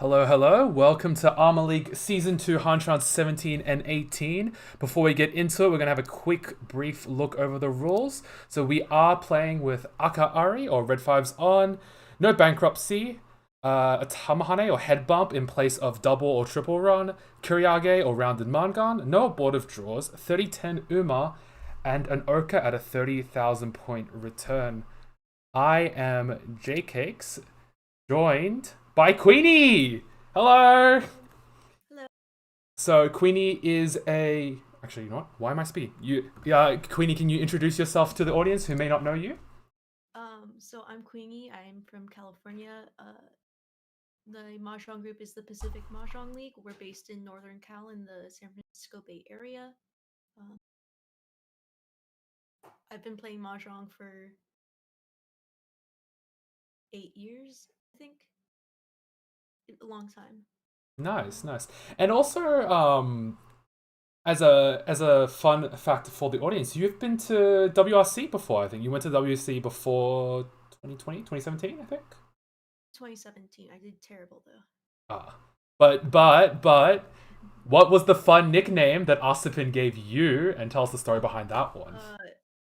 Hello, hello. Welcome to ARMA League Season 2, Hanchans 17 and 18. Before we get into it, we're going to have a quick, brief look over the rules. So we are playing with Aka-Ari, or Red Fives on, no bankruptcy, a Tamahane or head bump in place of double or triple run, Kuriage or rounded Mangan, no abortive draws, 30-10 Uma, and an Oka at a 30,000 point return. I am J-Cakes, joined by Queenie. Hello. Hello. So Queenie is a. Actually, you know what? Why am I speaking? Queenie, can you introduce yourself to the audience who may not know you? So I'm Queenie. I'm from California. The Mahjong group is the Pacific Mahjong League. We're based in Northern Cal in the San Francisco Bay Area. Um, I've been playing Mahjong for 8 years, I think. A long time. Nice, Um, nice. And also, as a fun fact for the audience, you've been to WRC before. I think you went to WRC before 2020, 2017. I think. 2017. I did terrible though. Ah, but, what was the fun nickname that Asipin gave you? And tell us the story behind that one. Uh,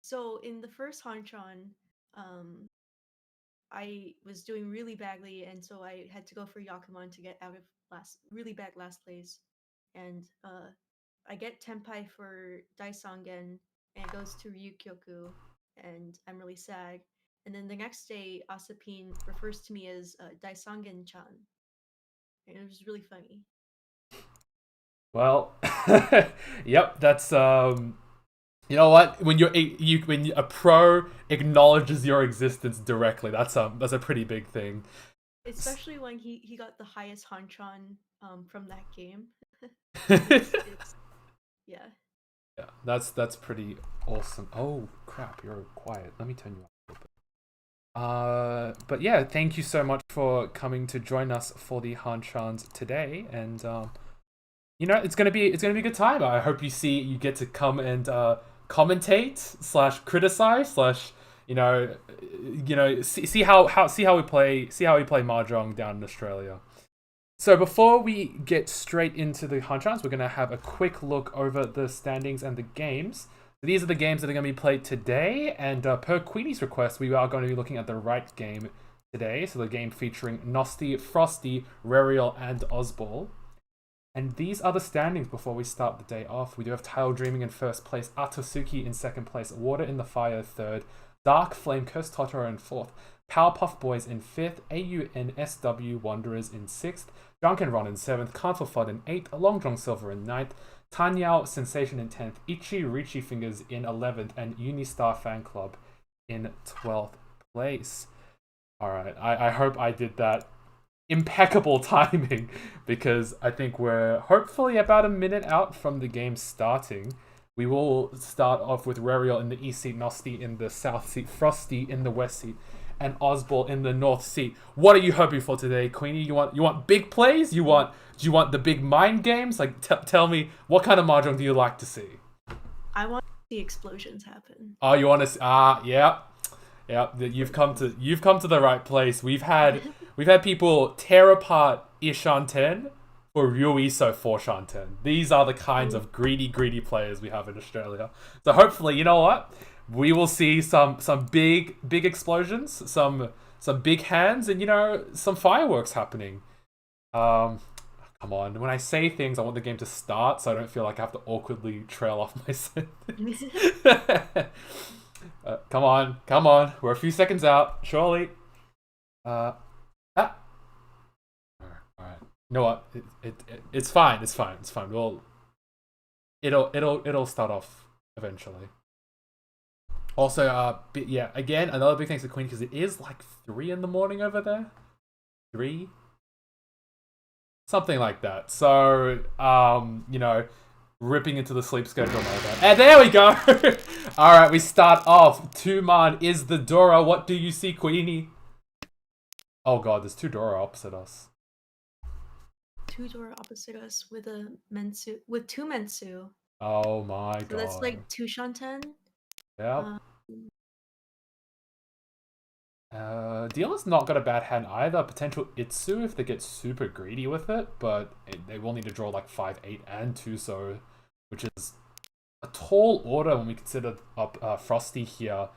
so in the first Hanchan, um, I was doing really badly, and so I had to go for Yakuman to get out of really bad last place. And I get Tenpai for Daisangen, and it goes to Ryukyoku, and I'm really sad. And then the next day, Asapin refers to me as Daisangen-chan, and it was really funny. Well, yep, that's you know what? When a pro acknowledges your existence directly, that's a pretty big thing. Especially when he got the highest Hanchan from that game. Yeah, It's yeah. that's pretty awesome. Oh crap, you're quiet. Let me turn you up a little bit. But yeah, thank you so much for coming to join us for the Hanchans today, and it's gonna be a good time. I hope you get to come and commentate slash criticize slash you know see how we play mahjong down in Australia. So before we get straight into the Hanchans, we're gonna have a quick look over the standings and the games. These are the games that are going to be played today, and per Queenie's request, we are going to be looking at the right game today. So the game featuring Nosti, Frosty, Reriel, and Ozball. And these are the standings before we start the day off. We do have Tile Dreaming in first place, Atosuki in second place, Water in the Fire third, Dark Flame Curse Totoro in fourth, Powerpuff Boys in fifth, AUNSW Wanderers in sixth, Drunken Ron in seventh, Carnful Flood in eighth, Long John Silver in ninth, Tanyao Sensation in 10th, Ichi Richie Fingers in 11th, and Unistar Fan Club in 12th place. Alright, I hope I did that impeccable timing because I think we're hopefully about a minute out from the game starting. We will start off with Reriel in the east seat, Nosti in the south seat, Frosty in the west seat, and Ozball in the north seat. What are you hoping for today, Queenie? You want big plays? Do you want the big mind games? Like tell me what kind of mahjong do you like to see? I want the explosions happen. Oh, you want to? Yeah, yeah. You've come to the right place. We've had people tear apart Ishanten for Ryuiso for Shanten. These are the kinds Oh, of greedy players we have in Australia. So hopefully, you know what? We will see some big explosions, some big hands, and some fireworks happening. Um, Come on. When I say things, I want the game to start, so I don't feel like I have to awkwardly trail off my sentence. Come on, come on. We're a few seconds out, surely. Uh, ah. All right. You know what? It's fine. It's fine. It's fine. It'll start off eventually. Also, yeah. Again, another big thanks to Queen because it is like 3 in the morning over there. Three, something like that. So, ripping into the sleep schedule mode. And there we go. All right, we start off. Tuman is the Dora. What do you see, Queenie? Oh god, there's two Dora opposite us. two door opposite us with a mensu with two mensu. Oh my So that's god. like two shanten. Yep. Um, Dealer's not got a bad hand either. Potential Itsu if they get super greedy with it, but they will need to draw like 5, 8, and 2, so which is a tall order when we consider up Frosty here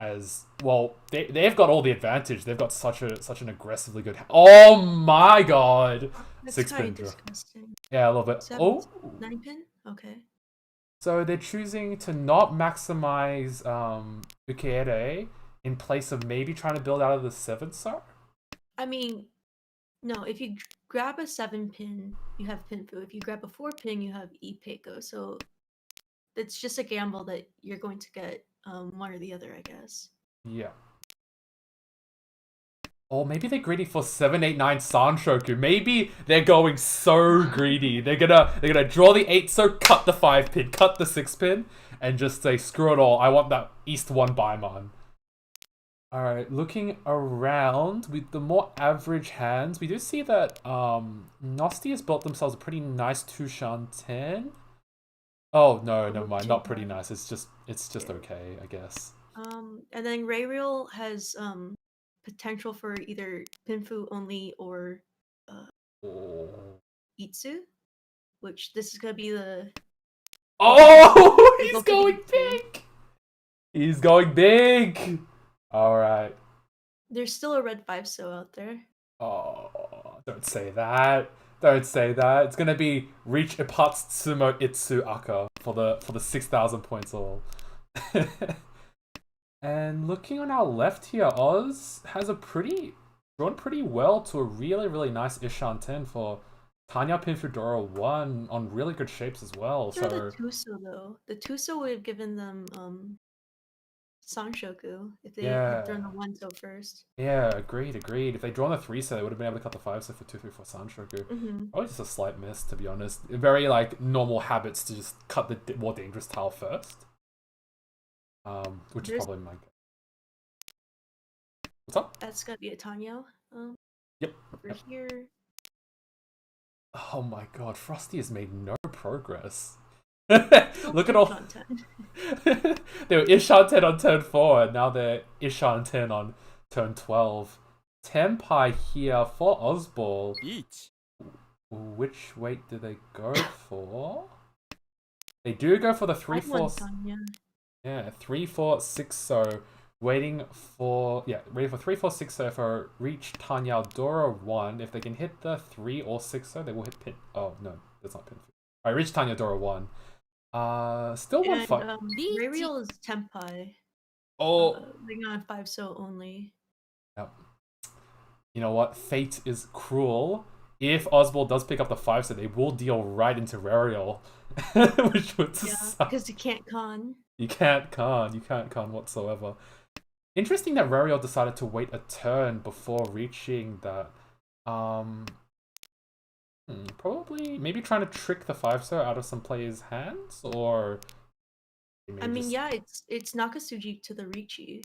as well. They've got all the advantage. They've got such an aggressively good. Oh my god! That's 6 kind pin of draw. disgusting. Yeah, a little bit. 7, Oh, 9 pin? Okay. so they're choosing to not maximize Ukeire in place of maybe trying to build out of the 7 star. I mean, no, if you grab a 7 pin, you have Pinfu. If you grab a 4 pin, you have Ipeko. So it's just a gamble that you're going to get one or the other, I guess. Yeah. Or maybe they're greedy for 7, 8, 9 Sanshoku. Maybe they're going so greedy. They're gonna draw the 8, so cut the 5 pin, cut the 6 pin, and just say screw it all. I want that East 1 Baimon. Alright, looking around with the more average hands, we do see that Nosti has built themselves a pretty nice Tushan 10. Oh no, never mind. Not pretty nice. It's just okay, I guess. And then Rayreal has potential for either Pinfu only or Itsu, which this is gonna be the. Oh, he's going big. He's going big. All right. There's still a red 5 so out there. Oh, don't say that. Don't say that. It's gonna be reach Ipat's Tsumo Itsu Aka for the 6,000 points all. And looking on our left here, Oz has drawn pretty well to a really nice Ishan 10 for Tanya Pinfudora 1 on really good shapes as well. So the Tuso though. The Tuso would have given them Sanshoku if they had drawn the 1 so first. Yeah, agreed. If they'd drawn the 3 so they would have been able to cut the 5 so for 2, 3, 4 Sanshoku. Probably just a slight miss, to be honest. Very like normal habits to just cut the more dangerous tile first. Which is probably my guess. What's up? That's gotta be a Tanyo. Yep. Over here. Oh my god, Frosty has made no progress. Look at all. They were Ishan 10 on turn 4, and now they're Ishan 10 on turn 12. Tenpai here for Ozball. Which weight do they go for? They do go for the 3, 4. Yeah, 3, 4, 6, so waiting for 3, 4, 6 so for reach Tanya Dora 1. If they can hit the 3 or 6 so they will hit pin. Oh no, that's not pin. Alright, reach Tanya Dora 1. Still 1 5. Rayreal is Tenpai. Ring on 5 so only. Yep. You know what? Fate is cruel. If Ozball does pick up the 5 so they will deal right into Rayreal. Which would suck. Because you can't con. You can't con whatsoever. Interesting that Rayreal decided to wait a turn before reaching that. Probably maybe trying to trick the 5-star out of some players' hands, or I mean, yeah, it's Nakasuji to the Richi,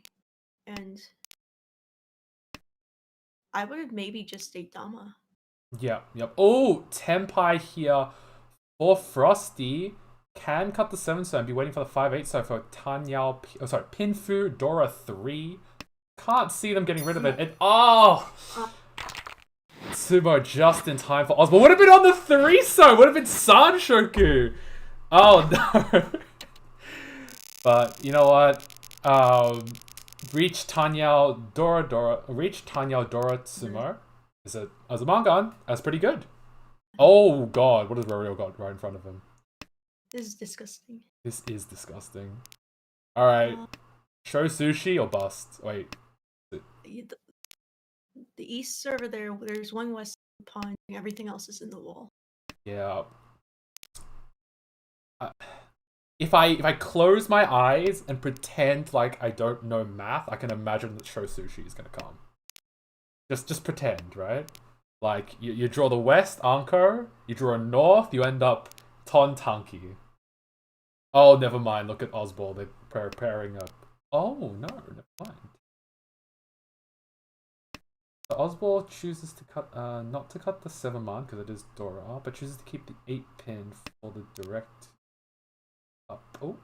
and I would have maybe just stayed Dama. Yep. Oh, Tenpai here for Frosty can cut the 7-star and be waiting for the 5-8 so for Tanyao. Pinfu Dora 3. Can't see them getting rid of it. Sumo just in time for Ozball. Would have been on the 3 so would have been Sanshoku. Oh no. But you know what? Reach Tanyao Dora Tsumo. Is it Azumangan? That's pretty good. Oh god, what has Rayreal got right in front of him? This is disgusting. This is disgusting. Alright. Show sushi or bust? Wait. The east server there's one west pawn, and everything else is in the wall. Yeah. If I close my eyes and pretend like I don't know math, I can imagine that Show Sushi is gonna come. Just pretend, right? Like you draw the west, Anko, you draw a north, you end up Ton Tanki. Oh, never mind. Look at Ozball. They're preparing up. Oh no, never mind. So Ozball chooses to cut, not to cut the 7-man because it is Dora, but chooses to keep the 8 pin for the direct up. Oh,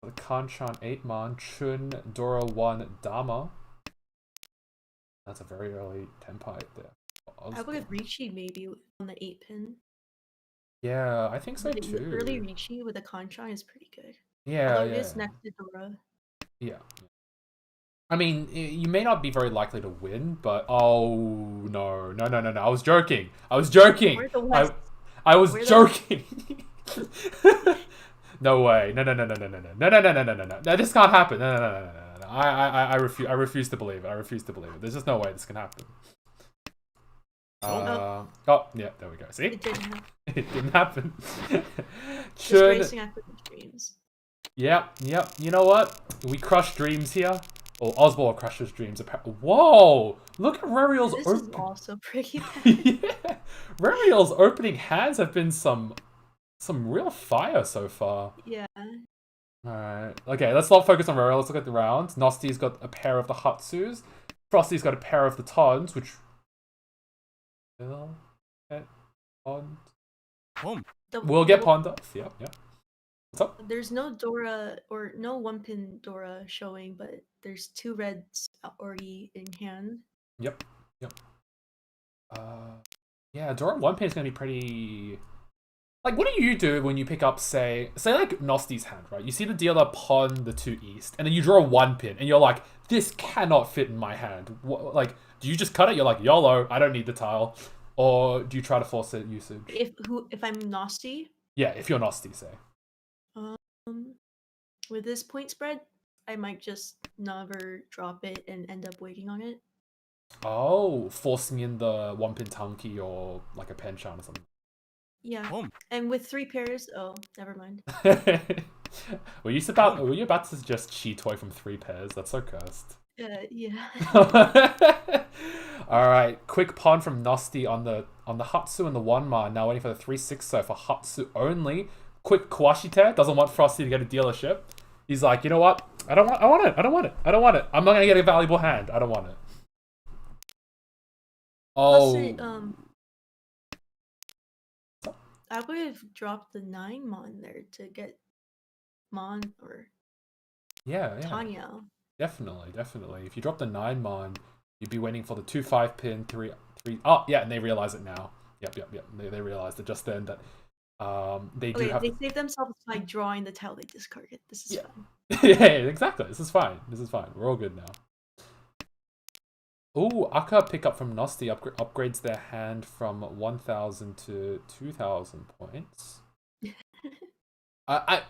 The Kanchan 8 mon, Chun, Dora 1, Dama. That's a very early tempo there. I would have Ricci maybe on the 8-pin. Yeah, I think so The too. early Ricci with a Kanchan is pretty good. Yeah, Although it yeah. is next to Dora. Yeah. I mean, you may not be very likely to win, but oh no, no, no, no, no! I was joking. I was joking. We're the West. I was We're the joking. No way. No, no, no, no, no, no, no, no, no, no, no, no, no, no. This can't happen. No, no, no, no, no, no, no. I refuse. I refuse to believe it. I refuse to believe it. There's just no way this can happen. Oh, yeah, there we go. See? It didn't happen. It didn't happen. Just racing after the dreams. Yep, yep. You know what? We crush dreams here. Or Oswald crushes dreams. Whoa! Look at Rariel's This is also pretty bad. Yeah, Rariel's opening hands have been some real fire so far. Yeah. Alright. Okay, let's not focus on Rariel. Let's look at the rounds. Nosty's got a pair of the Hatsus. Frosty's got a pair of the Tons, which will get pond. We'll get pond off. Yep, yep. What's up? There's no Dora or no 1-pin Dora showing, but there's 2 reds already in hand. Yep, yep. Yeah, Dora 1-pin is gonna be pretty. Like, what do you do when you pick up, say like Nosty's hand, right? You see the dealer pawn the 2 east, and then you draw a 1-pin, and you're like, this cannot fit in my hand. Like, do you just cut it? You're like, YOLO, I don't need the tile. Or do you try to force it usage? If I'm Nosty? Yeah, if you're Nosty, say. With this point spread, I might just never drop it and end up waiting on it. Oh, forcing in the 1-pin Tunky or like a Penchan or something. Yeah. And with 3 pairs, oh, never mind. Were you about to suggest Chi Toy from 3 pairs? That's so cursed. Yeah. Alright, quick pawn from Nosty on the Hatsu and the 1-man. Now waiting for the 3-6 so for Hatsu only. Quick Kwashite, doesn't want Frosty to get a dealership. He's like, you know what? I want it. I'm not gonna get a valuable hand. I don't want it. Oh. I would have dropped the 9-mon there to get Mon or Tanya. Definitely. If you drop the 9-mon, you'd be waiting for the 2-5 pin, 3. Oh, yeah, and they realize it now. Yep. They realized it just then that they do have. They save themselves by drawing the tile they discarded. This is fine. Yeah, exactly. This is fine. We're all good now. Ooh, Akka pickup from Nosty upgrades their hand from 1,000 to 2,000 points.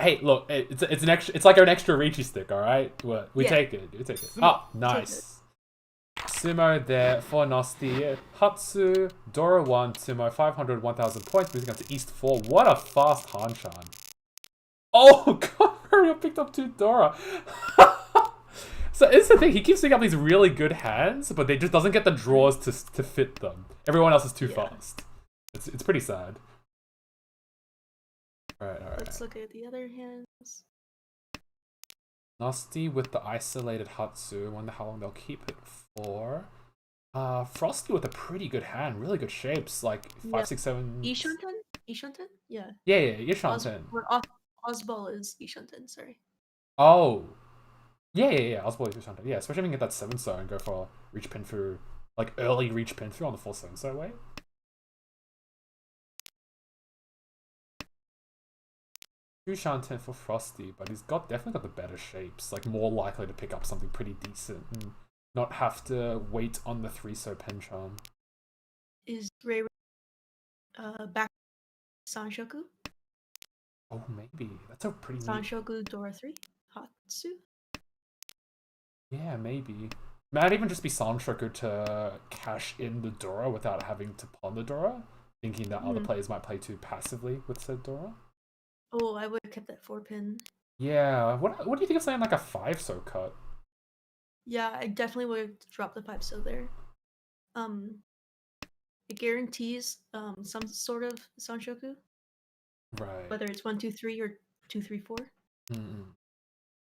Hey, look, it's an extra. It's like an extra Ricci stick. All right, we take it. Oh, nice. Sumo there for Nosty. Hatsu, Dora 1, Sumo 500, 1,000 points. Moving on to East 4. What a fast Hanchan. Oh god, Mario picked up 2 Dora. So it's the thing, he keeps picking up these really good hands, but they just doesn't get the draws to fit them. Everyone else is too fast. It's pretty sad. Alright. Let's look at the other hands. Nosty with the isolated Hatsu. I wonder how long they'll keep it for. Frosty with a pretty good hand, really good shapes, like 5, 6, 7. Ishanten? Yeah. Yeah, Ishanten. Osball is Ishanten, sorry. Oh. Yeah, Oswald is Ishanten. Yeah, especially if you can get that 7 star and go for reach pin through, like early reach pin through on the full 7 star way. Ishanten for Frosty, but he's definitely got the better shapes, like more likely to pick up something pretty decent and not have to wait on the 3-so Penchan. Is Ray back Sanshoku? Oh, maybe. That's a pretty Sanshoku Dora 3? Hatsu? Yeah, maybe. Might even just be Sanshoku to cash in the Dora without having to pawn the Dora, thinking that other players might play too passively with said Dora. Oh, I would have kept that 4-pin. Yeah, what do you think of saying like a 5-so cut? Yeah, I definitely would have dropped the 5-so there. It guarantees some sort of Sanshoku. Right. Whether it's 1, 2, 3 or 2, 3, 4.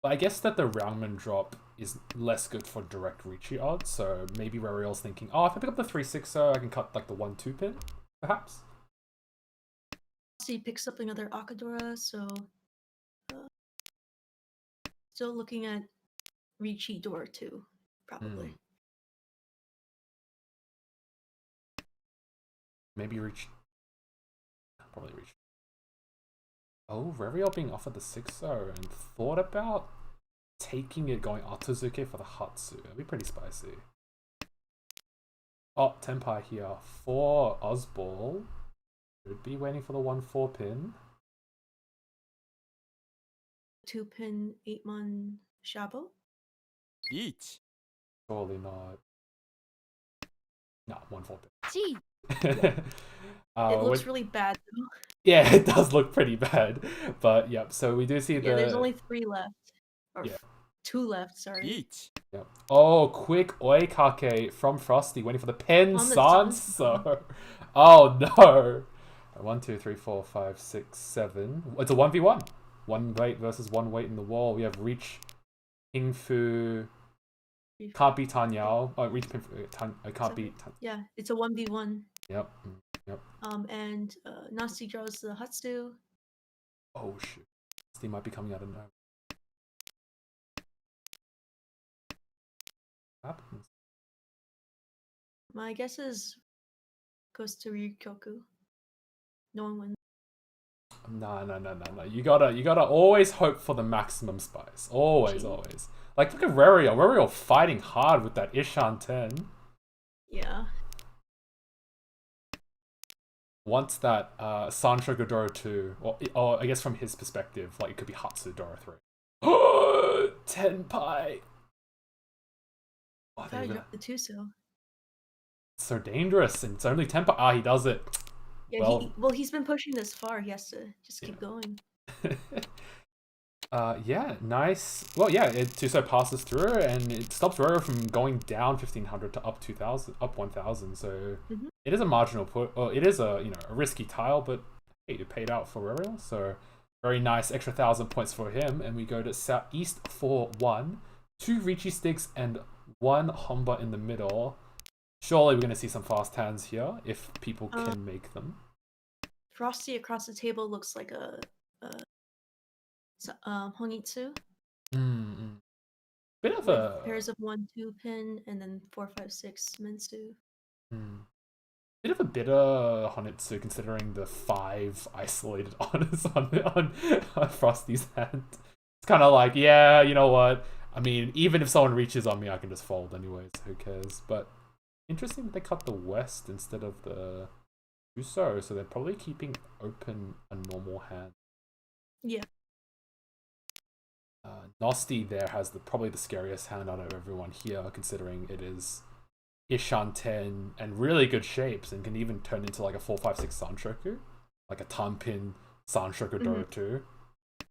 But I guess that the Roundman drop is less good for direct Ricci odds, so maybe Rariel's thinking, oh, if I pick up the 3-6-so, I can cut like the 1-2 pin, perhaps? So he picks up another Akadora, so Still looking at Ricci Door 2, probably. Maybe reach. Probably reach. Oh, Reviel being offered the 6-0 and thought about taking it going Otozuke for the Hatsu. That'd be pretty spicy. Oh, Tenpai here for Ozball. Should be waiting for the 1-4 pin. 2-pin 8-mon Shabo? Each. Surely not. No, 1-4 pin. Gee. It looks really bad though. Yeah, it does look pretty bad. But yep, so we do see the. Yeah, there's only 3 left. Or yeah. 2 left, sorry. Each. Yep. Oh, quick Oikake from Frosty, waiting for the pen Sanso. Oh no. 1, 2, 3, 4, 5, 6, 7. It's a 1v1. 1 weight versus 1 weight in the wall. We have Reach, Pingfu, can't beat Tanyao. Oh, Reach, Pingfu, I can't beat. Yeah, it's a 1v1. Yep. Yep. And Nasty draws the Hatsu. Oh shoot. Nasty might be coming out of nowhere. What happens? My guess is goes to Ryukyoku. No one wins. No. You gotta always hope for the maximum spice. Always. Like look at Rerio. Rerio fighting hard with that Ishan 10. Yeah. Wants that Sancho Dora 2, or I guess from his perspective, like it could be Hatsu Dora 3. Tenpai. I thought I dropped the Tuso. So dangerous, and it's only Tenpai. Ah, he does it. Yeah, he's been pushing this far. He has to just keep going. Yeah, nice. Well, yeah, Tuso passes through, and it stops Roro from going down 1500 to up 2000, up 1000. So it is a marginal put. Well, it is a a risky tile, but hey, it paid out for Roro. So very nice, extra 1000 points for him. And we go to Southeast 4-1, 2 Ricci sticks and 1 Homba in the middle. Surely we're gonna see some fast hands here if people can make them. Frosty across the table looks like a Honitsu. Bit of with pairs of 1-2 pin and then 4-5-6 Mensu. Bit of a bitter Honitsu considering the 5 isolated honors on Frosty's hand. It's kind of like, yeah, you know what? I mean, even if someone reaches on me, I can just fold anyways. Who cares? But interesting that they cut the West instead of the Uso, so they're probably keeping open a normal hand. Yeah. Nosti there has probably the scariest hand out of everyone here, considering it is Ishan 10 and really good shapes, and can even turn into like a 4-5-6 Sanshoku, like a Tanpin Sanshoku Dora 2.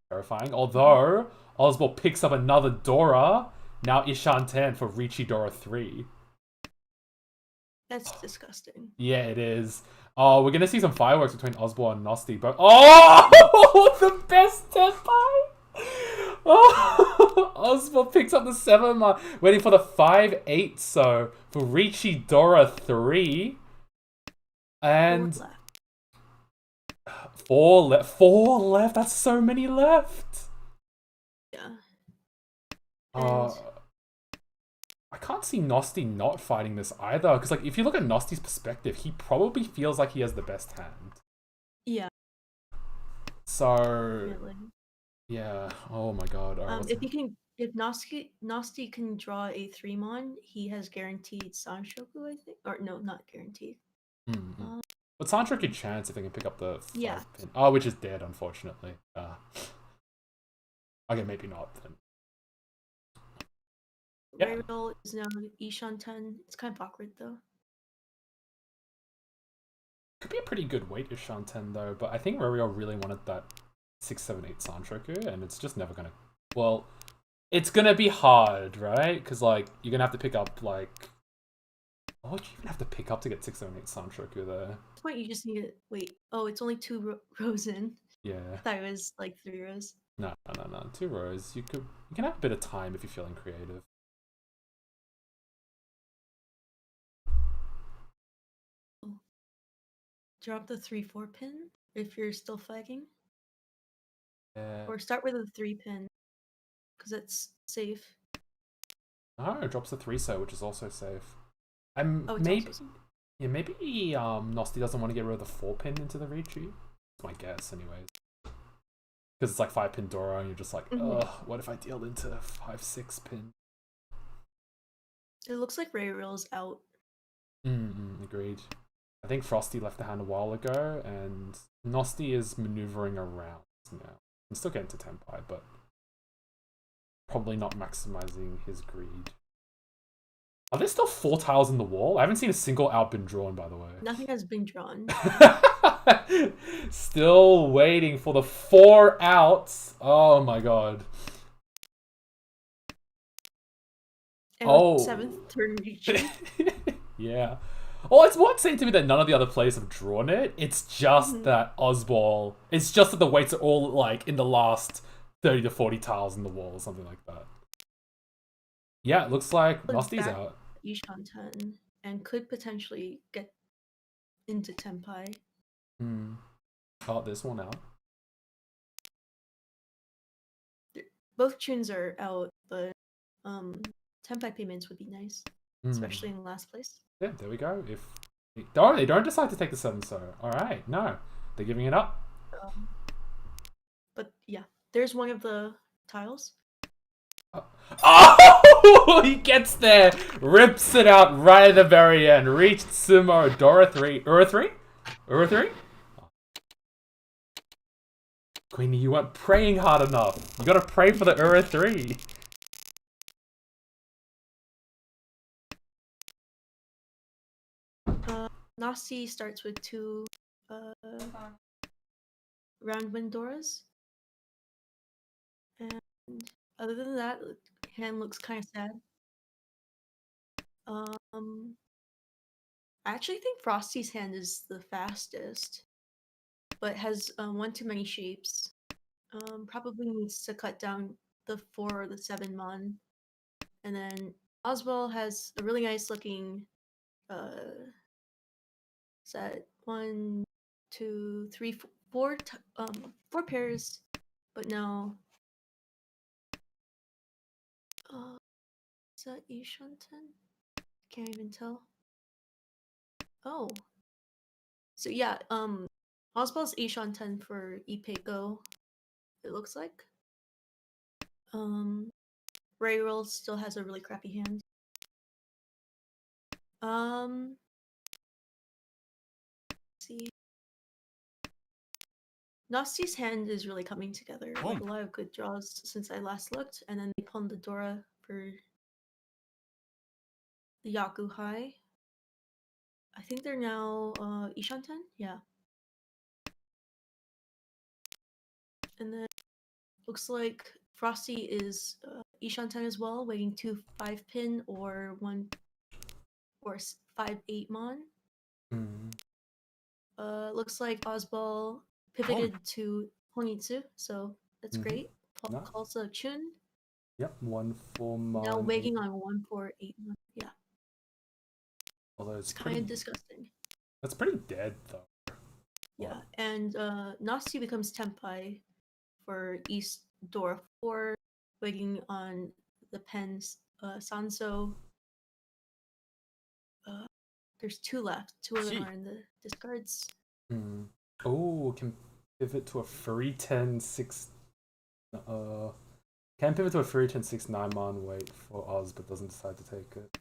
Terrifying. Although Ozball picks up another Dora, now Ishan 10 for Ricci Dora 3. That's disgusting. Yeah, it is. Oh, we're gonna see some fireworks between Ozball and Nosti, but oh, the best Tenpai! Oh, Ozball picks up the 7 mark, waiting for the 5-8 so for Ricci Dora 3. And 4 left. 4 left. That's so many left. Yeah. I can't see Nosti not fighting this either, because like if you look at Nosti's perspective, he probably feels like he has the best hand. Yeah. So Definitely. yeah. Oh my god. Right, if Nosti can draw a 3-mon, he has guaranteed Sanshoku, I think. Or no, not guaranteed. But Sancho could chance if they can pick up the 5 pin. Oh, which is dead, unfortunately. Okay, maybe not then. Reviel is now Ishan 10. It's kind of awkward though. Could be a pretty good weight Ishan 10 though, but I think Reviel really wanted that 6-7-8 Sanshoku, and it's just never gonna. Well, it's gonna be hard, right? Because like you're gonna have to pick up like. What would you even have to pick up to get 6-7-8 Sanshoku there? At this point, you just need to wait. Oh, it's only 2 rows in. Yeah. I thought it was like 3 rows. No. 2 rows. You can have a bit of time if you're feeling creative. Drop the 3-4 pin if you're still flagging. Yeah. Or start with a 3 pin. because it's safe. Oh, it drops the 3-so, which is also safe. Oh, it's maybe also safe. yeah, maybe Nosti doesn't want to get rid of the 4-pin into the Ricci. That's my guess, anyways. Because it's like 5-pin Dora, and you're just like, ugh, what if I deal into 5-6 pin? It looks like Ray Real's out. Agreed. I think Frosty left the hand a while ago, and Nosti is maneuvering around now. I'm still getting to Tenpai, but probably not maximizing his greed. Are there still 4 tiles in the wall? I haven't seen a single out been drawn, by the way. Nothing has been drawn. Still waiting for the 4 outs. Oh my god. And with 7th turn reaching. Yeah. Well, it's more insane to me that none of the other players have drawn it. It's just that Ozball. It's just that the weights are all like in the last 30 to 40 tiles in the wall or something like that. Yeah, it looks like Nosti's out. Ishanten and could potentially get into Tenpai. Oh, this one out. Both tunes are out, but Tenpai payments would be nice, especially in last place. Yeah, there we go. If they don't decide to take the 7-so. All right, no, they're giving it up. But yeah, there's one of the tiles. Oh, he gets there, rips it out right at the very end. Reached Sumo, Dora 3, Ura 3, Ura 3. Queenie, you weren't praying hard enough. You gotta pray for the Ura 3. Nasi starts with 2 round Windoras. And other than that, hand looks kind of sad. I actually think Frosty's hand is the fastest, but has one too many shapes. Probably needs to cut down the 4 or the 7 mon. And then Oswald has a really nice looking set 1, 2, 3, 4 pairs, but no. Is that Ishanten? Can't even tell. Oh. So yeah, Oswald's Ishanten for Ipeiko, it looks like. Ray Roll still has a really crappy hand. Let's see. Nasti's hand is really coming together. Like a lot of good draws since I last looked, and then they pawned the Dora for the Yaku High. I think they're now Ishanten? Yeah. And then looks like Frosty is Ishanten as well, waiting 2 5-pin or 1 or 5-8 mon. Looks like Osball pivoted to Honitsu, so that's great. Calls a Chun. Yep, 1-4 mon. Now waiting on 1-4-8 mon. Yeah. Although it's kind of disgusting. That's pretty dead though. Yeah, and Nasti becomes Tenpai for East Door 4, waiting on the pens. Sanso. There's 2 left. 2 of them are in the discards. Oh, can pivot to a free 10-6. Can pivot to a free 10-6-9 mon. Wait for Oz, but doesn't decide to take it.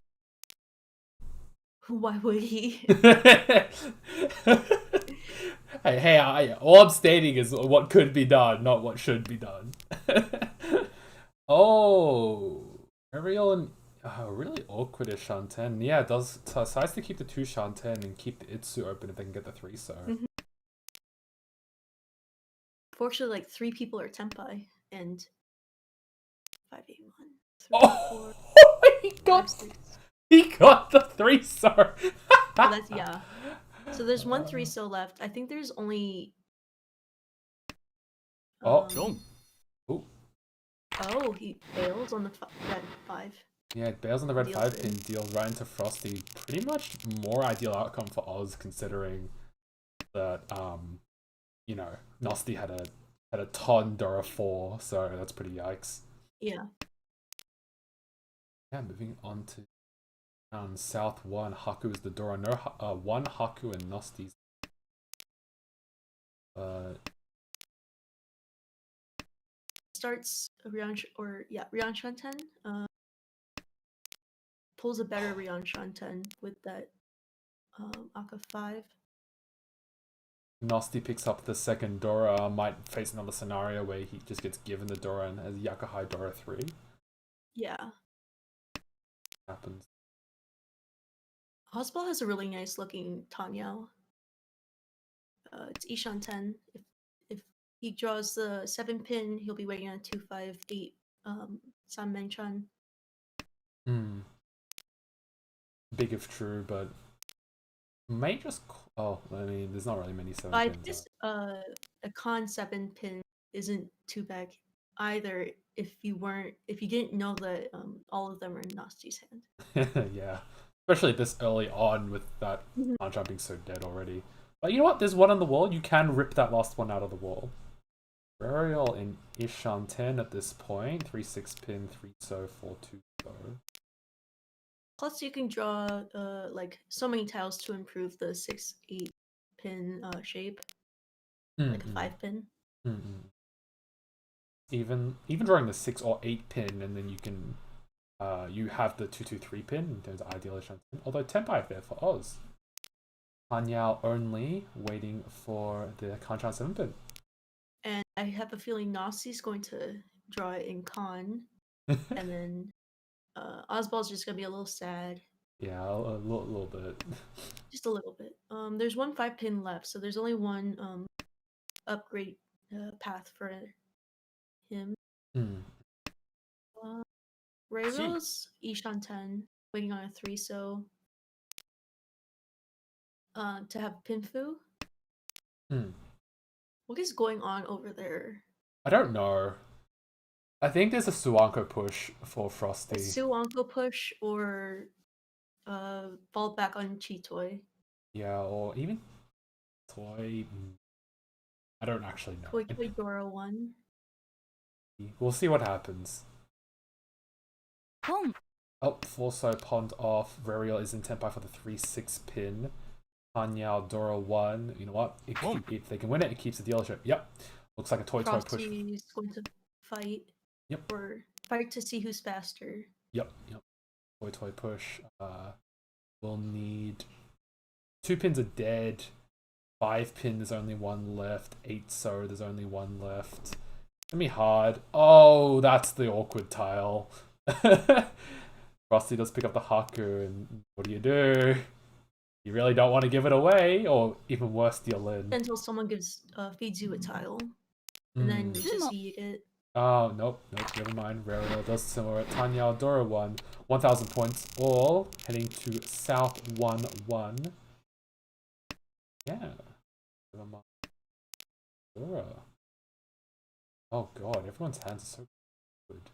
Why would he? hey, all I'm stating is what could be done, not what should be done. Oh, Ariel and really awkward is Shanten. Yeah, it decides to keep the 2 Shanten and keep the Itsu open if they can get the 3-so. Fortunately, like 3 people are Tenpai and 5-8-1. Oh, he got the 3-so. That's yeah. So there's 1 3-so left. I think there's only. Oh, he bails on the red 5. Yeah, it bails on the red 5-pin, deals right into Frosty. Pretty much more ideal outcome for Oz, considering that you know, Nosti had a ton Dora 4, so that's pretty yikes. Yeah. Yeah, moving on to South 1. Haku is the Dora. No, 1 Haku and Nostis. Starts Ryan Shanten. Pulls a better Ryan Shanten with that Aka 5. Nosti picks up the second Dora, might face another scenario where he just gets given the Dora and has Yakuhai Dora 3. Yeah. Happens. Hosball has a really nice looking Tanyao. It's Ishan 10. If he draws the 7 pin, he'll be waiting on 258 San Menchan. Big if true, but may just. Oh, I mean, there's not really many 7 I pins. guess a con 7 pin isn't too bad either if you didn't know that all of them are in Nosti's hand. Yeah. Especially this early on with that Hanchan being so dead already. But you know what? There's one on the wall. You can rip that last one out of the wall. Burial in Ishan 10 at this point. 3-6 pin, 3 so, 4-2 so. Plus, you can draw like so many tiles to improve the 6-8 pin shape, like a 5 pin. Even drawing the 6 or 8 pin, and then you can you have the 2-2-3 pin in terms of ideal Ishan 10. Although Tenpai there for Oz. Hanyao only waiting for the Kanchan 7 pin. And I have a feeling Nasti's going to draw it in con, and then Ozball's just gonna be a little sad. Yeah, a little bit. Just a little bit. There's one 5 pin left, so there's only one upgrade path for him. Rayro's Ishan 10, waiting on a 3 so to have Pinfu. What is going on over there? I don't know. I think there's a Suanko push for Frosty. A Suanko push or fall back on Chitoy. Yeah, or even Toy. I don't actually know. Toy Dora 1. We'll see what happens. Oh, Forso pond off. Varial is in Tenpai for the 3-6 pin. Hanyao Dora 1. You know what? If they can win it, it keeps the dealership. Yep. Looks like a toy push. Frosty's going to fight. Yep. Or fight to see who's faster. Yep. Toy push. We'll need 2 pins are dead. 5 pin, there's only 1 left. 8 so, there's only 1 left. It's gonna be hard. Oh, that's the awkward tile. Frosty does pick up the Haku, and what do? You really don't want to give it away, or even worse, deal in. Until someone feeds you a tile. And then you just eat it. Oh, nope, never mind. Rariel does similar. Tanya Dora 1. 1,000 points all. Heading to South 1-1. Yeah. Dora. Oh god, everyone's hands are so good.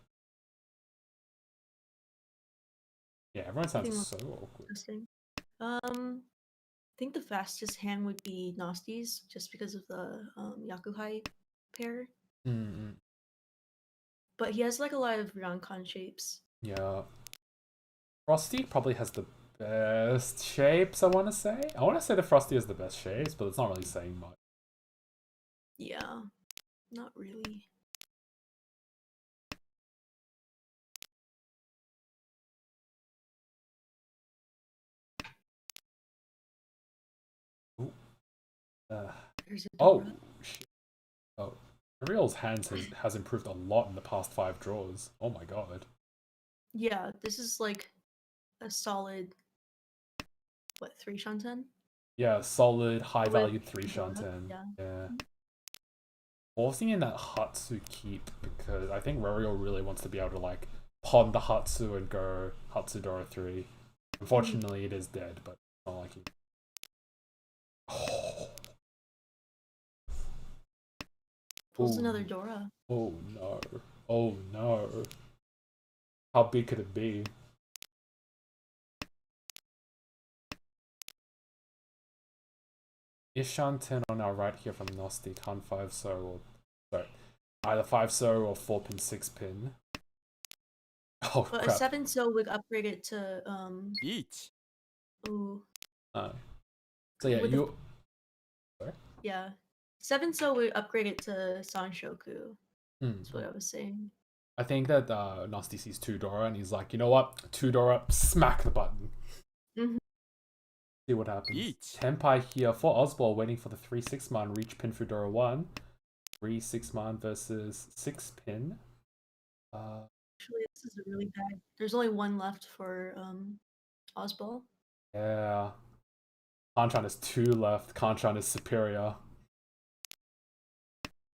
Yeah, everyone's hands are so awkward. I think the fastest hand would be Nosti's, just because of the Yakuhai pair. But he has like a lot of Rankan shapes. Yeah. Frosty probably has the best shapes, I want to say. I want to say the Frosty has the best shapes, but it's not really saying much. Yeah, not really. Oh, shit. Oh, Ariel's hands has improved a lot in the past 5 draws. Oh my god. Yeah, this is like a solid, 3 Shanten? Yeah, solid, high-valued 3 Shanten. Yeah. Forcing in that Hatsu keep, because I think Rariel really wants to be able to, like, pawn the Hatsu and go Hatsu Dora 3. Unfortunately, it is dead, but it's not like it. Oh. Pulls another Dora. Oh no. Oh no. How big could it be? Ishan 10 on our right here from Nosti. Can 5 so or sorry. Either 5 so or 4 pin 6 pin. Oh But a crap. 7-so would upgrade it to 리치. ooh, So yeah, with the you. Sorry. yeah. 7-so would upgrade it to Sanshoku. Hmm. That's what I was saying. I think that Nasty sees two Dora and he's like, you know what? Two Dora, smack the button. Mhm. See what happens. Each. Tenpai here for Osbald, waiting for the 3-6 man reach pin for Dora 1. 3-6 man versus 6 pin. Actually, this is a really bad. There's only one left for Osball. Yeah. Hanchan is 2 left. Kanchan is superior.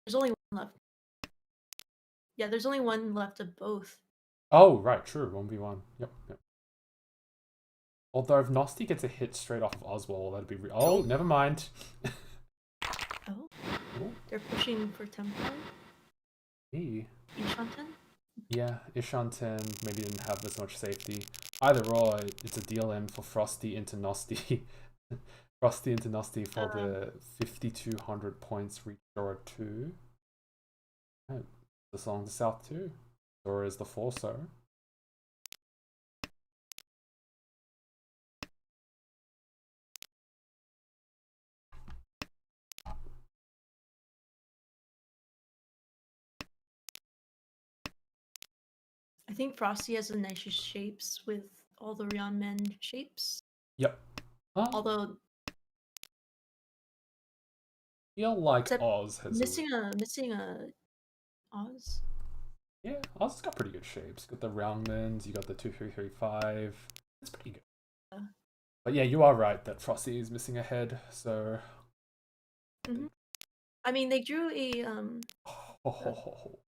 There's only one left. Yeah, there's only one left of both. Oh, right, true. 1v1. Yep. Although if Nosti gets a hit straight off of Oswald, that'd be oh, never mind. Oh, they're pushing for Tempo. Hey. Ishanten? Yeah, Ishanten maybe didn't have this much safety. Either or, it's a deal in for Frosty into Nosti. Frosty into Nosti for the 5,200 points reach Dora 2. Right. This along the south too. Dora is the 4-so. I think Frosty has the nicest shapes with all the Rion Men shapes. Yep. Although feel like except Oz has missing a Oz. Yeah, Oz has got pretty good shapes. Got the roundmans, you got the 2-3-3-5. It's pretty good. But yeah, you are right that Frosty is missing a head, so I mean, they drew a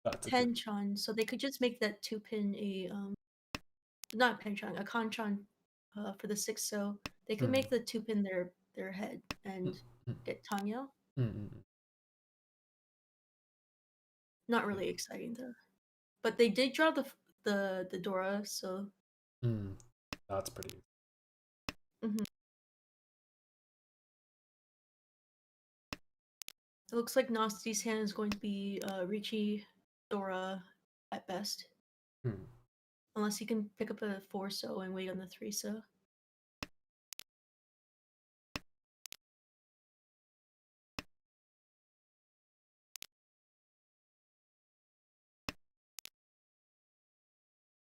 that's a Hanchans, so they could just make that 2-pin a not Hanchon, a Kanchan for the 6-so. They could make the 2-pin their head and get Tanya. Not really exciting though. But they did draw the Dora, so that's pretty. It looks like Nasti's hand is going to be Richie Dora at best. Unless he can pick up a 4-so and wait on the 3-so.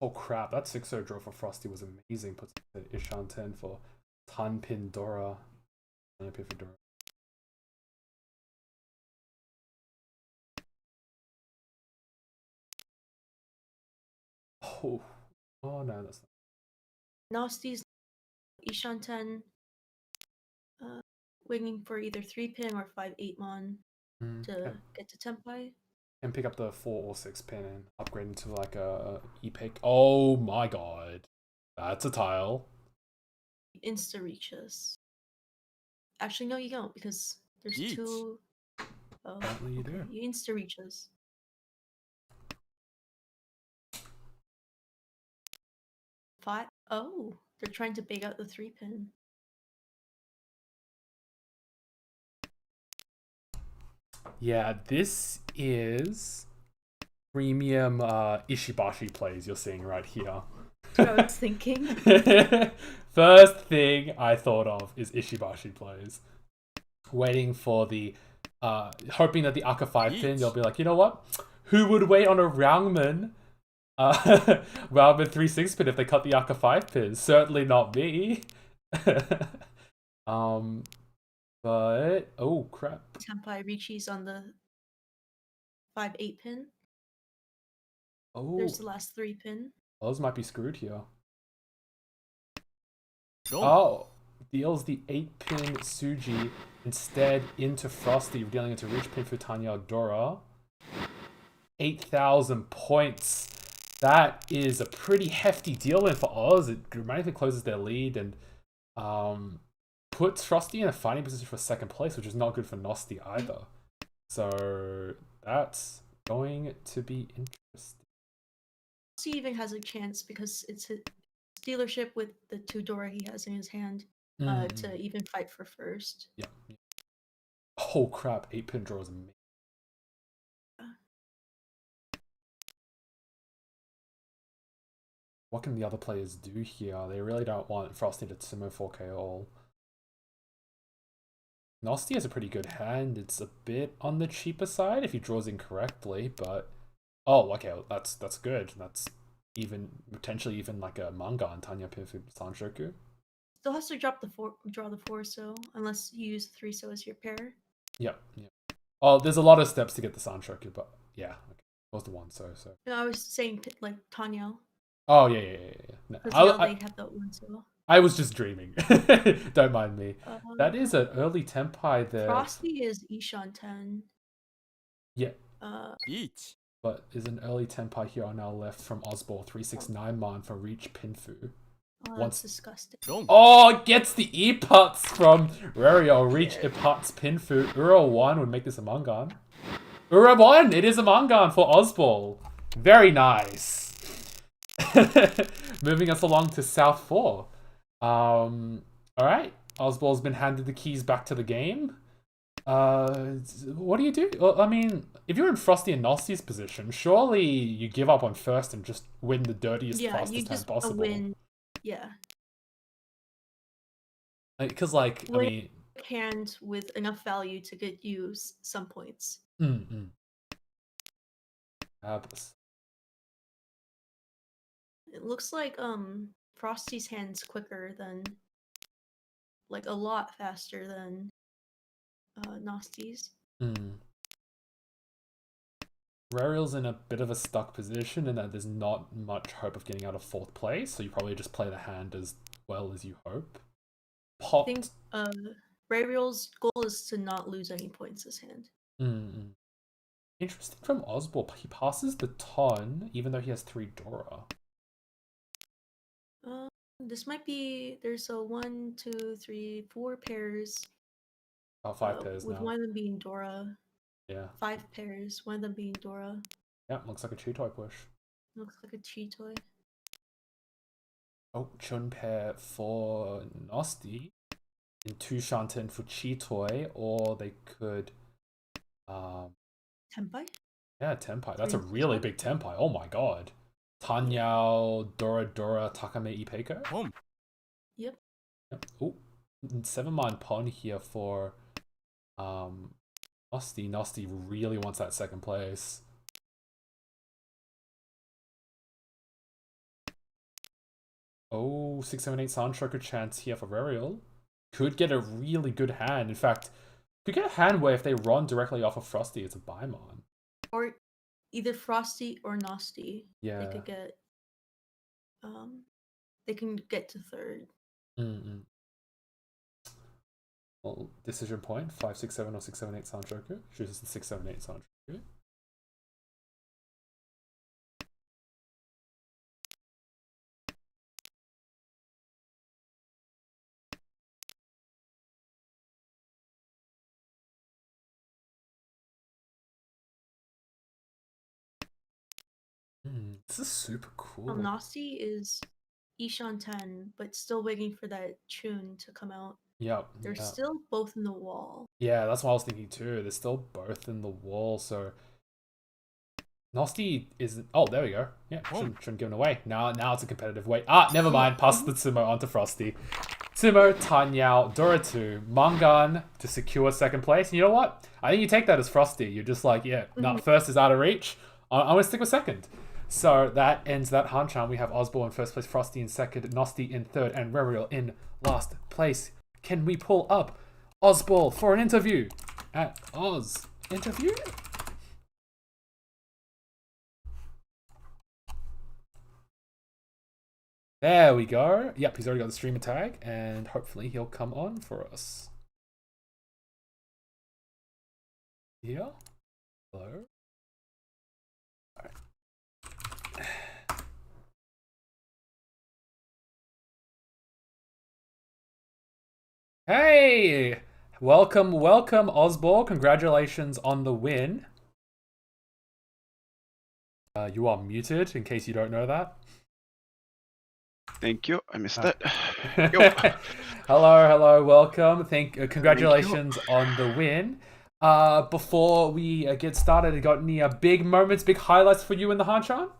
Oh crap, that 6-0 draw for Frosty was amazing. Puts Ishanten for Tanpin Dora. Tanpin for Dora. Oh no, that's not. Nasti's Ishanten waiting for either 3-pin or 5-8 mon to get to Tempai. And pick up the 4 or 6 pin and upgrade into like a epic. Oh my god. That's a tile. Insta reaches. Actually, no, you don't because there's Yeet. 2. Oh, apparently you do. You insta reaches. Five. Oh, they're trying to bait out the 3-pin. Yeah, this is premium Ishibashi plays you're seeing right here. That's what I was thinking. First thing I thought of is Ishibashi plays. Waiting for the hoping that the Aka 5 pin, you'll be like, you know what? Who would wait on a Roundman Roundman 3-6 pin if they cut the Aka 5 pin? Certainly not me. But oh crap. Tempai Richi's on the 5-8 pin. Oh, There's the last 3-pin. Oz might be screwed here. Don't. Oh, deals the 8-pin Suji instead into Frosty, dealing into reach pin for Tanya Dora. 8,000 points. That is a pretty hefty deal in for Oz. It dramatically closes their lead and puts Frosty in a fighting position for second place, which is not good for Nosti either. So that's going to be interesting. He even has a chance because it's his dealership with the 2 Dora he has in his hand to even fight for first. Yeah. Oh crap, 8-pin draw is amazing. what can the other players do here? They really don't want Frosty to Sumo 4K all. Nasty has a pretty good hand. It's a bit on the cheaper side if he draws incorrectly, but oh, okay, that's good. That's even potentially even like a manga on Tanya Pinfu Sanshoku. Still has to draw the 4-so, unless you use 3-so as your pair. Yep. Oh, there's a lot of steps to get the Sanshoku, but yeah, okay. What was the 1-so? No, I was saying like Tanya. Oh yeah. No, because now they have that 1-so. I was just dreaming. Don't mind me. That is an early Tenpai there. Frosty is Ishan 10. Yeah. 1 But is an early Tenpai here on our left from Osball 369 man for Reach Pinfu. Oh, that's disgusting. Oh, gets the E-Putts from Rerio. Reach E-Putts Pinfu. Uro 1 would make this a Mangan. Uro 1! It is a Mangan for Osball. Very nice. Moving us along to South 4. Alright. Osball's been handed the keys back to the game. What do you do? Well, I mean, if you're in Frosty and Nosty's position, surely you give up on first and just win the dirtiest, fastest hand possible. Win. Yeah. Because, like, I mean, hand with enough value to get you some points. It looks like Frosty's hand's quicker than, like, a lot faster than Nasty's. Rariel's in a bit of a stuck position in that there's not much hope of getting out of 4th place, so you probably just play the hand as well as you hope. I think Rariel's goal is to not lose any points this hand. Interesting from Osball. He passes the ton, even though he has 3 Dora. This might be, there's a 1, 2, 3, 4 pairs. Oh, 5 pairs with now. one of them being Dora. Yeah. 5 pairs, one of them being Dora. Yeah, looks like a Chi-Toy push. Looks like a Chi-Toy. Oh, Chun pair for Nasty. And 2 Shanten for Chi-Toy, or they could... Tenpai? Yeah, Tenpai. That's a really big Tenpai. Oh my god. Tanyao, Dora, Takame, Ipeiko. Yep. Oh, 7-man Pon here for Nasty. Nasty really wants that 2nd place. Oh, 6, 7, 8 Sanshoku chance here for Rariel. Could get a really good hand. In fact, could get a hand where if they run directly off of Frosty, it's a Baimon. Or either Frosty or Nasty. Yeah. They could get they can get to 3rd. Well, decision point, 5, 6, 7 or 6, 7, 8 Sanshoku. Chooses the 6, 7, 8 Sanshoku. This is super cool. Nasty is Ishan 10, but still waiting for that Chun to come out. Yep. They're still both in the wall. Yeah, that's what I was thinking too. They're still both in the wall, so Nasty is... Oh, there we go. Yeah, shouldn't give it away. Now it's a competitive weight. Ah, never mind. Pass the Sumo onto Frosty. Sumo, Tanyao, Dora 2, Mangan to secure 2nd place. And you know what? I think you take that as Frosty. You're just like, yeah, first is out of reach. I'm going to stick with 2nd. So that ends that Hanchan. We have Osball in 1st place, Frosty in 2nd, Nasty in 3rd, and Rariel in last place. Can we pull up Osball for an interview at Oz? Interview? There we go. Yep, he's already got the streamer tag, and hopefully he'll come on for us. Here. Hello. Alright. Hey! Welcome, Osball. Congratulations on the win. You are muted, in case you don't know that. Thank you. I missed that. Hello, welcome. Congratulations on the win. Before we get started, you got any big moments, big highlights for you in the Hanchan?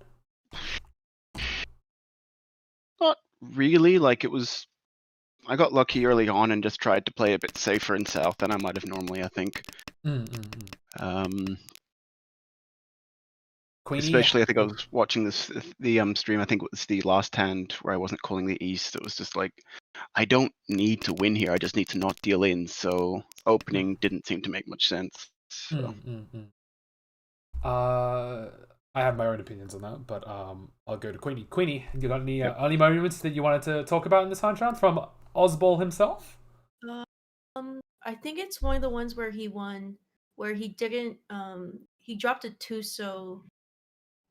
really. Like it was, I got lucky early on and just tried to play a bit safer in South than I might have normally. I think. Queenie, Especially, I think I was watching the stream. I think it was the last hand where I wasn't calling the East. It was just like, I don't need to win here. I just need to not deal in. So opening didn't seem to make much sense. So. I have my own opinions on that, but I'll go to Queenie. Queenie, you got any moments that you wanted to talk about in this Hanchan from Ozball himself? I think it's one of the ones where he won, where he didn't. He dropped a Tuso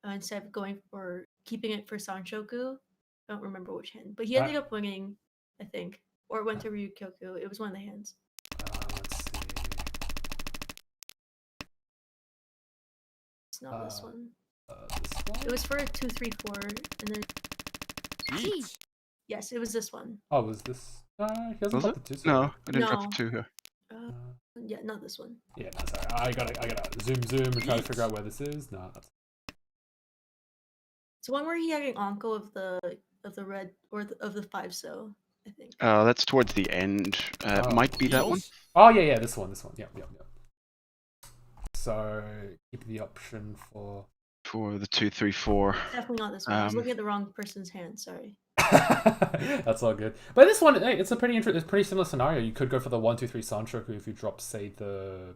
instead of going for keeping it for Sanshoku. I don't remember which hand, but he ended up winning, I think, or it went to Ryukyoku. It was one of the hands. Let's see. It's not this one. This one? It was for a 2-3-4, and then 1 yes, it was this one. Oh, was this? He hasn't Was got it? the two. No, I didn't drop No. the 2 here. Yeah, not this one. Yeah, no, sorry. I gotta zoom and try to figure out where this is. No, that's... It's one where he had an Anko of the red or of the 5-so, I think. That's towards the end. Might be that one. Oh yeah, this one. Yep. So keep the option for the 2-3-4. Definitely not this one. I was looking at the wrong person's hand. Sorry. That's all good. But this one, hey, it's a pretty it's pretty similar scenario. You could go for the 1-2-3 Sanshoku if you drop, say, the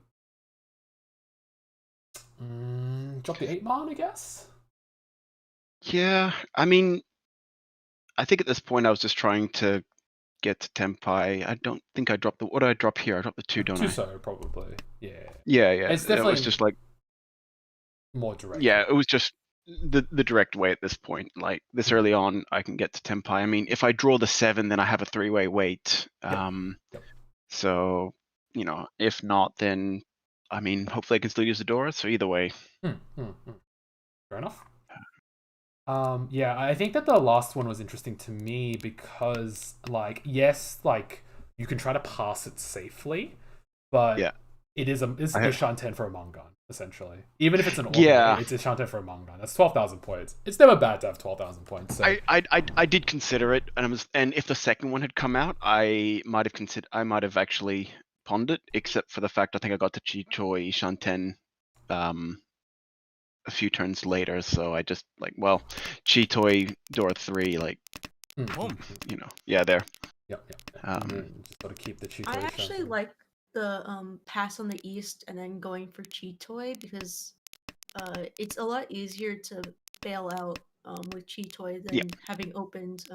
drop the 8-man, I guess. Yeah, I mean, I think at this point I was just trying to get to Tempai. I don't think I dropped the. What did I drop here? I dropped the 2, don't I? So probably. Yeah. Yeah. It's definitely it was just like more direct. Yeah, it was just the direct way at this point. Like this early on, I can get to Tempai. I mean, if I draw the 7, then I have a 3-way wait. Yep. So if not, then I mean, hopefully I can still use the Dora. So either way. Fair enough. Yeah, I think that the last one was interesting to me because, like, yes, like you can try to pass it safely, but it's a Shanten for a Mongon, essentially. Even if it's an order, it's a Shanten for a Mongon. That's 12,000 points. It's never bad to have 12,000 points. So. I did consider it, and if the second one had come out, I might have actually pawned it, except for the fact I think I got the Chichoi Shanten a few turns later, so I just Chitoi Dora 3, there. Yep. Just gotta keep the Chitoi. I actually like the pass on the East and then going for Chitoi because it's a lot easier to bail out with Chitoi than having opened.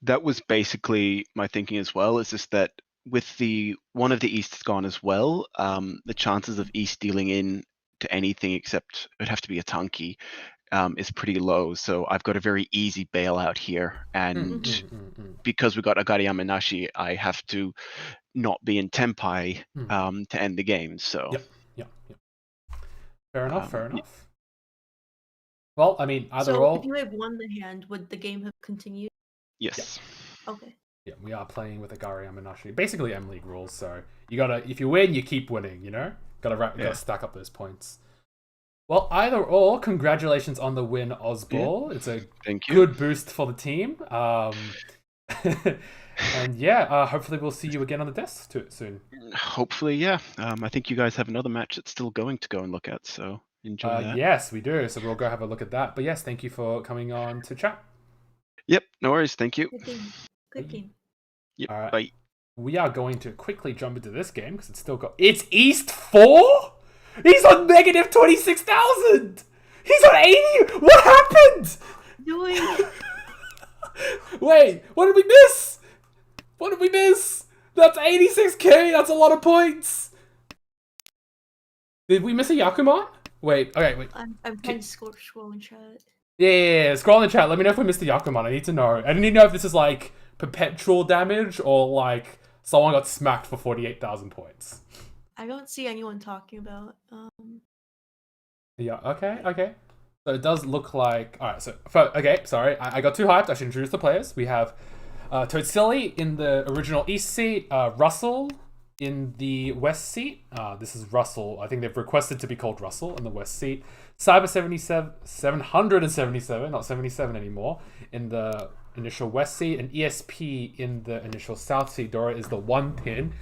That was basically my thinking as well. Is just that with the one of the Easts gone as well, the chances of East dealing in to anything except it'd have to be a Tanki is pretty low. So I've got a very easy bailout here, and because we got Agari Yamenashi, I have to not be in Tempai to end the game. So yep. Fair enough. Well, I mean, so if you had won the hand, would the game have continued? Yes. Yeah. Okay. Yeah, we are playing with Agari Yamenashi. Basically M League rules, so you gotta, if you win, you keep winning, Gotta stack up those points. Well, either or, congratulations on the win, Ozball. Yeah. It's a good boost for the team. And hopefully we'll see you again on the desk soon. Hopefully, yeah. I think you guys have another match that's still going to go and look at, so enjoy that. Yes, we do. So we'll go have a look at that. But yes, thank you for coming on to chat. Yep, no worries. Thank you. Good game. Yep, all right. Bye. We are going to quickly jump into this game because it's East 4? He's on negative 26,000! He's on 80! What happened? Wait, what did we miss? That's 86k, that's a lot of points! Did we miss a Yakuman? Wait. I'm trying to scroll and chat. Yeah, scroll in the chat. Let me know if we missed the Yakuman. I need to know. I need to know if this is like perpetual damage or like someone got smacked for 48,000 points. I don't see anyone talking about. Yeah. Okay. So it does look like. All right. So sorry, I got too hyped. I should introduce the players. We have Toad Silly in the original East seat. Russell In the West seat, this is Russell. I think they've requested to be called Russell in the West seat. Cyber 777, not 77 anymore, in the initial West seat, and ESP in the initial South seat. Dora is the 1 pin.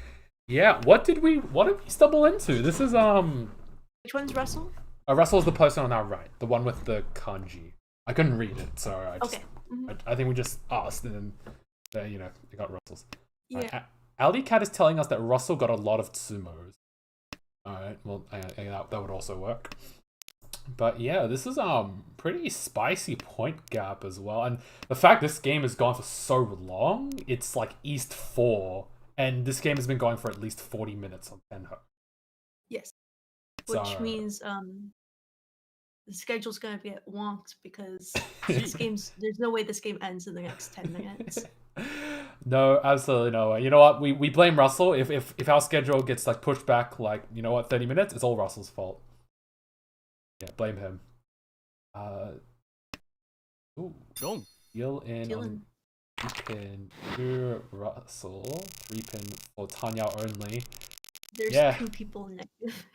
Yeah, what did we stumble into? This is Which one's Russell? Russell's the person on our right, the one with the kanji. I couldn't read it, so Okay. I think we just asked, and then we got Russell's. Yeah. Right, Ali Cat is telling us that Russell got a lot of tsumos. Alright, well, that would also work. But yeah, this is pretty spicy point gap as well. And the fact this game has gone for so long, it's like East 4, and this game has been going for at least 40 minutes on Tenho. Yes. Which means the schedule's gonna get wonked because there's no way this game ends in the next 10 minutes. No, absolutely no way. You know what? We blame Russell. If our schedule gets like pushed back 30 minutes, it's all Russell's fault. Yeah, blame him. Wrong. Deal in on 3-pin to Russell, 3-pin for Tanya only. There's 2 people negative.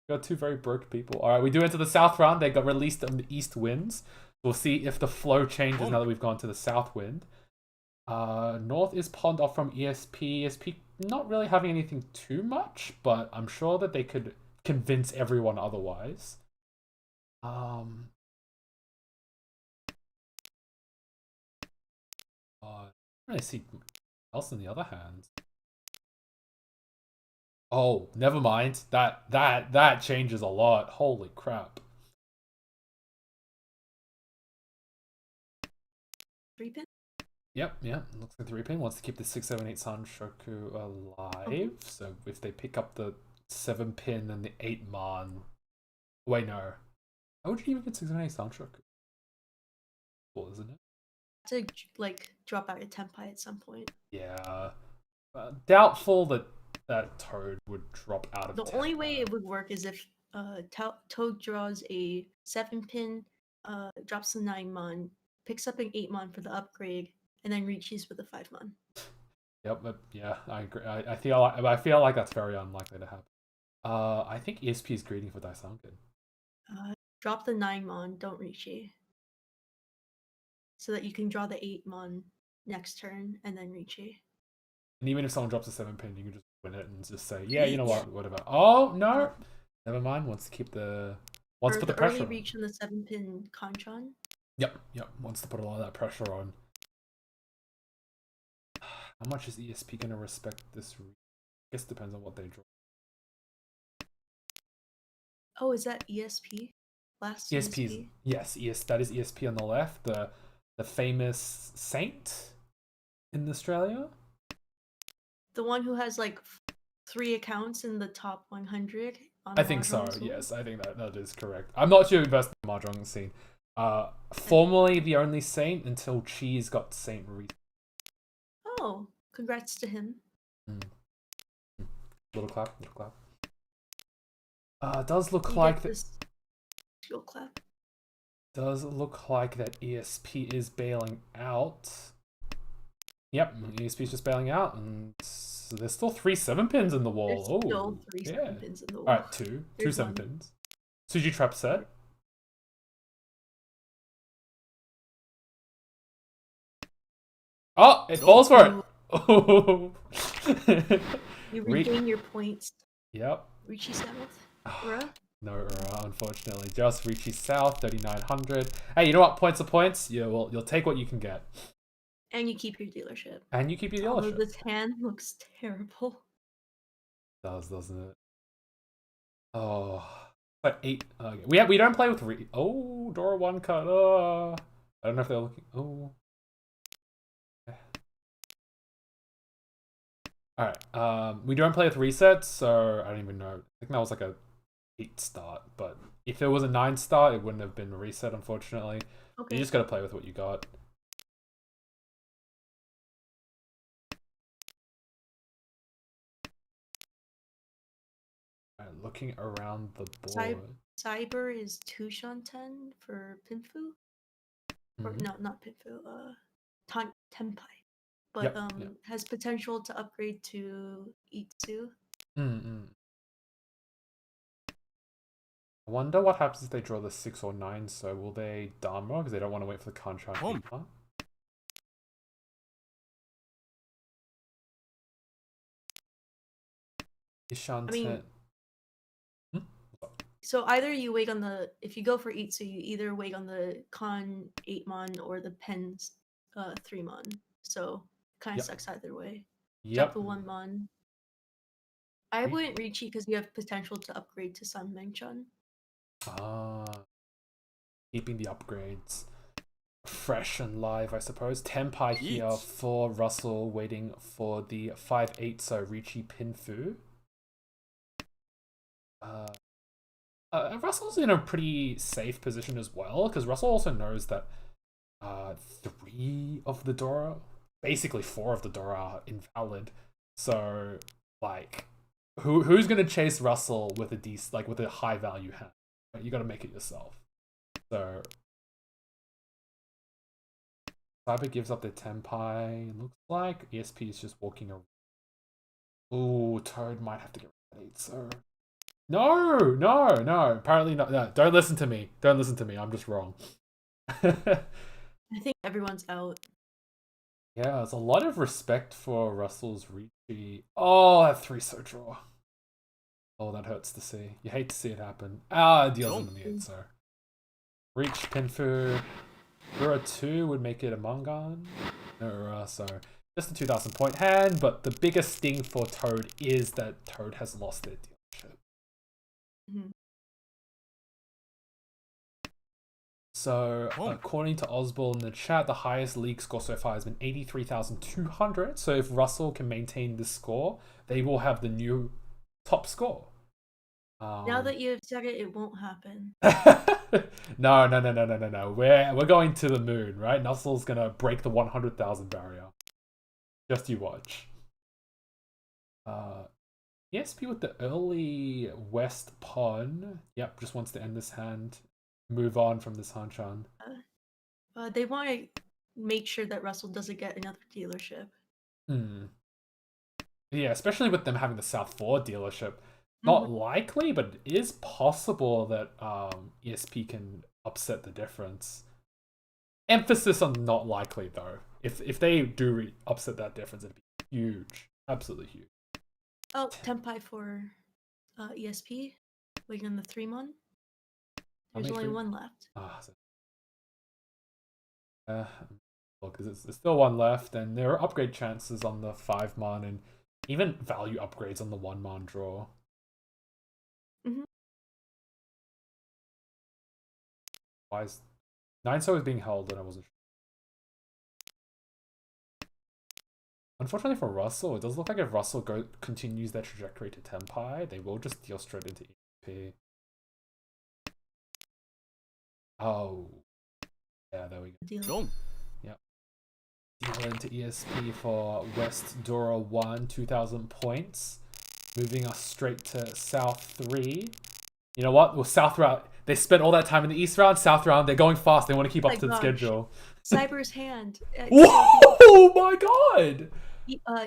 Got 2 very broke people. All right, we do into the South round. They got released on the East winds. We'll see if the flow changes now that we've gone to the South wind. North is pawned off from ESP. ESP not really having anything too much, but I'm sure that they could convince everyone otherwise. I don't really see else on the other hand. Oh, never mind. That changes a lot. Holy crap. 3-pin? Yep. Looks like 3-pin wants to keep the 678 Sanshoku alive. So if they pick up the 7-pin and the 8-man. Wait, no. How would you even get 678 Sanshoku? Cool, isn't it? To drop out a Tempai at some point. Yeah. Doubtful that Toad would drop out of The only way it would work is if Toad draws a 7-pin, drops the 9-man, picks up an 8-man for the upgrade, and then reaches with a 5-man. Yep, yeah, I agree. I feel like that's very unlikely to happen. I think ESP is greedy for Daisanken. Drop the 9-man, don't reach it. So that you can draw the 8-man next turn and then reach it. And even if someone drops a 7-pin, you can just win it and just say, yeah, you know what about? Oh, no! Never mind, wants to keep the... Wants to put the pressure early on. reach on the 7-pin Hanchan. Yep, wants to put a lot of that pressure on. How much is ESP going to respect this reach? I guess it depends on what they draw. Oh, is that ESP? Last ESP? Yes, that is ESP on the left. The famous saint in Australia. The one who has 3 accounts in the top 100 on I think so, yes. I think that is correct. I'm not too invested in the Mahjong scene. Formerly the only saint until Cheese got Saint Reed. Oh, congrats to him. Little clap. Does look like that. Clap. Does look like that ESP is bailing out. Yep, ESP is just bailing out, and so there's still 3 7-pins in the wall. There's still 3 7-pins in the wall. Alright, 2 7-pins. Suji trap set. Oh, it falls for it. Oh. You regain your points. Yep. Richie South. Bruh. No, unfortunately. Just Richie South, 3,900. Hey, you know what? Points are points. Yeah, well, you'll take what you can get. And you keep your dealership. Although this hand looks terrible. It does, doesn't it? Oh. But 8. Okay. We don't play with Oh, Dora 1 cut. I don't know if they're looking. Oh. Alright. We don't play with resets, so I don't even know. I think that was like a 8 start, but if it was a 9 start, it wouldn't have been a reset, unfortunately. Okay. You just gotta play with what you got. Alright, looking around the board. Cyber is 2 Shanten for Pinfu? Or no, not Pinfu, Tempai. but Yep. has potential to upgrade to Itsu. I wonder what happens if they draw the 6 or 9. So will they Dharma because they don't want to wait for the contract? Huh? I mean, Hmm? so either you wait on the if you go for Itsu, you either wait on the Con 8 mon or the Pen 3 mon. So kind of Yep. sucks either way. Yep. Drop the 1 mon. I wouldn't reach because you have potential to upgrade to Sun Mengchun. Keeping the upgrades fresh and live, I suppose. Tenpai here Yeet. for Russell, waiting for the 5/8 so Ricci Pinfu. Russell's in a pretty safe position as well, because Russell also knows that 3 of the Dora, basically 4 of the Dora are invalid. So, like, who's gonna chase Russell with with a high value hand? You got to make it yourself. So, Cyber gives up their Tenpai. Looks like ESP is just walking around. Ooh, Toad might have to get rid of it. So, no. Apparently not. No, don't listen to me. I'm just wrong. I think everyone's out. Yeah, there's a lot of respect for Russell's Ricci. Oh, that 3-so draw. Oh, that hurts to see. You hate to see it happen. Deals in the 8, so. Reach Pinfu. Dura 2 would make it a Mangan. So just a 2,000 point hand, but the biggest sting for Toad is that Toad has lost their dealership. So, according to Osball in the chat, the highest league score so far has been 83,200. So, if Russell can maintain this score, they will have the new top score. Now that you've said it, it won't happen. No. We're going to the moon, right? Russell's gonna break the 100,000 barrier. Just you watch. ESP with the early West pawn. Yep, just wants to end this hand. Move on from this Hanchan. They want to make sure that Russell doesn't get another dealership. Yeah, especially with them having the South 4 dealership. Not likely, but it is possible that ESP can upset the difference. Emphasis on not likely, though. If they do upset that difference, it'd be huge. Absolutely huge. Oh, Tenpai for ESP. Waiting on the 3-mon. There's only 1 left. Look, there's still 1 left, and there are upgrade chances on the 5-mon and even value upgrades on the 1-mon draw. Why is 9-so is being held, and I wasn't sure. Unfortunately for Russell, it does look like if Russell continues their trajectory to Tenpai, they will just deal straight into EP. Oh. Yeah, there we go. Yep. Deal into ESP for West Dora 1, 2,000 points. Moving us straight to South 3. You know what? Well, South route. They spent all that time in the East round, South round. They're going fast. They want to keep up to the schedule. Cyber's hand. Oh my god!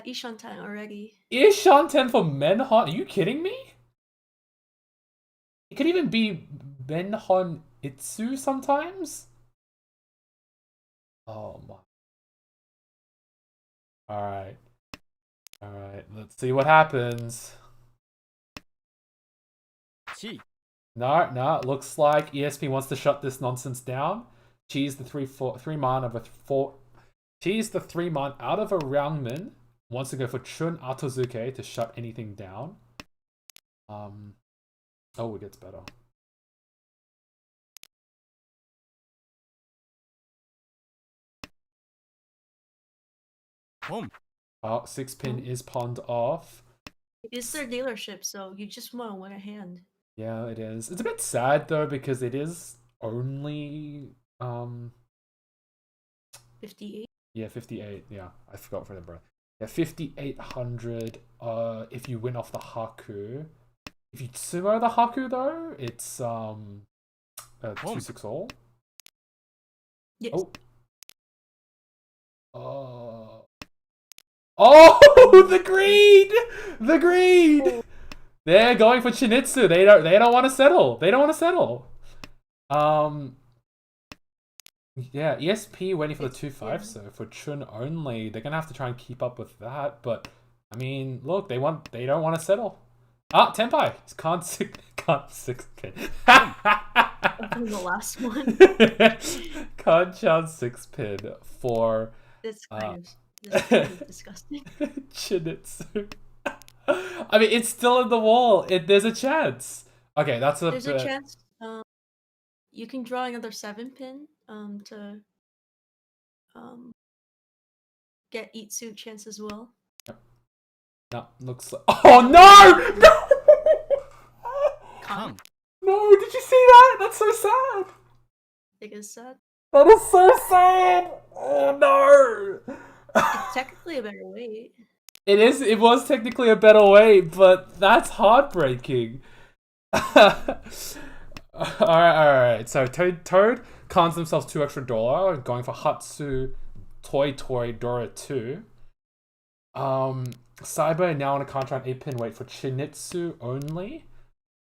Ishantan already. Ishantan for Menhon? Are you kidding me? It could even be Menhon Itsu sometimes? Oh my. Alright, let's see what happens. No, looks like ESP wants to shut this nonsense down. Cheese the 3-mon of a 4. Cheese the 3-mon out of a Roundman. Wants to go for Chun Atozuke to shut anything down. Oh, it gets better. Oh, 6-pin is pawned off. It is their dealership, so you just want to win a hand. Yeah, it is. It's a bit sad though because it is only 58. Yeah, 58. Yeah, I forgot for the bro. Yeah, 5,800. If you win off the Haku. If you sumo the Haku though, it's 2/6 all. Yes. Oh. Oh, the greed! The greed! They're going for Chinitsu. They don't want to settle. They don't want to settle. Yeah, ESP waiting for the 2-5, so for Chun only, they're gonna have to try and keep up with that. But I mean, look, they don't want to settle. Ah, Tenpai can't six pin. The last one. Can't chance 6 pin for That's kind of disgusting. Chinitsu. I mean, it's still in the wall. There's a chance. Okay, there's a chance. You can draw another 7 pin. To get eat suit chance as well. No, looks like. Oh no! Come. No, did you see that? That's so sad. It is sad. That is so sad. Oh no. It's technically a better way. It is. It was technically a better way, but that's heartbreaking. Alright. So Toad cons themselves $2 extra, going for Hatsu, Toy Dora 2. Cyber now on a contract 8 pin wait for Chinitsu only.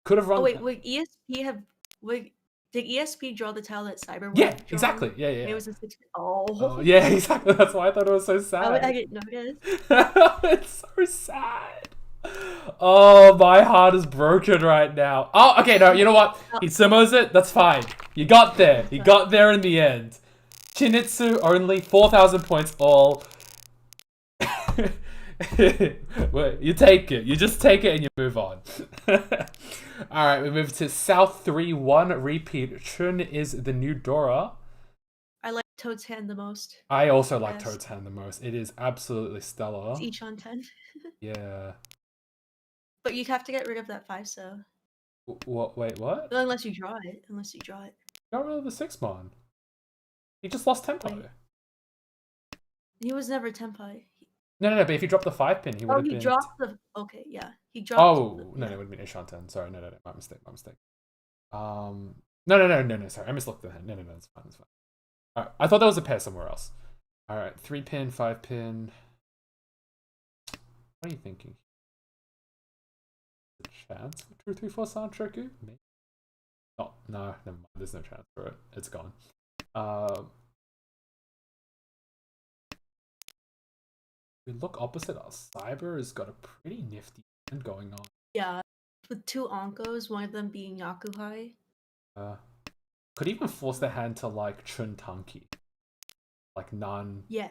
Could have run. Oh wait, would ESP have? Did ESP draw the tile that Cyber? Yeah, exactly. Yeah. It was a 6. Yeah, exactly. That's why I thought it was so sad. I didn't notice. It's so sad. Oh, my heart is broken right now. Oh, okay, no, you know what? He summos it. That's fine. You got there. You got there in the end. Chinitsu only 4,000 points all. Wait, you take it. You just take it and you move on. Alright, we move to South 3-1 repeat. Chun is the new Dora. I like Toad's hand the most. I also like Toad's hand the most. It is absolutely stellar. It's each on 10. Yeah. But you have to get rid of that 5, so. What? Wait, what? Well, unless you draw it. Got rid of the 6-mon. He just lost tempo. Wait. He was never Tenpai. No, but if he dropped the 5 pin, he would have been. Oh, he dropped the. Okay, yeah. He dropped. Oh, no, it would have been Ishanten. Sorry, no. My mistake. No. Sorry, I mislooked the hand. No, it's fine. Alright, I thought there was a pair somewhere else. Alright, 3 pin, 5 pin. What are you thinking? A chance for 234 Sanchoku? Maybe. Oh, no, never mind. There's no chance for it. It's gone. We look opposite us. Cyber has got a pretty nifty hand going on. Yeah, with 2 Onkos, one of them being Yakuhai. Could even force the hand to like Chun Tanki. Like none. Yeah.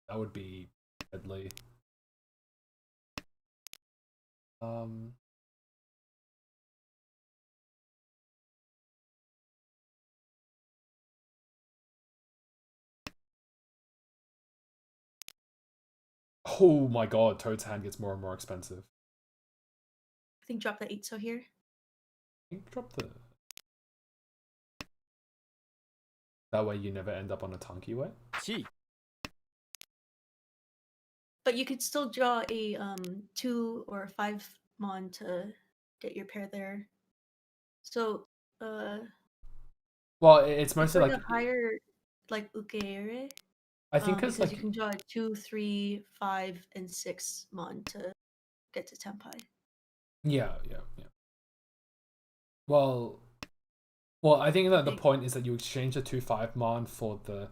That would be deadly. Oh my god, Toad's hand gets more and more expensive. I think drop the 8 so here. I think drop the. That way you never end up on a Tanki way. Chi. But you could still draw a 2 or 5 mon to get your pair there. So well, it's mostly like higher like Ukeere. I think because like you can draw 2, 3, 5, and 6 mon to get to Tenpai. Yeah. Well, I think that the point is that you exchange the 2-5 mon for the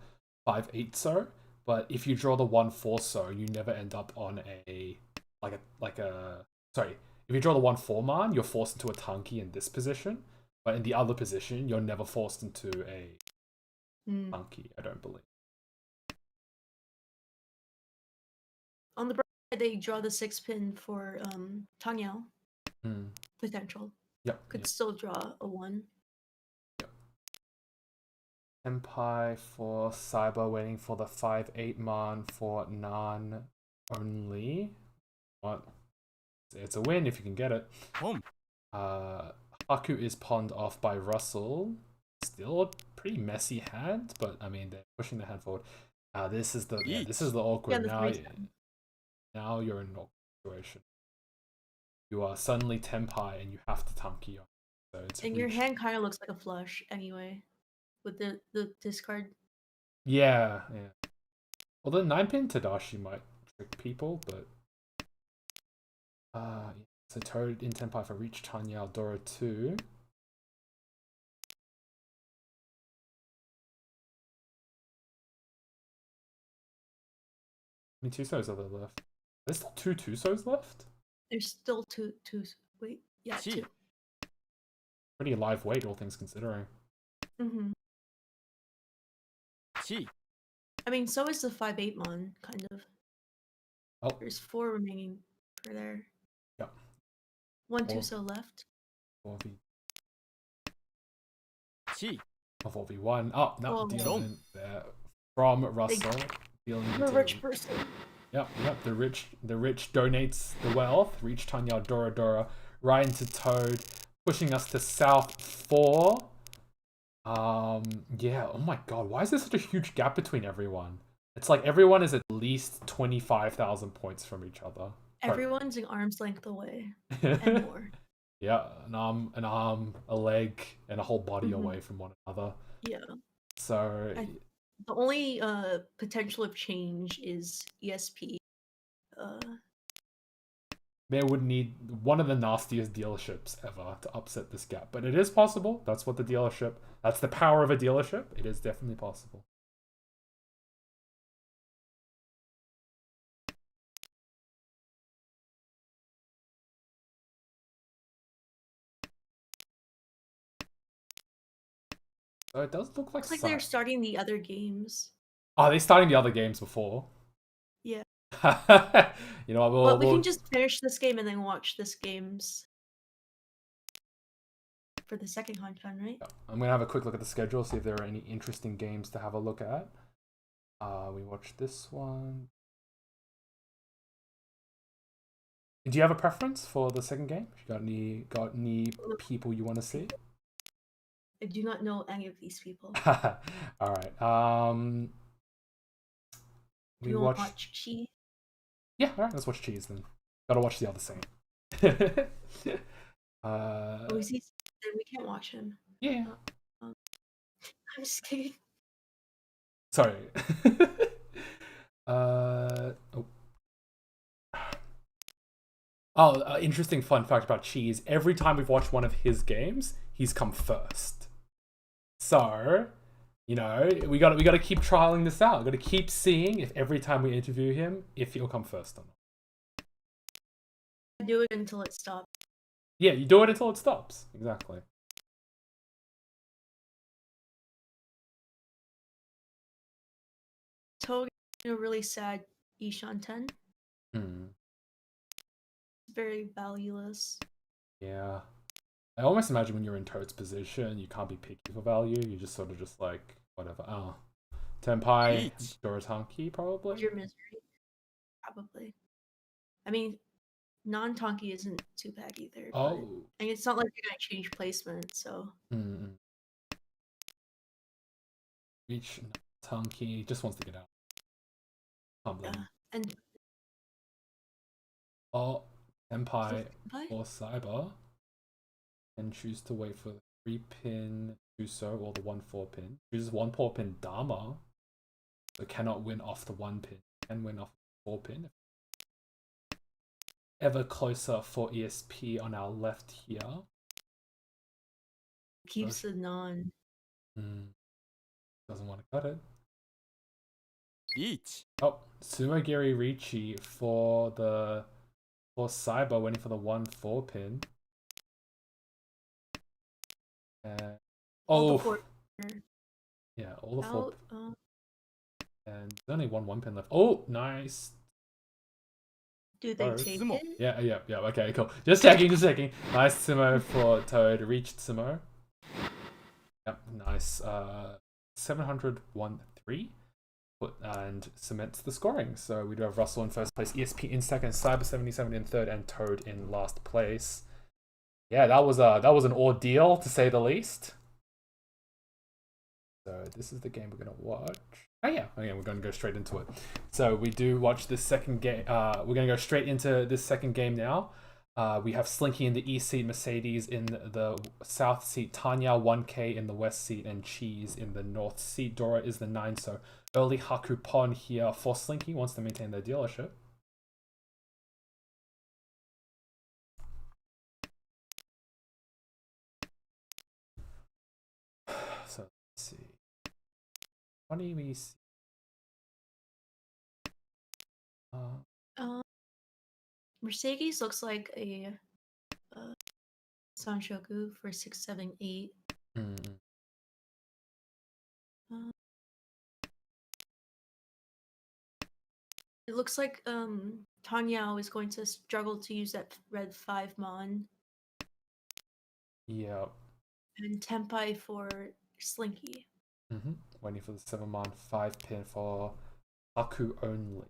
5-8 so, but if you draw the 1-4 so, you never end up on a sorry. If you draw the 1-4 mon, you're forced into a Tanki in this position, but in the other position, you're never forced into a Tanki. I don't believe. On the bright side, they draw the 6 pin for Tangyao. Potential. Yep. Could still draw a 1. Yep. Tenpai for Cyber waiting for the 5-8 mon for Nan only. What? It's a win if you can get it. Haku is pawned off by Russell. Still a pretty messy hand, but I mean they're pushing the hand forward. This is the awkward now you're in an awkward situation. You are suddenly Tenpai and you have to Tanki on. So it's and your hand kind of looks like a flush anyway, with the discard. Yeah. Well, the 9 pin Tadashi might trick people, but so Toad in Tenpai for Reach Tanya Dora 2. How many Tusos are there left? There's still 2 Tusos left? There's still two. Wait, yeah, Gee. 2. Pretty live weight, all things considering. Mm-hmm. 7 I mean, so is the 5/8 mon, kind of. Oh. There's 4 remaining for there. Yep. 1 4. Tuso left. 4v. 7 4v1. Oh, no, Oh. dealing there from Russell. Dealing I'm a into- rich person. Yep. The rich donates the wealth. Reach Tanya Dora right into Toad, pushing us to South 4. Yeah. Oh my God, why is there such a huge gap between everyone? It's like everyone is at least 25,000 points from each other. Everyone's an arm's length away and more. Yeah, an arm, a leg, and a whole body Mhm. away from one another. Yeah. So The only potential of change is ESP. they would need one of the nastiest dealerships ever to upset this gap. But it is possible. That's what that's the power of a dealership. It is definitely possible. So it does look like Looks like they're starting the other games. Oh, they're starting the other games before. Yeah. You know what? Well, we can just finish this game and then watch this game's for the second Hanchan, right? I'm gonna have a quick look at the schedule, see if there are any interesting games to have a look at. We watched this one. Do you have a preference for the second game? Got any people you want to see? I do not know any of these people. All right. Do you want to watch Chi? Yeah, all right. Let's watch Cheese then. Gotta watch the other scene. Oh, is he? Then we can't watch him. Yeah. I'm just kidding. Sorry. Interesting fun fact about Cheese. Every time we've watched one of his games, he's come first. So, you know, we gotta keep trialing this out. We gotta keep seeing if every time we interview him, if he'll come first or not. Do it until it stops. Yeah, you do it until it stops. Exactly. Toad in a really sad Ishan 10. Very valueless. Yeah. I almost imagine when you're in Toad's position, you can't be picky for value. You just sort of just like, whatever. Oh. Tenpai, Dorotanki, probably? Your misery. Probably. I mean, non-Tonki isn't too bad either. Oh. And it's not like you're going to change placement, so. Reach Tanki just wants to get out. And oh, Tenpai or Cyber and choose to wait for the 3-pin Tuso or the 1-4 pin. Chooses 1-4 pin Dharma, but cannot win off the 1 pin. Can win off the 4 pin. Ever closer for ESP on our left here. Keeps the non. Doesn't want to cut it. 1 Oh, Sumogiri Ricci for Cyber, waiting for the 1-4 pin. All the 4. Yeah, all the 4. Out, and there's only 1 pin left. Oh, nice. Do they take it? Yeah. Okay, cool. Just checking. Nice Sumo for Toad. Reached Sumo. Yep, nice. 701-3. And cements the scoring. So we do have Russell in first place, ESP in second, Cyber 77 in third, and Toad in last place. Yeah, that was an ordeal to say the least. So this is the game we're gonna watch. Oh yeah, we're gonna go straight into it. So we do watch this second game. We're gonna go straight into this second game now. We have Slinky in the east seat, Mercedes in the south seat, Tanya 1K in the west seat, and Cheese in the north seat. Dora is the 9, so early Hakupon here for Slinky, wants to maintain their dealership. Let's see. What do we see? Mercedes looks like a Sanshoku for 6, 7, 8. It looks like Tanyao is going to struggle to use that red 5 mon. Yeah. And Tempai for Slinky. Waiting for the 7 mon 5 pin for Haku only.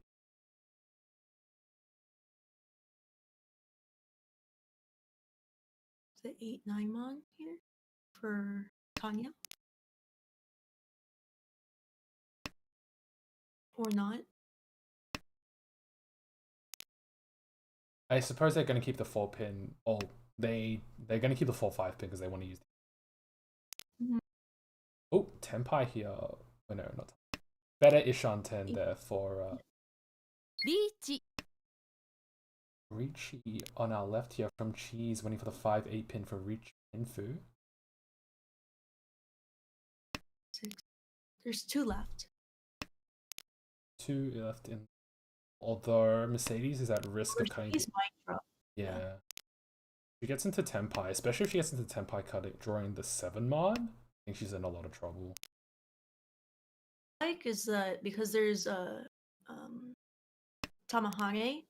The 8, 9 mon here for Tanya? Or not? I suppose they're going to keep the 4 pin. Or they're going to keep the 4-5 pin because they want to use. Oh, Tempai here. Oh no, not. Better Ishan 10 there for Ricci on our left here from Cheese, waiting for the 5-8 pin for Ricci Infu. 6. There's 2 left. 2 left in. Although Mercedes is at risk of cutting. Mercedes might drop. Yeah. She gets into Tempai, especially if she gets into Tempai cutting drawing the 7 mon. I think she's in a lot of trouble. Like is that because there's a Tamahane.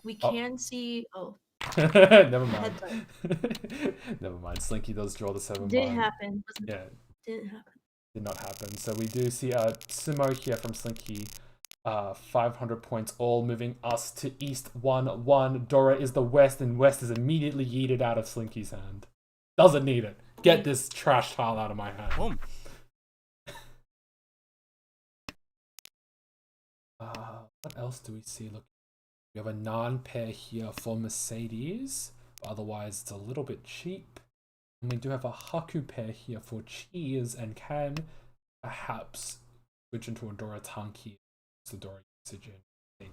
We can see. Oh, never mind. Never mind. Slinky does draw the 7 mon. Didn't happen. Yeah. Didn't happen. Did not happen. So we do see Sumo here from Slinky. 500 points, all moving us to East 1-1. Dora is the West, and West is immediately yeeted out of Slinky's hand. Doesn't need it. Get this trash tile out of my hand. What else do we see? Look, we have a Nan pair here for Mercedes. But otherwise, it's a little bit cheap. And we do have a Haku pair here for Cheese, and can perhaps switch into a Dora Tanki. The Dora usage in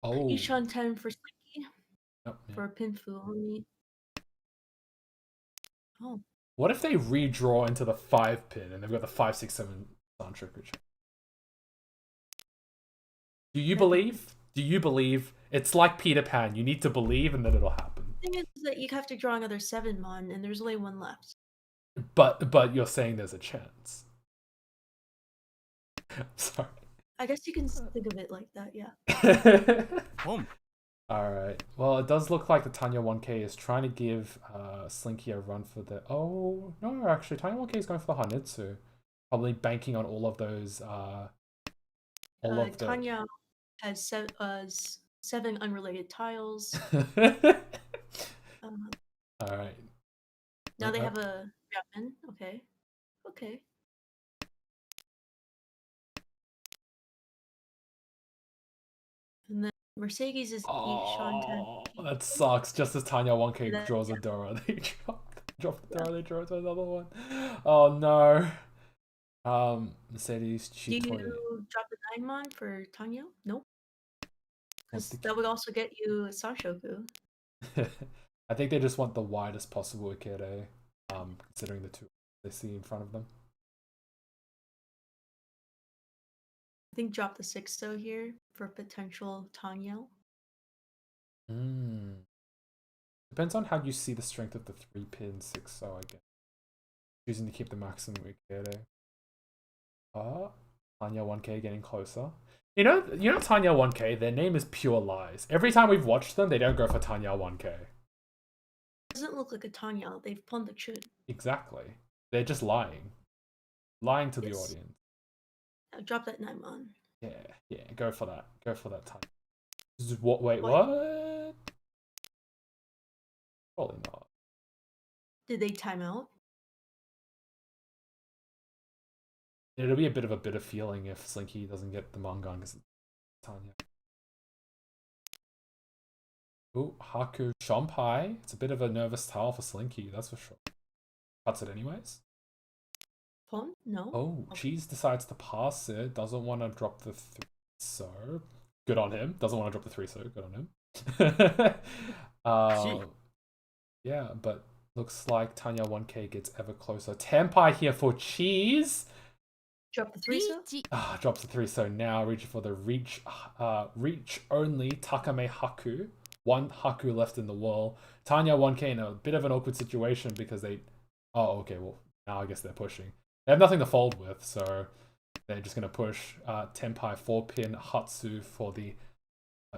Oh, Ishan 10 for Slinky. Oh, yeah. For Pinfu only. Oh. What if they redraw into the 5 pin and they've got the 5, 6, 7 Sancho creature? Do you believe? Do you believe? It's like Peter Pan. You need to believe and then it'll happen. The thing is that you have to draw another 7 mon and there's only 1 left. But you're saying there's a chance. Sorry. I guess you can think of it like that, yeah. Alright. Well, it does look like the Tanya 1K is trying to give Slinky a run for the... Oh, no, actually, Tanya 1K is going for the Hanitsu. Probably banking on all of those... Tanya has 7 unrelated tiles. Alright. Now they have a Japan. Okay. Okay. And then Mercedes is Ishan 10. That sucks. Just as Tanya 1K draws a Dora, they drop the Dora, they draw to another one. Oh no. Mercedes cheap. Do you drop the 9 mon for Tanya? Nope. Because that would also get you a Sanshoku. I think they just want the widest possible Ikere, considering the 2 they see in front of them. I think drop the 6 though here for potential Tanya. Depends on how you see the strength of the 3 pin 6, so I guess. Choosing to keep the maximum Ikere. Tanya 1K getting closer. You know Tanya 1K, their name is Pure Lies. Every time we've watched them, they don't go for Tanya 1K. It doesn't look like a Tanya, they've pulled the chun. Exactly. They're just lying. Lying to the audience. Now drop that 9 mon. Yeah, go for that. Go for that time. Wait, what? Probably not. Did they time out? It'll be a bit of a bitter feeling if Slinky doesn't get the Mangan because it's Tanya. Ooh, Haku Shompai. It's a bit of a nervous tile for Slinky, that's for sure. Cuts it anyways. Pawn? No. Oh, okay. Cheese decides to pass it. Doesn't want to drop the 3, so good on him. Doesn't want to drop the 3, so good on him. Yeah, but looks like Tanya 1K gets ever closer. Tenpai here for cheese. Drop the 3 so. Drops the 3 so now reaching for the reach only Takame Haku. 1 Haku left in the wall. Tanya 1K in a bit of an awkward situation because they well now I guess they're pushing. They have nothing to fold with, so they're just gonna push Tenpai 4-pin Hatsu for the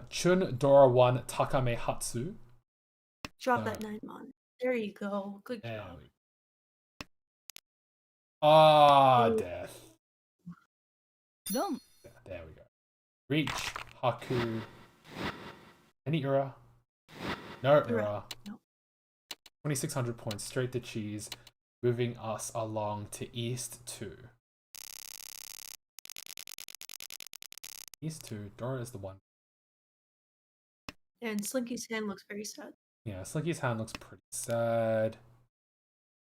Chun Dora 1 Takame Hatsu. Drop that 9 mon. There you go. Good job. Death. Dom. There we go. Reach, Haku. Any Ura? No Ura. No. 2,600 points straight to cheese, moving us along to East 2. East 2, Dora is the one. And Slinky's hand looks very sad. Yeah, Slinky's hand looks pretty sad.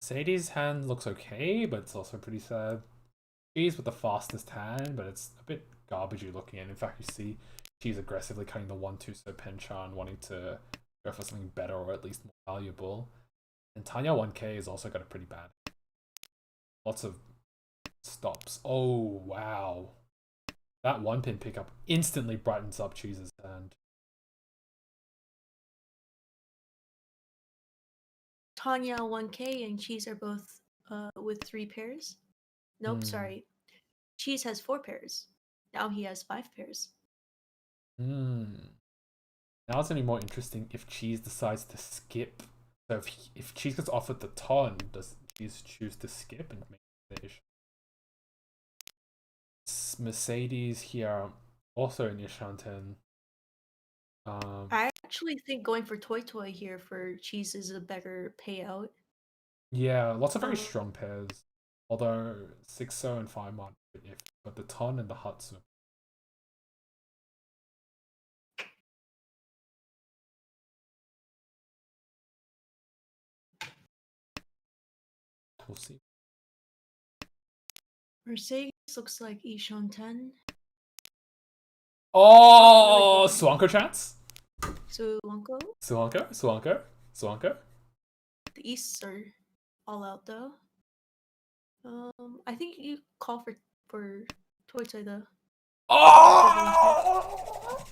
Sadie's hand looks okay, but it's also pretty sad. She's with the fastest hand, but it's a bit garbagey looking. And in fact, you see she's aggressively cutting the 1-2 so Penchan, wanting to go for something better or at least more valuable. And Tanya 1K has also got a pretty bad. Lots of stops. Oh, wow. That 1-pin pickup instantly brightens up Cheese's hand. Tanya 1K and Cheese are both with 3 pairs. Nope, sorry. Cheese has 4 pairs. Now he has 5 pairs. Now it's going to be more interesting if Cheese decides to skip. So if Cheese gets offered the ton, does Cheese choose to skip and make the issue? Mercedes here, also in Yashanten. I actually think going for Toy Toy here for Cheese is a better payout. Yeah, lots of very strong pairs. Although 6-0 and 5-mon, but the ton and the Hatsu. We'll see. Mercedes looks like Ishan 10. Oh, Swanko chance? Suwanko. Swanko. The Easts are all out though. I think you call for Toy Toy though. Oh!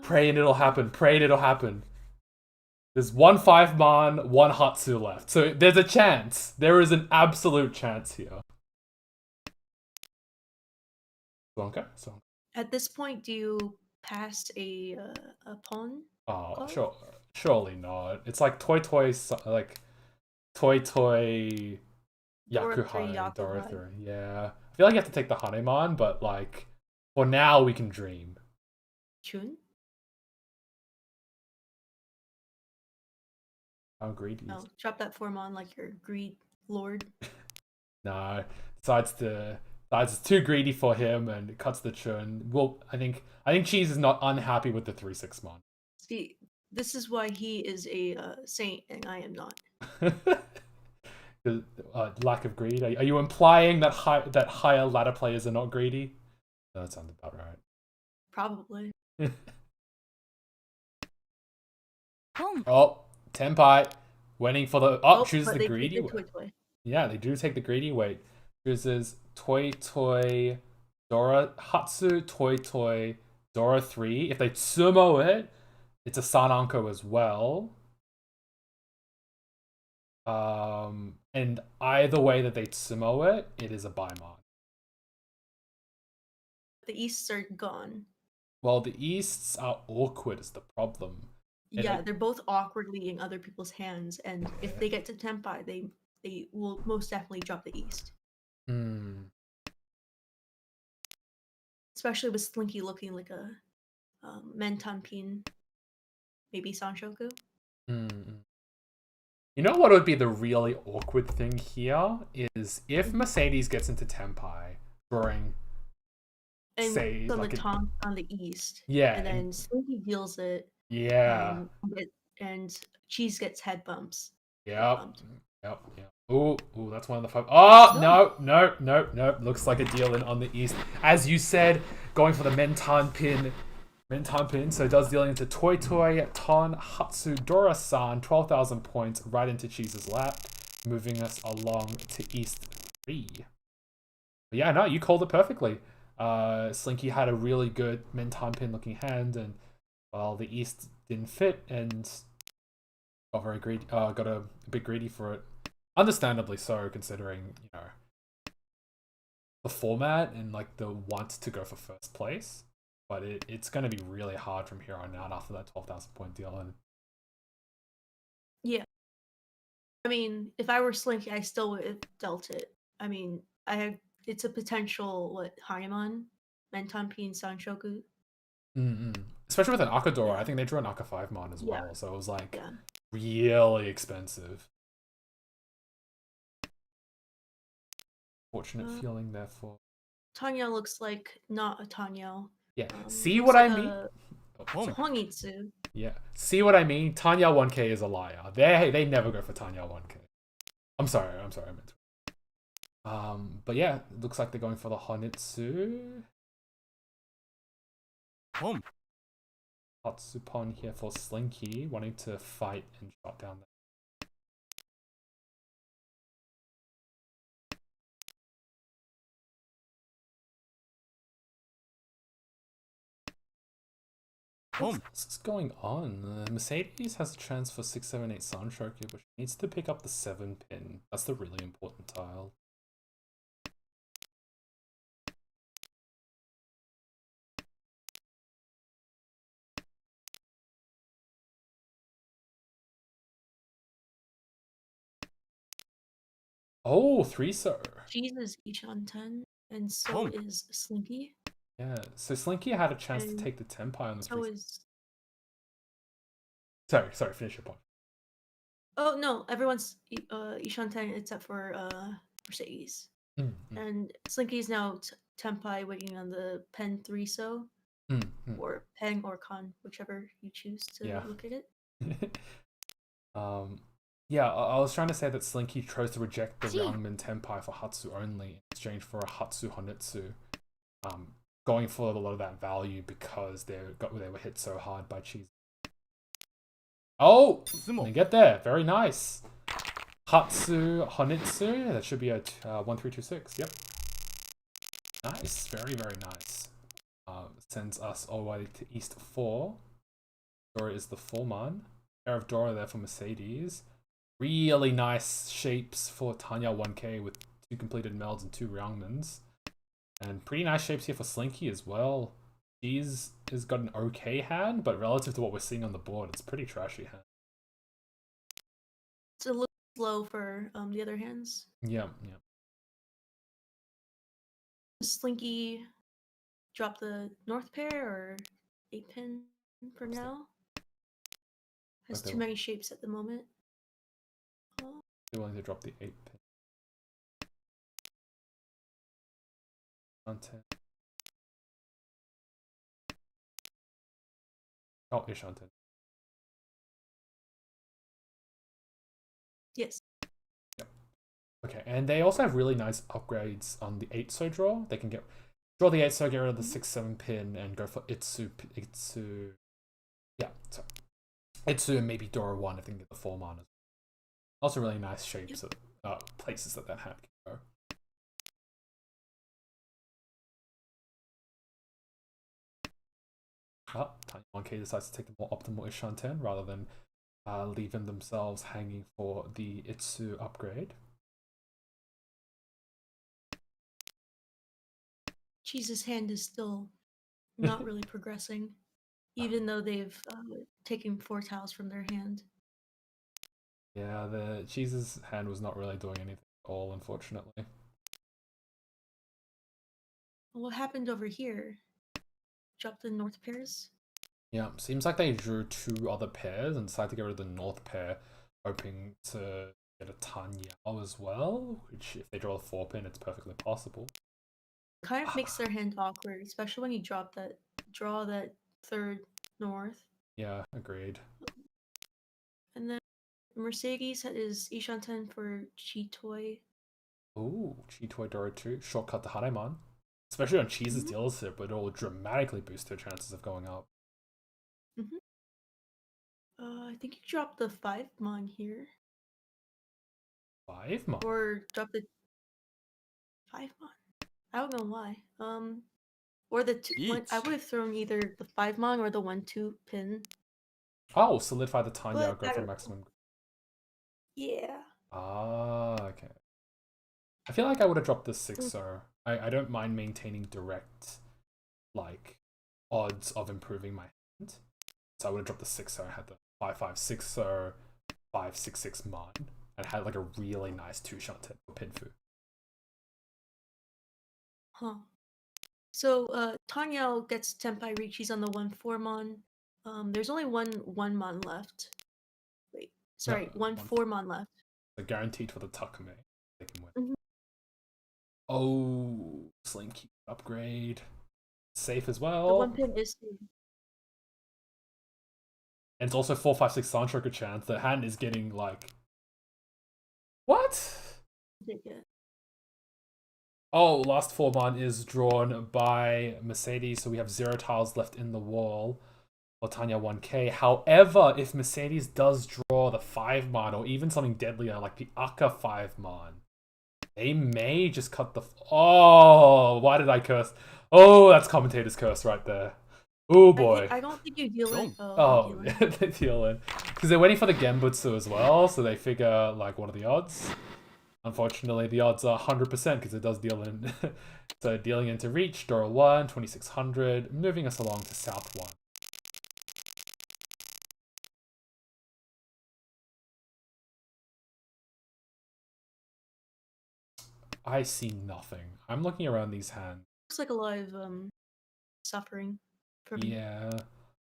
Pray and it'll happen. There's 1 5-mon, 1 Hatsu left. So there's a chance. There is an absolute chance here. Swanko? At this point, do you pass a pawn? Oh, sure. Surely not. It's like Toy Toy, Yakuhai, Dora 3. Yeah. I feel like you have to take the Hanemon, but like, for now we can dream. Chun? How greedy is No, drop that form on like your greed lord. No. Decides it's too greedy for him and it cuts the churn. Well, I think Cheese is not unhappy with the 3-6-mon. See, this is why he is a saint and I am not. Lack of greed. Are you implying that higher ladder players are not greedy? No, that sounds about right. Probably. Oh, Tenpai waiting for the chooses the greedy way. Yeah, they do take the greedy weight. Chooses Toy Toy Dora Hatsu Toy Toy Dora 3. If they sumo it, it's a Sananko as well. And either way that they sumo it, it is a Baimon. The Easts are gone. Well, the Easts are awkward is the problem. Yeah, they're both awkwardly in other people's hands, and if they get to Tenpai, they will most definitely drop the East. Especially with Slinky looking like a Mentanpin, maybe Sanshoku. You know what would be the really awkward thing here is if Mercedes gets into Tenpai drawing, and say, on like the taunt on the East. Yeah, and then Slinky deals it. Yeah. And Cheese gets head bumps. Yep. Ooh, that's one of the 5. Oh, no. Looks like a deal in on the East. As you said, going for the Mentan pin Min time pin, so it does dealing into Toy Toy, Ton, Hatsu, Dora-san, 12,000 points right into Cheese's lap, moving us along to East 3. But yeah, no, you called it perfectly. Slinky had a really good min time pin looking hand, and well, the East didn't fit and got very greedy. Got a bit greedy for it. Understandably so, considering the format and like the want to go for first place. But it's going to be really hard from here on out after that 12,000 point deal. And Yeah. I mean, if I were Slinky, I still would have dealt it. I mean, it's a potential Haimon, Mentanpi, and Sanshoku. Especially with an Akadora, I think they drew an Aka 5 mon as well, so it was like really expensive. Fortunate feeling there for Tanya looks like not a Tanya. Yeah, see what I like mean? Hongitsu. Yeah, see what I mean? Tanya 1K is a liar. They never go for Tanya 1K. I'm sorry, I meant to. But yeah, it looks like they're going for the Honitsu. Hatsupon here for Slinky, wanting to fight and shot down there. What's going on? Mercedes has a chance for 6, 7, 8 Soundtrack here, but she needs to pick up the 7 pin. That's the really important tile. Oh, 3-so. Jesus, each on 10, and so is Slinky. Yeah, so Slinky had a chance to take the Tenpai on the so is... Sorry, finish your point. Oh no, everyone's Ishan 10 except for Mercedes. And Slinky's now Tenpai waiting on the Pen 3-so. Or Peng or Con, whichever you choose to look at it. Yeah, I was trying to say that Slinky chose to reject the Ryangmin Tenpai for Hatsu only in exchange for a Hatsu Honitsu. Going for a lot of that value because they were hit so hard by Cheese. Oh! They get there. Very nice. Hatsu Honitsu. That should be a 1326. Yep. Nice. Very, very nice. Sends us all the way to East 4. Dora is the 4-man. Pair of Dora there for Mercedes. Really nice shapes for Tanya 1K with 2 completed melds and 2 Ryangmans. And pretty nice shapes here for Slinky as well. Cheese has got an okay hand, but relative to what we're seeing on the board, it's pretty trashy hand. It's a little slow for the other hands. Yeah. Slinky drop the North pair or 8-pin for now. Has too many shapes at the moment. They're willing to drop the 8-pin. Content. Oh, Ishanten. Yes. Yep. Okay, and they also have really nice upgrades on the 8-so draw. They can draw the 8-so, get rid of the 6, 7 pin, and go for Itsu. Yeah, sorry. Itsu and maybe Dora 1 if they can get the 4-man as well. Also really nice shapes of places that hand can go. Tiny 1K decides to take the more optimal Ishanten rather than leaving themselves hanging for the Itsu upgrade. Cheese's hand is still not really progressing, even though they've taken 4 tiles from their hand. Yeah, the Cheese's hand was not really doing anything at all, unfortunately. What happened over here? Drop the North pairs? Yeah, seems like they drew 2 other pairs and decided to get rid of the North pair, hoping to get a Tanyao as well, which if they draw a 4-pin, it's perfectly possible. Kind of makes their hand awkward, especially when you draw that 3rd North. Yeah, agreed. And then Mercedes is Ishanten for Chitoy. Ooh, Chitoy Dora 2. Shortcut to Hareman. Especially on Cheese's dealership, it will dramatically boost their chances of going up. I think you dropped the 5 mon here. 5 mon. Or drop the 5 mon. I don't know why. Or the one. I would have thrown either the 5 mon or the 1-2 pin. Oh, solidify the Tanya, But go I for don't know. maximum. Yeah. Ah, okay. I feel like I would have dropped the 6-0. I don't mind maintaining direct, like, odds of improving my hand. So I would have dropped the 6-0. I had the 5-5-6-0, 5-6-6 mon, and had like a really nice 2-shot for Pinfu. Huh. So Tanya gets Tenpai Richi's on the 1-4 mon. There's only one mon left. Wait, sorry, No, 1-4 mon left. They're guaranteed for the Takame. They can win. Mhm. Oh, Slinky upgrade. Safe as The well. 1 pin is safe. And it's also 4-5-6 Sanchoku chance. The hand is getting like. What? Yeah. Oh, last 4 mon is drawn by Mercedes, so we have 0 tiles left in the wall for Tanya 1k. However, if Mercedes does draw the 5 mon or even something deadlier like the Akka 5 mon, they may just cut the. Oh, why did I curse? Oh, that's commentator's curse right there. Oh boy. I don't think you deal in. Oh, you deal yeah, they deal in. Because they're waiting for the Genbutsu as well, so they figure, like, what are the odds? Unfortunately, the odds are 100% because it does deal in. So dealing into reach, Dora 1, 2600, moving us along to South 1. I see nothing. I'm looking around these hands. Looks like a lot of suffering from. Yeah.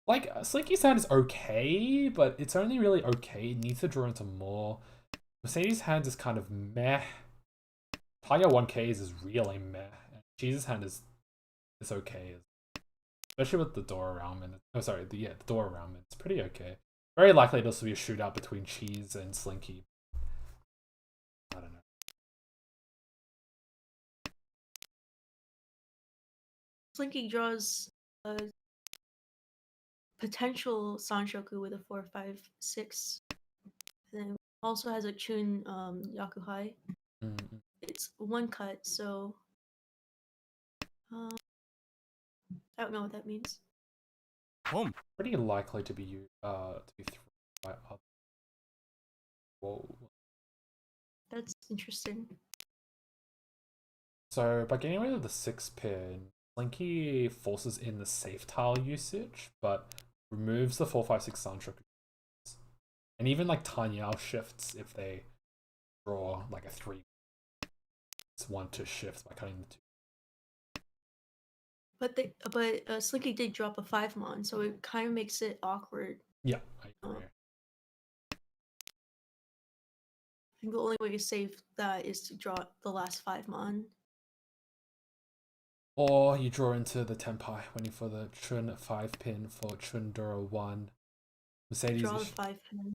Like, Slinky's hand is okay, but it's only really okay. It needs to draw into more. Mercedes' hand is kind of meh. Tanya 1K's is really meh. Cheese's hand is okay. Especially with the door around it. Oh, sorry, the door around it. It's pretty okay. Very likely it'll also be a shootout between Cheese and Slinky. I don't know. Slinky draws a potential Sanshoku with a 4-5-6. Then also has a Chun Yakuhai. It's 1 cut, so I don't know what that means. Pretty likely to be thrown by other. Whoa. That's interesting. So by getting rid of the 6 pin, Slinky forces in the safe tile usage, but removes the 4-5-6 Sanchoku. And even like Tanya shifts if they draw like a 3. It's 1 to shift by cutting the 2. But Slinky did drop a 5 mon, so it kind of makes it awkward. Yeah, I agree. I think the only way to save that is to draw the last 5 mon. Or you draw into the Tenpai, waiting for the Chun 5 pin for Chun Dura 1. Mercedes Draw the 5 pin.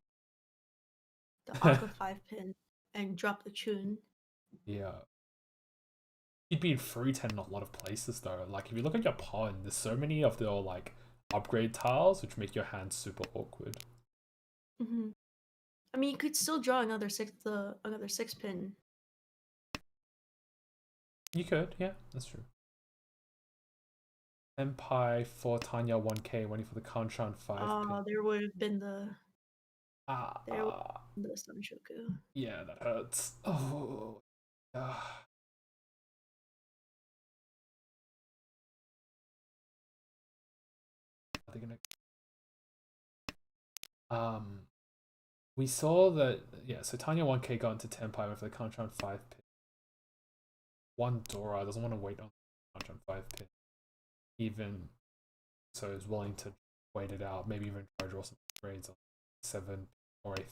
The Akka 5 pin. And drop the Chun. Yeah. You'd be in free 10 in a lot of places though. Like if you look at your pawn, there's so many of the like upgrade tiles which make your hand super awkward. I mean, you could still draw another 6 pin. You could, yeah, that's true. Senpai for Tanya 1k, waiting for the Kanchan 5 pin. There would have been the Sanshoku. Yeah, that hurts. Oh. Are they gonna? We saw that, yeah, so Tanya 1k got into Tenpai with the Kanchan 5 pin. 1 Dora doesn't want to wait on the Kanchan 5 pin. Even so is willing to wait it out, maybe even try to draw some grades on 7 or a 3.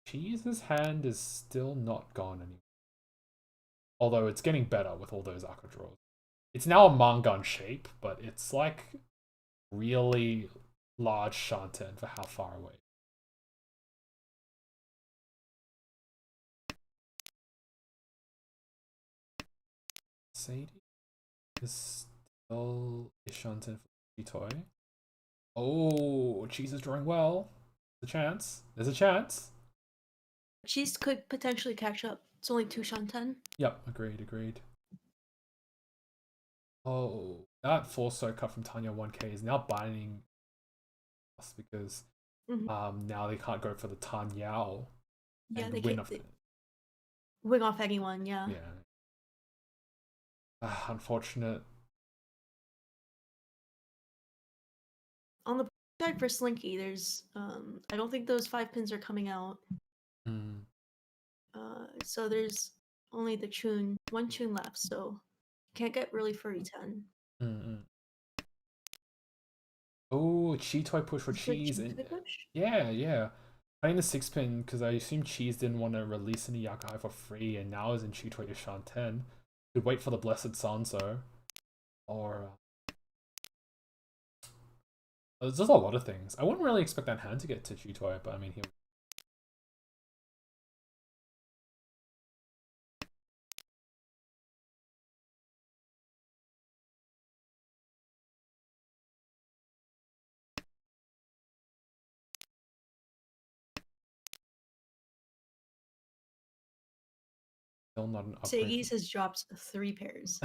Cheese's hand is still not gone anymore. Although it's getting better with all those Akka draws. It's now a Mangan shape, but it's like really large Shanten for how far away. Sadie is Well, Ishanten for toy. Oh, Cheese is drawing well. There's a chance. There's a chance. Cheese could potentially catch up. It's only 2 Shanten. Yep, agreed. Oh, that force cut from Tanya 1K is now binding us because now they can't go for the Tan Yao and they win can't off it. Wing off anyone, yeah. Unfortunate. On the side for Slinky, there's I don't think those 5 pins are coming out. So there's only the one tune left, so can't get really furry 10. Oh, Cheetoy push for Cheese. And yeah. Playing the 6 pin because I assume Cheese didn't want to release any Yakai for free, and now is in Cheetoy Ishan 10. Could wait for the Blessed Sanso. Or there's just a lot of things. I wouldn't really expect that hand to get to Cheetoy, but I mean he. Still not an upgrade. Siggy's has dropped 3 pairs.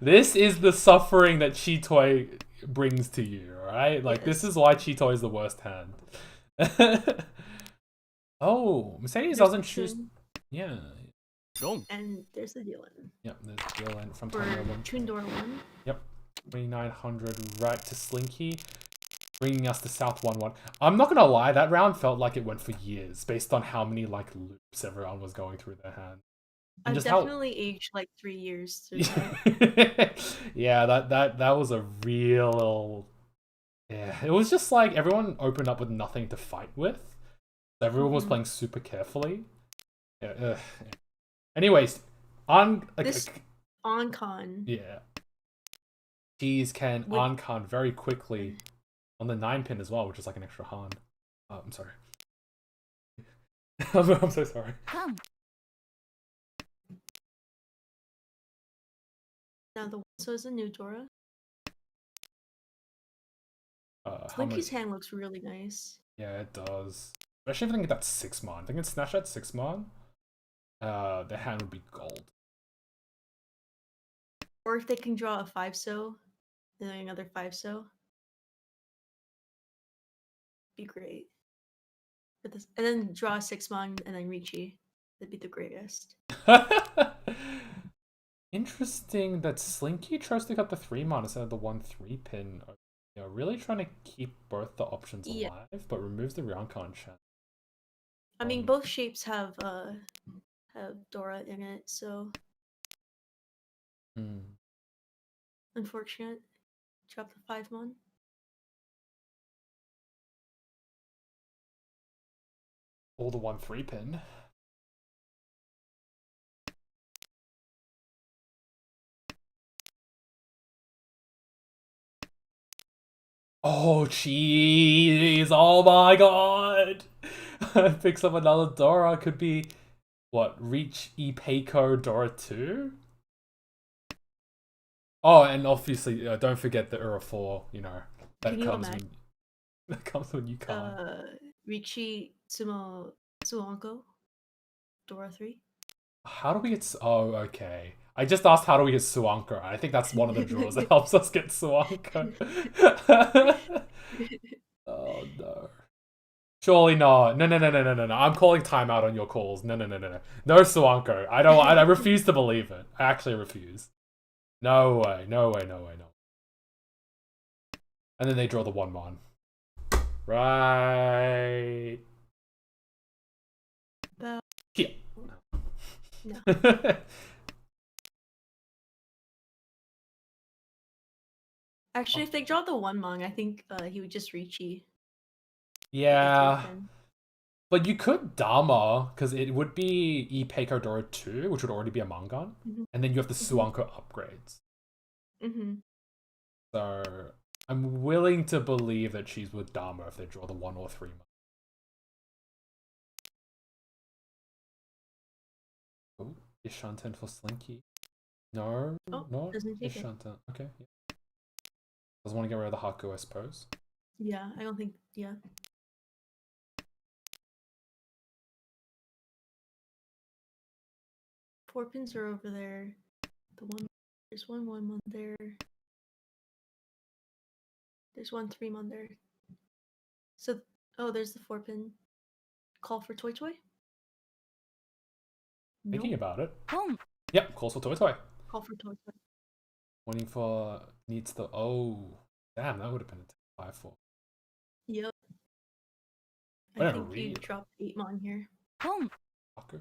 This is the suffering that Cheetoy brings to you, right? Like, this is why Cheetoy is the worst hand. Oh, Mercedes doesn't choose. Yeah. And there's the Dylan. Yep, there's Dylan from for Chundor 1. Yep. 2900 right to Slinky, bringing us to South 1-1. I'm not gonna lie, that round felt like it went for years, based on how many like loops everyone was going through their hand. I've definitely aged like 3 years through that. Yeah, that was a real. Yeah, it was just like everyone opened up with nothing to fight with. Everyone was playing super carefully. Yeah. Anyways, this Oncon. Yeah. Cheese can Oncon very quickly on the 9 pin as well, which is like an extra Han. I'm sorry. I'm so sorry. Now so is a new Dora. Slinky's hand looks really nice. Yeah, it does. Especially if I think that's 6 mon. I think it's Snatch at 6 mon. The hand would be gold. Or if they can draw a 5-so, and then another 5-so. Be great. But this, and then draw a 6 mon and then Ricci. That'd be the greatest. Interesting that Slinky chose to cut the 3 mon instead of the 1-3 pin. You know, really trying to keep both the options alive, but removes the Ryoncon chance. I mean, both shapes have Dora in it, so unfortunate. Drop the 5 mon. Or the 1-3 pin. Oh, jeez. Oh my god. Picks up another Dora. Could be, what, Reach Ipeiko Dora 2? Oh, and obviously, don't forget the Ura 4, you know. That comes when you can't. Ricci Suonko Dora 3. How do we get... Oh, okay. I just asked how do we get Suanko. I think that's one of the draws that helps us get Suanko. Oh, no. Surely not. No. I'm calling timeout on your calls. No. No Suanko. I refuse to believe it. I actually refuse. No way. And then they draw the 1 mon. Right. Here. No. Actually, if they draw the 1 mon, I think he would just Ricci. Yeah. But you could Dharma, because it would be Ipeiko Dora 2, which would already be a Mangan. And then you have the Suanko upgrades. So I'm willing to believe that she's with Dharma if they draw the 1 or 3 mon. Oh, Ishanten for Slinky. No, Oh, no. doesn't take it. Shantan. Okay. Yeah. Doesn't want to get rid of the Haku, I suppose. Yeah, I don't think. Yeah. Four pins are over there. There's one there. There's 3 mon there. So, oh, there's the 4-pin. Call for Toy Toy? Thinking Nope. about it. 홈. Yep, calls for Toy Toy. Call for Toy Toy. Waiting for needs the damn, that would have been a 5-4. Yep. I Whatever, think you dropped 8-mon here. 홈. Haku.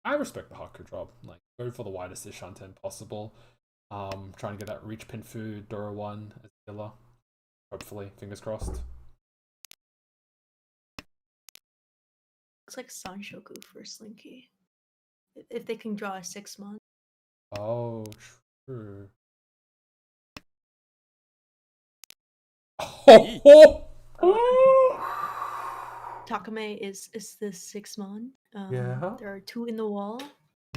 I respect the Haku drop. Like, go for the widest Shantan possible. Trying to get that reach pin food, Dora 1 as killer. Hopefully, fingers crossed. Looks like Sanshoku for Slinky. If they can draw a 6-mon. Oh, true. Takame is the 6-mon. Yeah. There are 2 in the wall.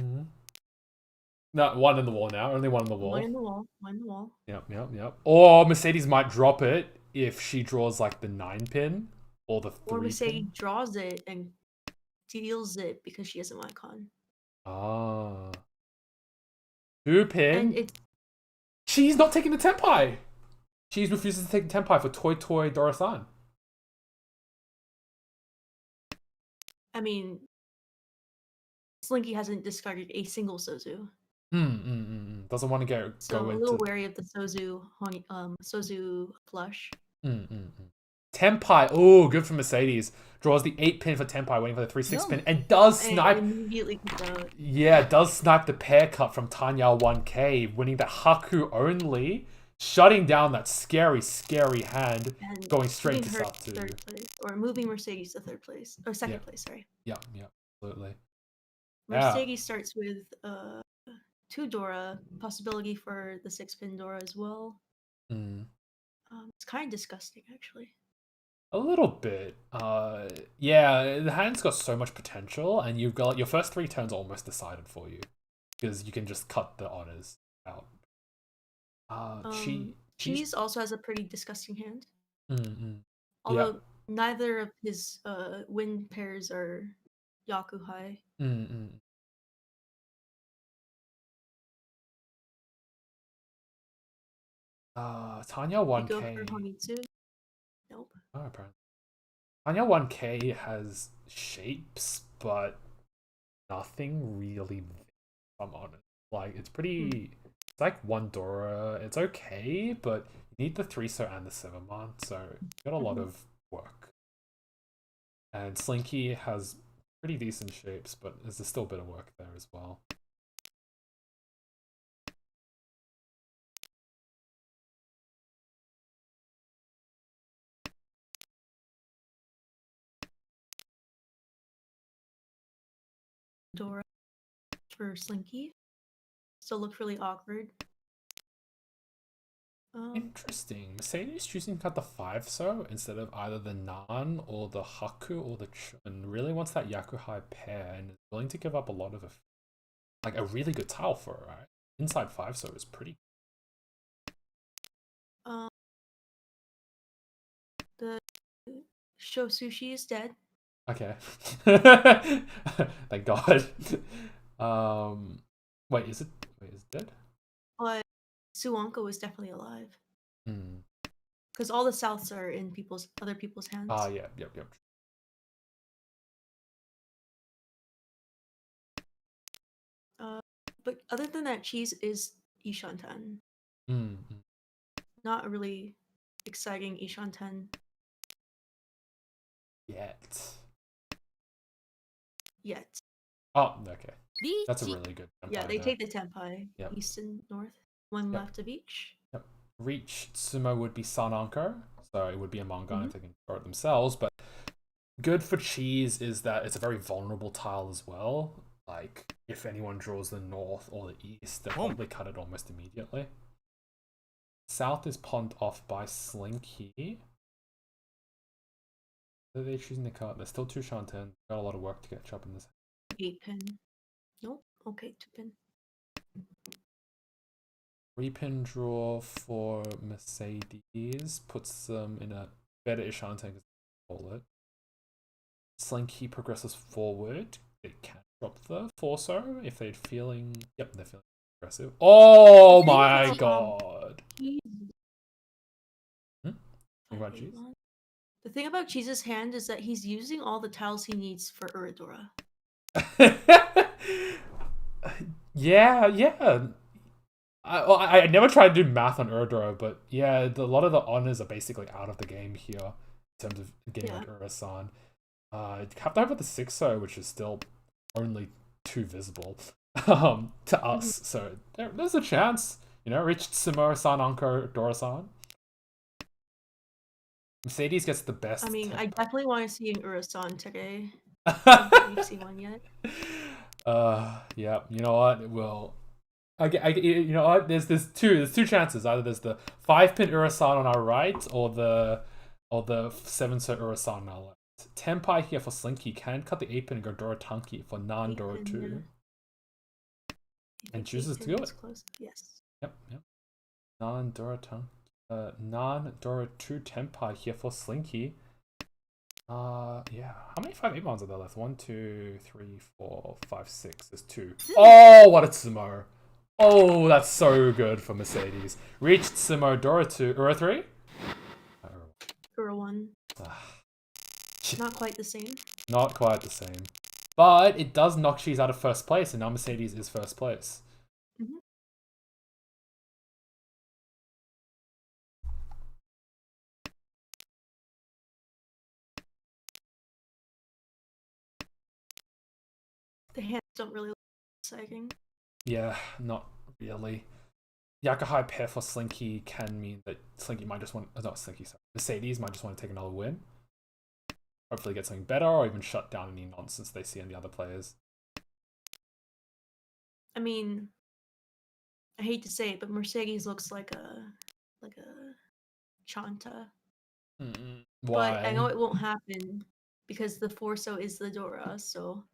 Mm-hmm. No, 1 in the wall now. Only 1 in the wall. 1 in the wall. 1 in the wall. Yep. Or Mercedes might drop it if she draws like the 9-pin or the 3-pin. Or Mercedes draws it and deals it because she has an icon. Ah. 2-pin. And it's She's not taking the Tenpai. She refuses to take the Tenpai for Toy Toy Dora-san. I mean, Slinky hasn't discarded a single Sozu. Doesn't want to go So into... a little wary of the Sozu flush. Tenpai. Oh, good for Mercedes. Draws the 8-pin for Tenpai, waiting for the 3-6 pin, and does snipe. And immediately comes out. Yeah, does snipe the pair cut from Tanya 1K, winning the Haku only, shutting down that scary hand, And going straight to moving her South 2. third place, or moving Mercedes to third place, or second place. Sorry. Yeah, absolutely. Mercedes starts with 2 Dora, possibility for the 6-pin Dora as well. It's kind of disgusting, actually. A little bit. Yeah, the hand's got so much potential, and you've got your first 3 turns almost decided for you, because you can just cut the honors out. Cheese also has a pretty disgusting hand. Although neither of his win pairs are Yaku high. Tanya 1K. You go for Honitsu? Nope. Oh, apparently. Tanya 1K has shapes, but nothing really, if I'm honest. Like, it's pretty... It's like 1 Dora. It's okay, but you need the 3-so and the 7-mon, so you got a lot of work. And Slinky has pretty decent shapes, but there's still a bit of work there as well. Dora for Slinky. Still look really awkward. Interesting. Mercedes choosing to cut the 5-so instead of either the Nan or the Haku or the Chun. Really wants that Yakuhai pair and is willing to give up a lot of a really good tile for it, right? Inside 5-so is pretty. The Sho Sushi is dead. Okay. Thank God. Wait, is it dead? But Suanko is definitely alive. Because all the Souths are in other people's hands. Yep. But other than that, Cheese is Ishantan. Not a really exciting Ishantan. Yet. Oh, okay. That's a really good Tenpai. Yeah, they take the Tenpai. Yep. East and North. 1 left of each. Yep. Reach Sumo would be Sananko, so it would be a manga if they can throw it themselves, but good for Cheese is that it's a very vulnerable tile as well. Like, if anyone draws the north or the east, they'll probably cut it almost immediately. South is pawned off by Slinky. Are they choosing to cut? There's still 2 Shantan. Got a lot of work to catch up in this. 8-pin. Nope. Okay, 2-pin. 3-pin draw for Mercedes puts them in a better Ishante, as they call it. Slinky progresses forward. They can drop the Forso if they're feeling. Yep, they're feeling aggressive. Oh my god! Think about Cheese? The thing about Cheese's hand is that he's using all the tiles he needs for Uradora. yeah. I never tried to do math on Uradora, but yeah, a lot of the honors are basically out of the game here in terms of getting like Urasan. You have to have the 6-0, which is still only 2 visible to us. So there's a chance, reached Sumo-san, Anko, Dora-san. Mercedes gets the best. I mean, I definitely want to see an Urasan today. I don't think we've seen one yet. Yeah. You know what? Well, you know what? There's two chances. Either there's the 5-pin Urasan on our right, or the 7-so Urasan on our left. Tenpai here for Slinky can cut the 8-pin and go Dora Tanki for Nan Dora 2. And chooses to do it. Close. Yes. Yep. Nan Dora Tanki. Nan Dora 2 Tenpai here for Slinky. Yeah. How many 5-8 mons are there left? 1, 2, 3, 4, 5, 6. There's 2. Oh, what a sumo! Oh, that's so good for Mercedes. Reached sumo Dora 2. Ura 3? Ura 1. Not quite the same. Not quite the same. But it does knock Cheese out of first place, and now Mercedes is first place. The hands don't really look exciting. Yeah, not really. Yakuhai pair for Slinky can mean that Slinky might just want... not Slinky, sorry. Mercedes might just want to take another win. Hopefully get something better, or even shut down any nonsense they see in the other players. I mean, I hate to say it, but Mercedes looks like a Chanta. Why? But I know it won't happen because the Forso is the Dora, so...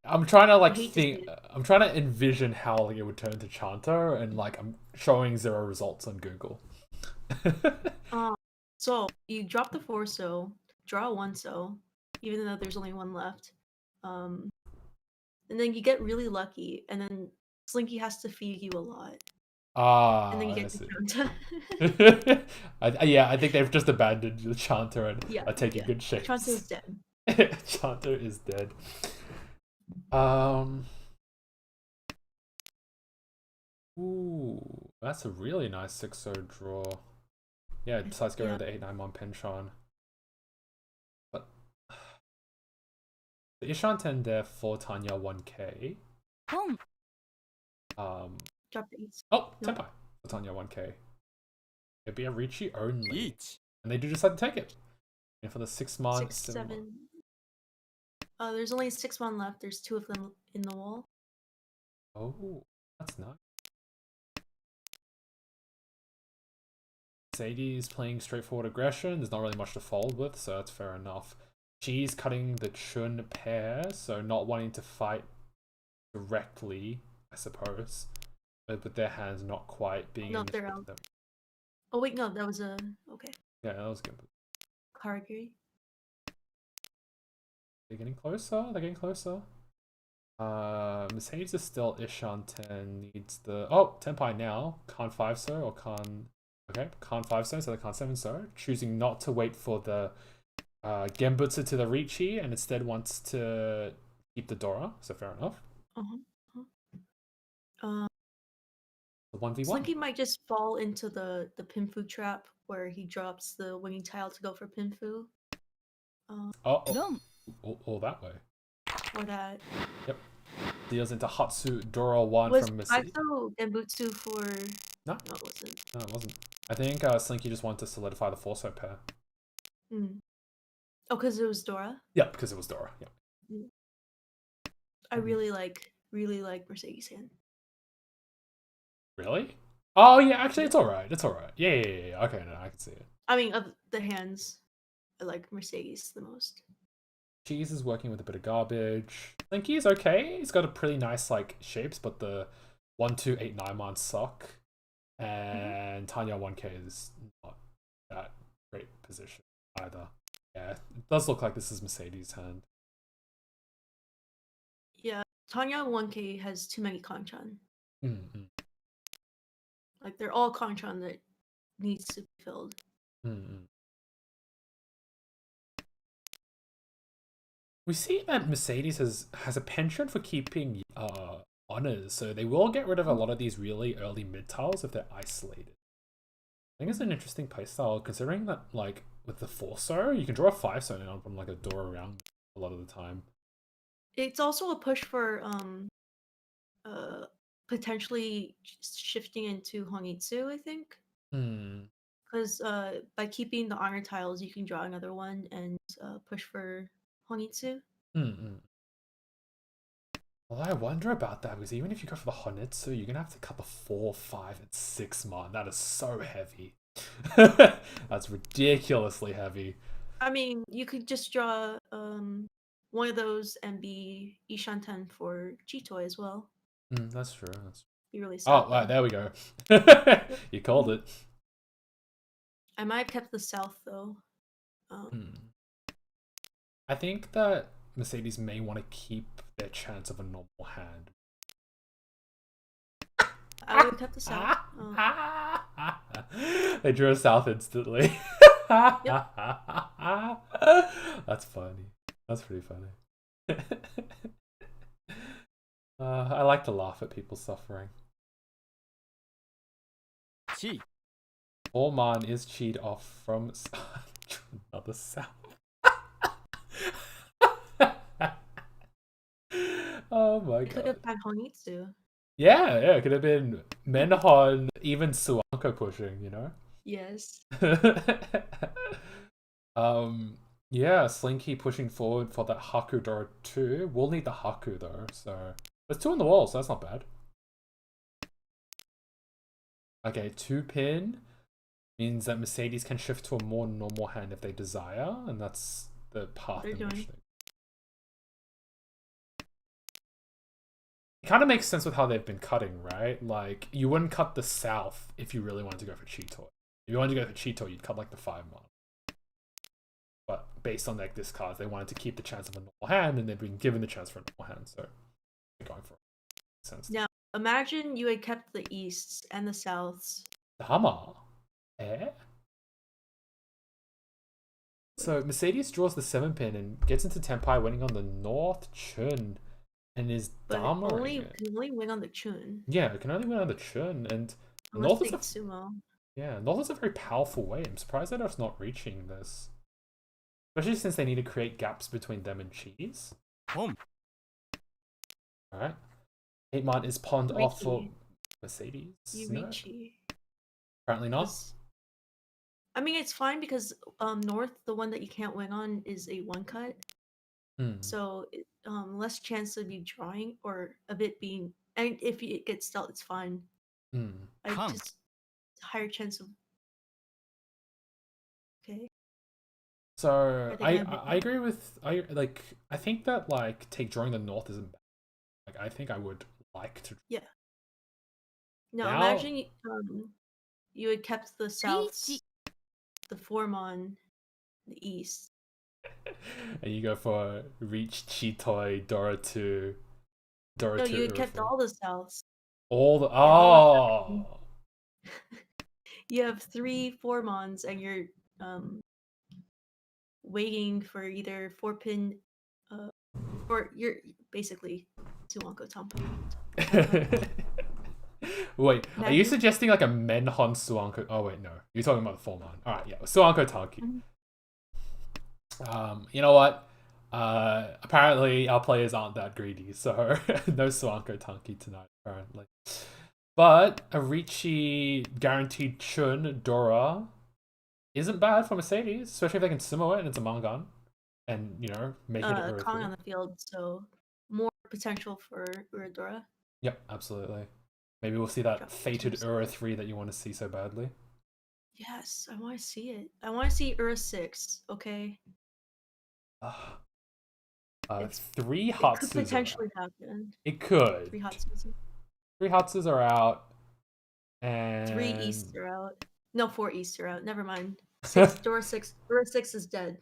I'm trying to think. I'm trying to envision how it would turn into Chanto, and I'm showing 0 results on Google. So you drop the 4-so, draw a 1-so, even though there's only 1 left, and then you get really lucky, and then Slinky has to feed you a lot. And then you get the Chanta. I think they've just abandoned the Chanto and are taking good shapes. Chanto is dead. Chanto is dead. Ooh, that's a really nice 6-0 draw. Yeah, besides going with the 8-9 on Penchon. But the Ishanten there for Tanya 1k. Drop the 8. Oh, Tenpai for Tanya 1k. It'd be a Ricci only. And they do decide to take it. And for the 6 months. 6, 7. There's only 6 mon left. There's 2 of them in the wall. Oh, that's nice. Sadie's playing straightforward aggression. There's not really much to fold with, so that's fair enough. She's cutting the Chun pair, so not wanting to fight directly, I suppose. But with their hands not quite being No, they're out. them. Oh wait, no, that was a... okay. Yeah, that was good. Karagiri. They're getting closer. They're getting closer. Mercedes is still Ishanten. Needs the... oh, Tenpai now. Can't 5-so or can't... okay, can't 5-so, so they can't 7-so. Choosing not to wait for the Genbutsu to the Ricci and instead wants to keep the Dora, so fair enough. The 1v1. Slinky might just fall into the Pinfu trap where he drops the winging tile to go for Pinfu. All that way. Or that. Yep. Deals into Hatsu Dora 1 from Mercedes. Was Genbutsu for... No, it wasn't. No, it wasn't. I think Slinky just wanted to solidify the 4-so pair. Oh, because it was Dora? Yeah, because it was Dora. Yeah. I really like Mercedes' hand. Really? Oh yeah, actually it's alright. It's alright. Yeah. Okay, no, I can see it. I mean, of the hands, I like Mercedes the most. Cheese is working with a bit of garbage. Slinky is okay. He's got a pretty nice shapes, but the 1, 2, 8, 9 man suck, and Tanya 1K is not that great position either. Yeah, it does look like this is Mercedes' hand. Yeah, Tanya 1K has too many Kanchan. Mm-hmm. Like they're all Kanchan that needs to be filled. Mm-hmm. We see that Mercedes has a penchant for keeping honors, so they will get rid of a lot of these really early mid tiles if they're isolated. I think it's an interesting playstyle, considering that like with the 4-so, you can draw a 5-so now from like a door around a lot of the time. It's also a push for potentially shifting into Honitsu, I think. Because by keeping the honor tiles, you can draw another one and push for Honitsu. Although I wonder about that, because even if you go for the Honitsu, you're gonna have to cut the 4, 5, and 6 mon. That is so heavy. That's ridiculously heavy. I mean, you could just draw one of those and be Ishanten for Chitoy as well. That's true. Be really sad. Oh, wow, there we go. You called it. I might have kept the South though. I think that Mercedes may want to keep their chance of a normal hand. I would have kept the South. They drew a South instantly. Yep. That's funny. That's pretty funny. I like to laugh at people suffering. Chi. Orman is cheat off from another South. Oh my god. Could have had Honitsu. Yeah, it could have been Menhon, even Suanko pushing, you know? Yes. Yeah, Slinky pushing forward for that Haku Dora 2. We'll need the Haku though, so there's 2 on the wall, so that's not bad. Okay, 2-pin means that Mercedes can shift to a more normal hand if they desire, and that's the path in which they... It kind of makes sense with how they've been cutting, right? Like, you wouldn't cut the South if you really wanted to go for Cheetoy. If you wanted to go for Cheetoy, you'd cut like the 5 mon. But based on like this card, they wanted to keep the chance of a normal hand, and they've been given the chance for a normal hand, so they're going for it. Makes sense. Now, imagine you had kept the Easts and the Souths. Dama. Eh? So Mercedes draws the 7-pin and gets into Tenpai, winning on the North Chun, and is Dama. Can only win on the Chun. Yeah, it can only win on the Chun, and North is sumo. Yeah, North is a very powerful way. I'm surprised that it's not reaching this. Especially since they need to create gaps between them and Cheese. Alright. 8-mon is pawned off for Mercedes. Yurichi. Apparently not. I mean, it's fine because North, the one that you can't win on, is a 1-cut. So less chance of you drawing or of it being, and if it gets dealt, it's fine. Just higher chance of. Okay. So I agree with I think that like drawing the North isn't bad. Like I think I would like to. Yeah. No, imagine you had kept the Souths, the 4-mon, the East. And you go for Reach, Cheetoy, Dora 2, Dora 2. No, you had kept all the Souths. All the You have 3 4-mons, and you're waiting for either 4-pin, or you're basically Suanko Tampa. Wait, are you suggesting like a Menhon Suanko? Oh wait, no, you're talking about the 4-mon. All right, yeah, Suanko Tanki. You know what? Apparently our players aren't that greedy, so no Suanko Tanki tonight, apparently. But a Ricci guaranteed Chun Dora isn't bad for Mercedes, especially if they can sumo it and it's a Mangan. And, you know, make it Kong on the field, so more potential for Uradora. Yep, absolutely. Maybe we'll see that fated Ura 3 that you want to see so badly. Yes, I want to see it. I want to see Ura 6, okay? 3 hot It could potentially happen. It could. 3 hot season. 3 Hatsus are out. And 3 East are out. No, 4 East are out. Never mind. 6 Dora 6 is dead.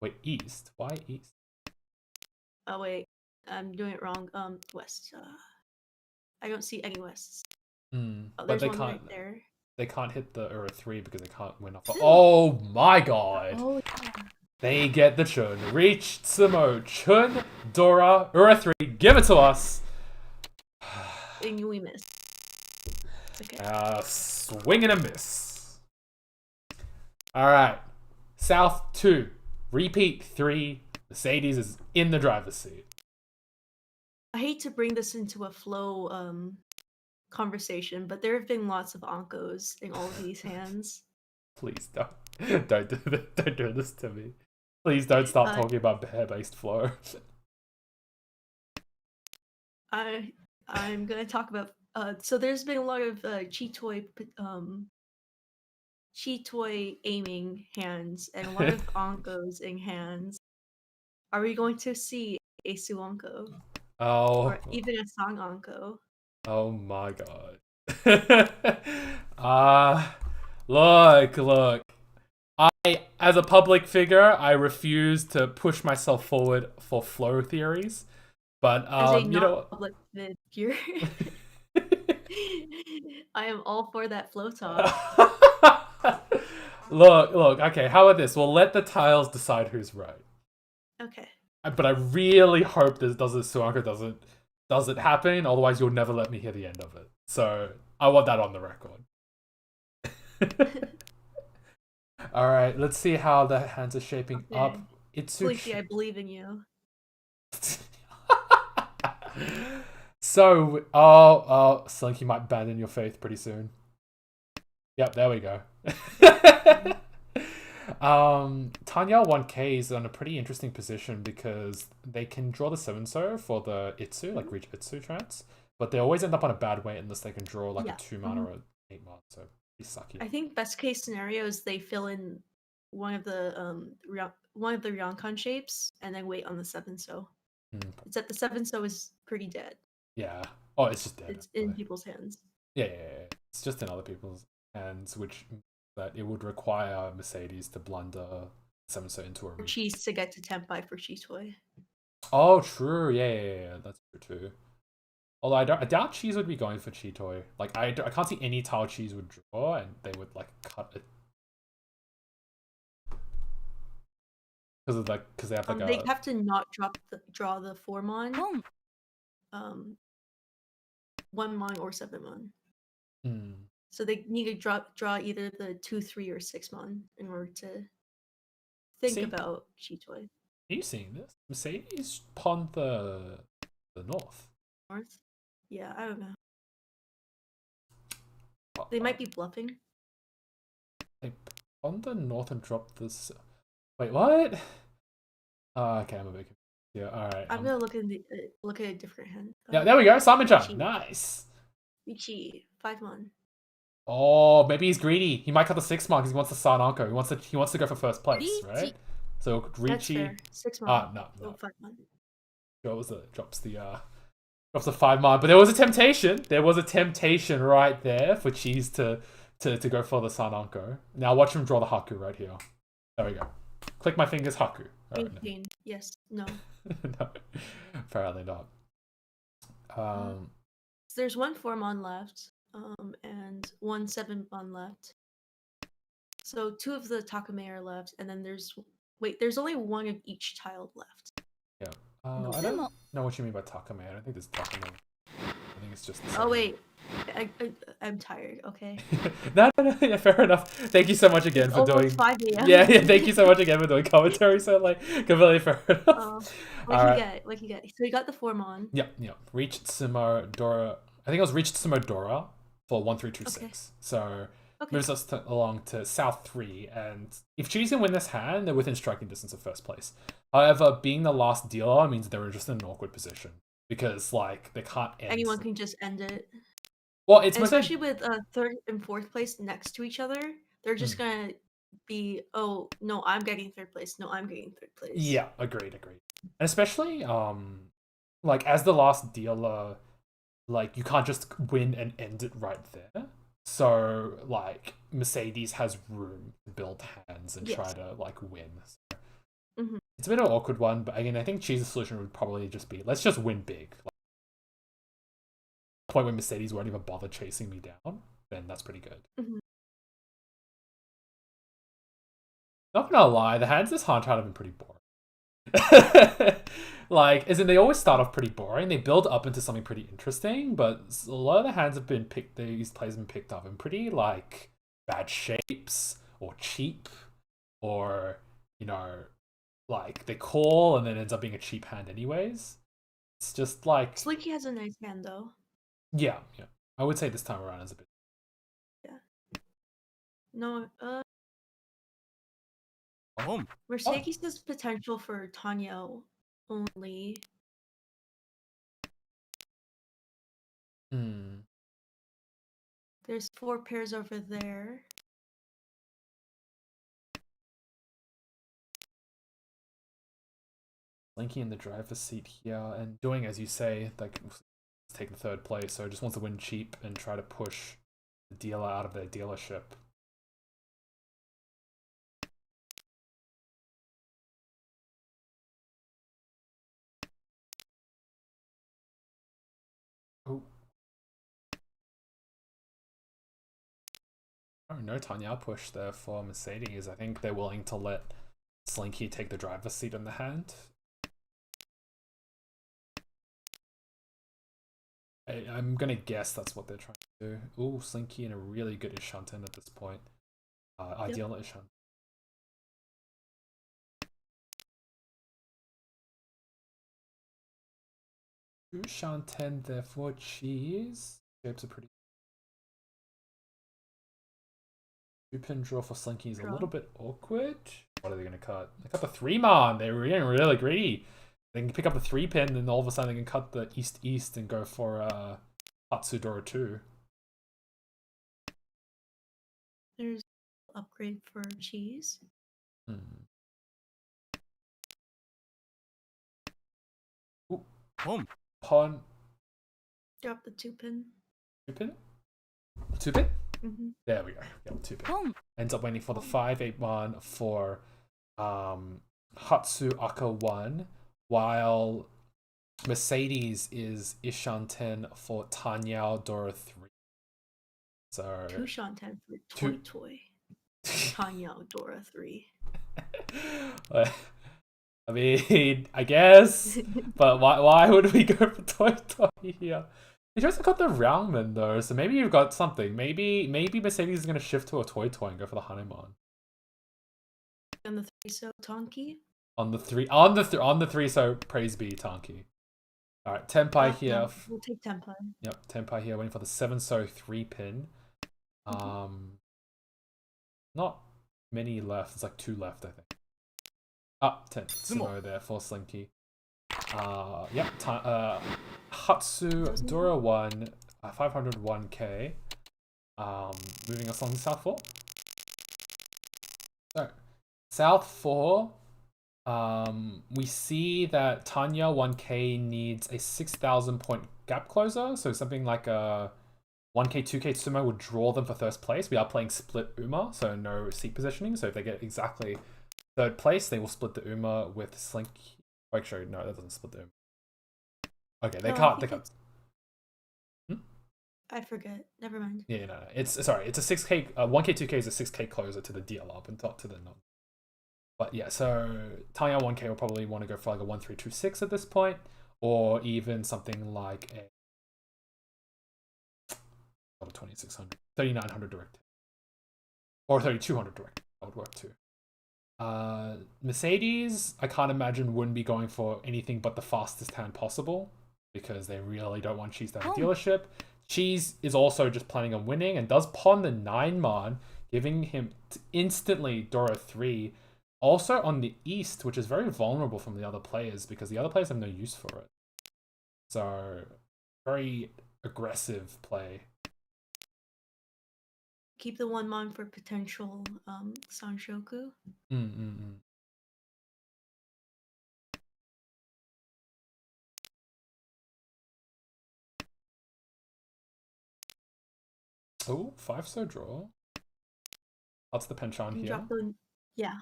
Wait, East? Why East? Oh wait, I'm doing it wrong. West. I don't see any Wests. Mm, Oh, but there's they one can't. right there. They can't hit the Ura 3 because they can't win off. Oh my god! Oh yeah. They get the Chun. Reach Sumo. Chun, Dora, Ura 3. Give it to us. And we missed. Okay. Swing and a miss. Alright. South 2. Repeat 3. Mercedes is in the driver's seat. I hate to bring this into a flow conversation, but there have been lots of onkos in all of these hands. Please don't. Don't do this to me. Please don't start talking about bear-based flow. I'm gonna talk about so there's been a lot of Chitoy aiming hands and a lot of onkos in hands. Are we going to see a Suonko? Oh. Or even a Sang Onko? Oh my god. Look. As a public figure, I refuse to push myself forward for flow theories. But As a you know, public figure, I am all for that flow talk. look. Okay, how about this? We'll let the tiles decide who's right. Okay. But I really hope this Suanko doesn't happen. Otherwise, you'll never let me hear the end of it. So I want that on the record. All right, let's see how the hands are shaping up. Sleepy, I believe in you. So, Slinky might abandon your faith pretty soon. Yep, there we go. Tanya 1K is in a pretty interesting position because they can draw the 7-so for the Itsu, like reach Itsu trance, but they always end up on a bad weight unless they can draw like a 2-mana or 8-mana, so pretty sucky. I think best case scenario is they fill in one of the Ryokan shapes and then wait on the 7-so. Except the 7-so is pretty dead. Yeah. Oh, it's just dead. It's in people's hands. Yeah. It's just in other people's hands, which that it would require Mercedes to blunder 7-so into a reach. Cheese to get to Tempai for Chitoy. Oh, true. Yeah. That's true too. Although I doubt Cheese would be going for Chitoy. Like I can't see any tile Cheese would draw, and they would like cut it because they have like they have to not draw the 4-mon. 1-mon or 7-mon. So they need to draw either the 2, 3, or 6-mon in order to think about Chitoy. Are you seeing this? Mercedes pawned the north. North? Yeah, I don't know. They might be bluffing. They pawned the north and dropped this. Wait, what? Okay, I'm a bit confused. Yeah, all right. I'm gonna look at a different hand. Yeah, there we go. Simon-chan, nice. Ichi, 5-mon. Oh, maybe he's greedy. He might cut the 6-mon because he wants the Sananko. He wants to go for first place, right? So Richi. 6-mon. No. 5-mon. Drops the 5-mon, but there was a temptation. There was a temptation right there for Cheese to go for the Sananko. Now watch him draw the Haku right here. There we go. Click my fingers, Haku. 18. No. Yes. No. No, apparently not. So there's 1 4-mon left, and 1 7-mon left. So 2 of the Takame are left, and then there's only 1 of each tile left. Yeah. I don't know what you mean by Takame. I don't think there's Takame. I think it's just the Oh wait, I'm tired. Okay. No. Yeah, fair enough. Thank you so much again for doing. 5 a.m. Yeah. Thank you so much again for doing commentary. So like, completely fair enough. What you get? So you got the 4-mon. Yep. Reach Sumo Dora. I think it was Reach Sumo Dora for 1326. Okay. So moves us along to South 3, and if Cheese can win this hand, they're within striking distance of first place. However, being the last dealer means they're just in an awkward position because like they can't end. Anyone can just end it. Well, it's especially with 3rd and 4th place next to each other, they're just gonna be, oh no, I'm getting 3rd place. No, I'm getting 3rd place. Yeah, agreed. And especially like as the last dealer, like you can't just win and end it right there. So like Mercedes has room to build hands and try Yes. to like win. So Mhm. it's a bit of an awkward one, but again, I think Cheese's solution would probably just be let's just win big. Like, the point where Mercedes won't even bother chasing me down, then that's pretty good. Mhm. Not gonna lie, the hands this Hanchar have been pretty boring. Like, as in they always start off pretty boring. They build up into something pretty interesting, but a lot of the hands have been picked. These plays have been picked up in pretty like bad shapes or cheap, or you know, like they call and then ends up being a cheap hand anyways. It's just like Slinky has a nice hand though. yeah. I would say this time around is a bit. No, Boom. Mercedes has potential for Tanya only. There's 4 pairs over there. Linky in the driver's seat here and doing as you say, like take the third place. So just wants to win cheap and try to push the dealer out of their dealership. Oh. Oh, no Tanya push there for Mercedes. I think they're willing to let Slinky take the driver's seat in the hand. I'm gonna guess that's what they're trying to do. Ooh, Slinky in a really good Ishanten at this point. Ideal Ishanten. Ishanten there for cheese. Shapes are pretty. Two-pin draw for Slinky is a little bit awkward. What are they going to cut? They cut the 3-man. They're getting really greedy. They can pick up the 3-pin, and then all of a sudden they can cut the east-east and go for Hatsudora 2. There's upgrade for cheese. Ooh. Boom. Pawn. Drop the 2-pin. 2-pin? 2-pin? Mm-hmm. There we go. Yep, 2-pin. Boom. Ends up waiting for the 5-8-1 for Hatsu Aka 1, while Mercedes is Ishanten for Tanyao Dora 3. So 2 Shanten for Toy. Tanya Dora 3. I mean, I guess, but why would we go for Toy here? You just got the Roundman though, so maybe you've got something. Maybe Mercedes is gonna shift to a Toy and go for the Hanuman. And the 3 so Tonki. On the 3 so praise be Tonki. Alright, Tenpai here. No, we'll take Tenpai. Yep, Tenpai here waiting for the 7 so 3-pin. Not many left. There's like 2 left, I think. 10. Sumo there for Slinky. Yep. Hatsu Dora 1, 501k. Moving us on to South 4. So, South 4. We see that Tanya 1k needs a 6,000 point gap closer. So something like a 1k, 2k Sumo would draw them for first place. We are playing split Uma, so no seat positioning. So if they get exactly third place, they will split the Uma with Slinky. Oh, actually, no, that doesn't split the Uma. Okay, they can't. They can't. I forget. Never mind. Yeah, no. It's a 6k. 1k, 2k is a 6k closer to the DL up and top to the non. But yeah, so Tanya 1k will probably want to go for like a 1326 at this point, or even something like a 2600, 3900 direct, or 3200 direct. That would work too. Mercedes, I can't imagine wouldn't be going for anything but the fastest hand possible because they really don't want Cheese to have a dealership. Cheese is also just planning on winning and does pawn the 9-man, giving him instantly Dora 3. Also on the east, which is very vulnerable from the other players because the other players have no use for it. So, very aggressive play. Keep the 1-man for potential Sanshoku. Oh, 5-so draw. That's the penchant And here. drop the yeah.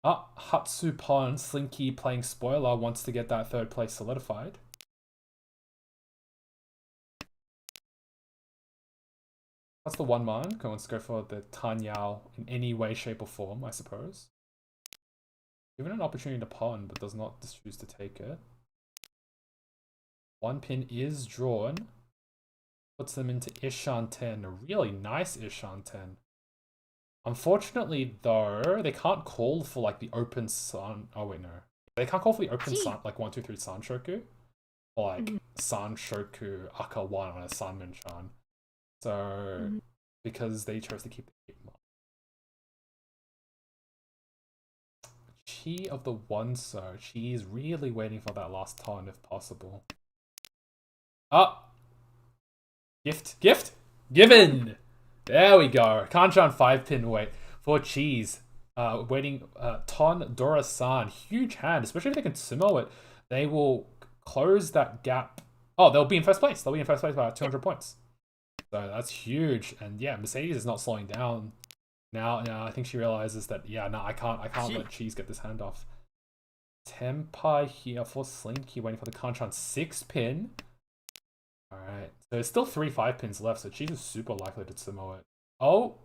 Hatsu Pon, Slinky playing spoiler, wants to get that third place solidified. That's the 1-man. Wants to go for the Tanyao in any way, shape, or form, I suppose. Given an opportunity to pawn, but does not choose to take it. 1 pin is drawn. Puts them into Ishan-10. A really nice Ishan-10. Unfortunately, though, they can't call for like the open San. Oh wait, no, they can't call for the open San, like 1, 2, 3 Sanshoku, or like Sanshoku Aka 1 on a Sanminchan. So because they chose to keep the game. Chi of the 1-so. She's really waiting for that last ton if possible. Gift, given. There we go. Kanchan 5-pin wait for cheese. Waiting Ton Dora-san. Huge hand, especially if they can sumo it. They will close that gap. Oh, they'll be in first place. They'll be in first place by 200 points. So that's huge. And yeah, Mercedes is not slowing down. Now I think she realizes that I can't let cheese get this hand off. Tempai here for Slinky, waiting for the Kanchan 6-pin. Alright, so there's still 3 5-pins left, so cheese is super likely to sumo it. Oh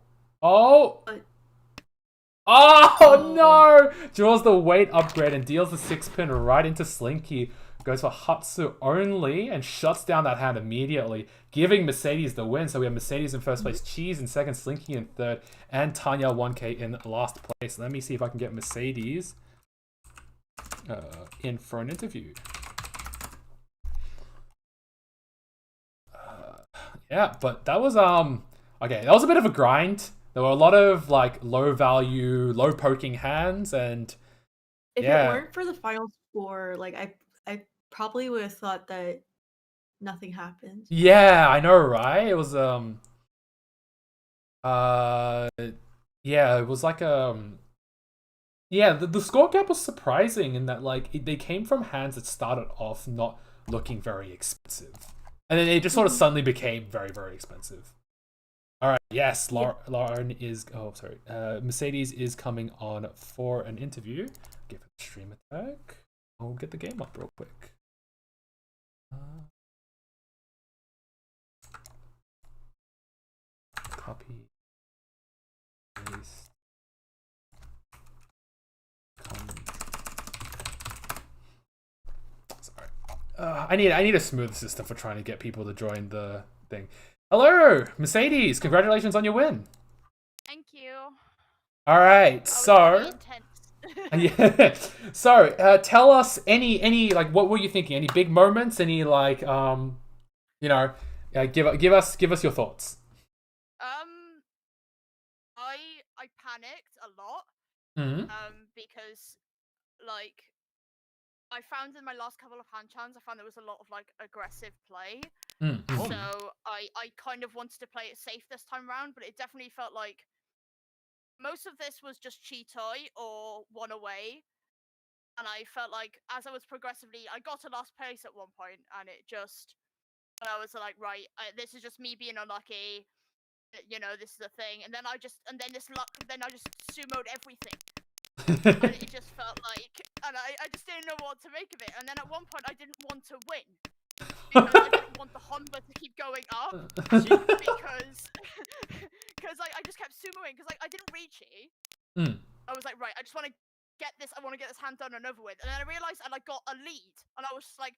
no! Draws the weight upgrade and deals the 6-pin right into Slinky. Goes for Hatsu only and shuts down that hand immediately, giving Mercedes the win. So we have Mercedes in first place, Cheese in second, Slinky in third, and Tanya 1K in last place. Let me see if I can get Mercedes in for an interview. Yeah, but that was okay. That was a bit of a grind. There were a lot of like low value, low poking hands, and if it weren't for the final score, like I probably would have thought that nothing happened. Yeah, I know, right? It was yeah, it was like yeah, the score gap was surprising in that like they came from hands that started off not looking very expensive, and then it just sort of suddenly became very, very expensive. All right, yes, Lauren is. Oh, sorry. Mercedes is coming on for an interview. Give it a stream attack. I'll get the game up real quick. Copy. Paste. Sorry. I need a smooth system for trying to get people to join the thing. Hello, Mercedes. Congratulations on your win. Thank you. All right, so yeah. So tell us any like what were you thinking? Any big moments? Any like you know, give us your thoughts. I panicked a lot. Because like I found in my last couple of Hanchans, I found there was a lot of like aggressive play. So I kind of wanted to play it safe this time around, but it definitely felt like most of this was just cheat-oi or one away. And I felt like as I was progressively, I got to last place at one point, and I was like, right, this is just me being unlucky. You know, this is a thing. And then I just sumoed everything. And it just felt like, and I just didn't know what to make of it. And then at one point, I didn't want to win because I didn't want the Honda to keep going up because I just kept sumoing because I didn't reach it. I was like, right, I just want to get this. I want to get this hand done and over with. And then I realized I got a lead, and I was just like,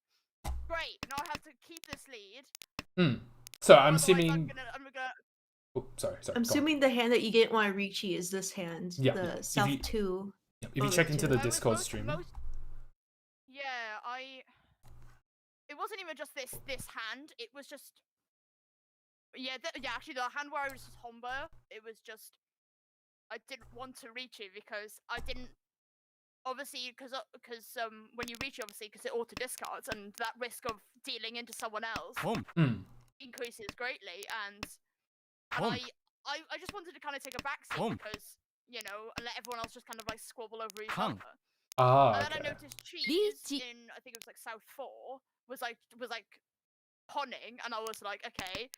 great. Now I have to keep this lead. So I'm assuming. I'm gonna. Oh, sorry. I'm assuming the hand that you didn't want to reach is this hand, the South 2. If you check into the Discord stream. It wasn't even just this hand. It was just actually the hand where I was just Homba. It was just I didn't want to reach it because I didn't. Obviously, because when you reach it, obviously, because it auto discards, and that risk of dealing into someone else increases greatly, and I just wanted to kind of take a backseat because, you know, and let everyone else just kind of like squabble over each other. And then I noticed Cheese in, I think it was like South 4, was like pawning, and I was like, okay.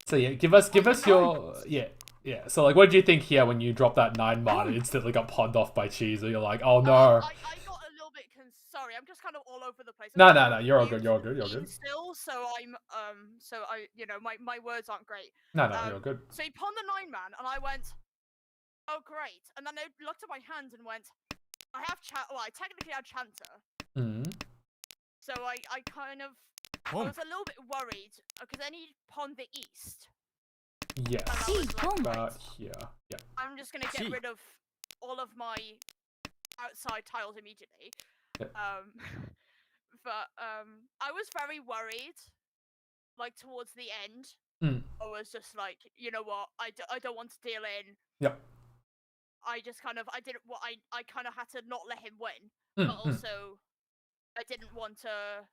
So yeah, give us your yeah. So like, what did you think here when you dropped that 9 mana and instantly got pawned off by Cheese? Or you're like, oh no. I got a little bit sorry. I'm just kind of all over the place. No. You're all good. You're good. Still, so I'm so I my words aren't great. No, you're good. So he pawned the 9-man, and I went, oh great. And then I looked at my hand and went, I have I technically had Chanter. So I kind of I was a little bit worried because then he pawned the east. Yes. Like, here. Yeah. I'm just gonna get rid of all of my outside tiles immediately. Yeah. But I was very worried. Like towards the end, I was just like, you know what? I don't want to deal in. Yeah. I just kind of I kind of had to not let him win, but also I didn't want to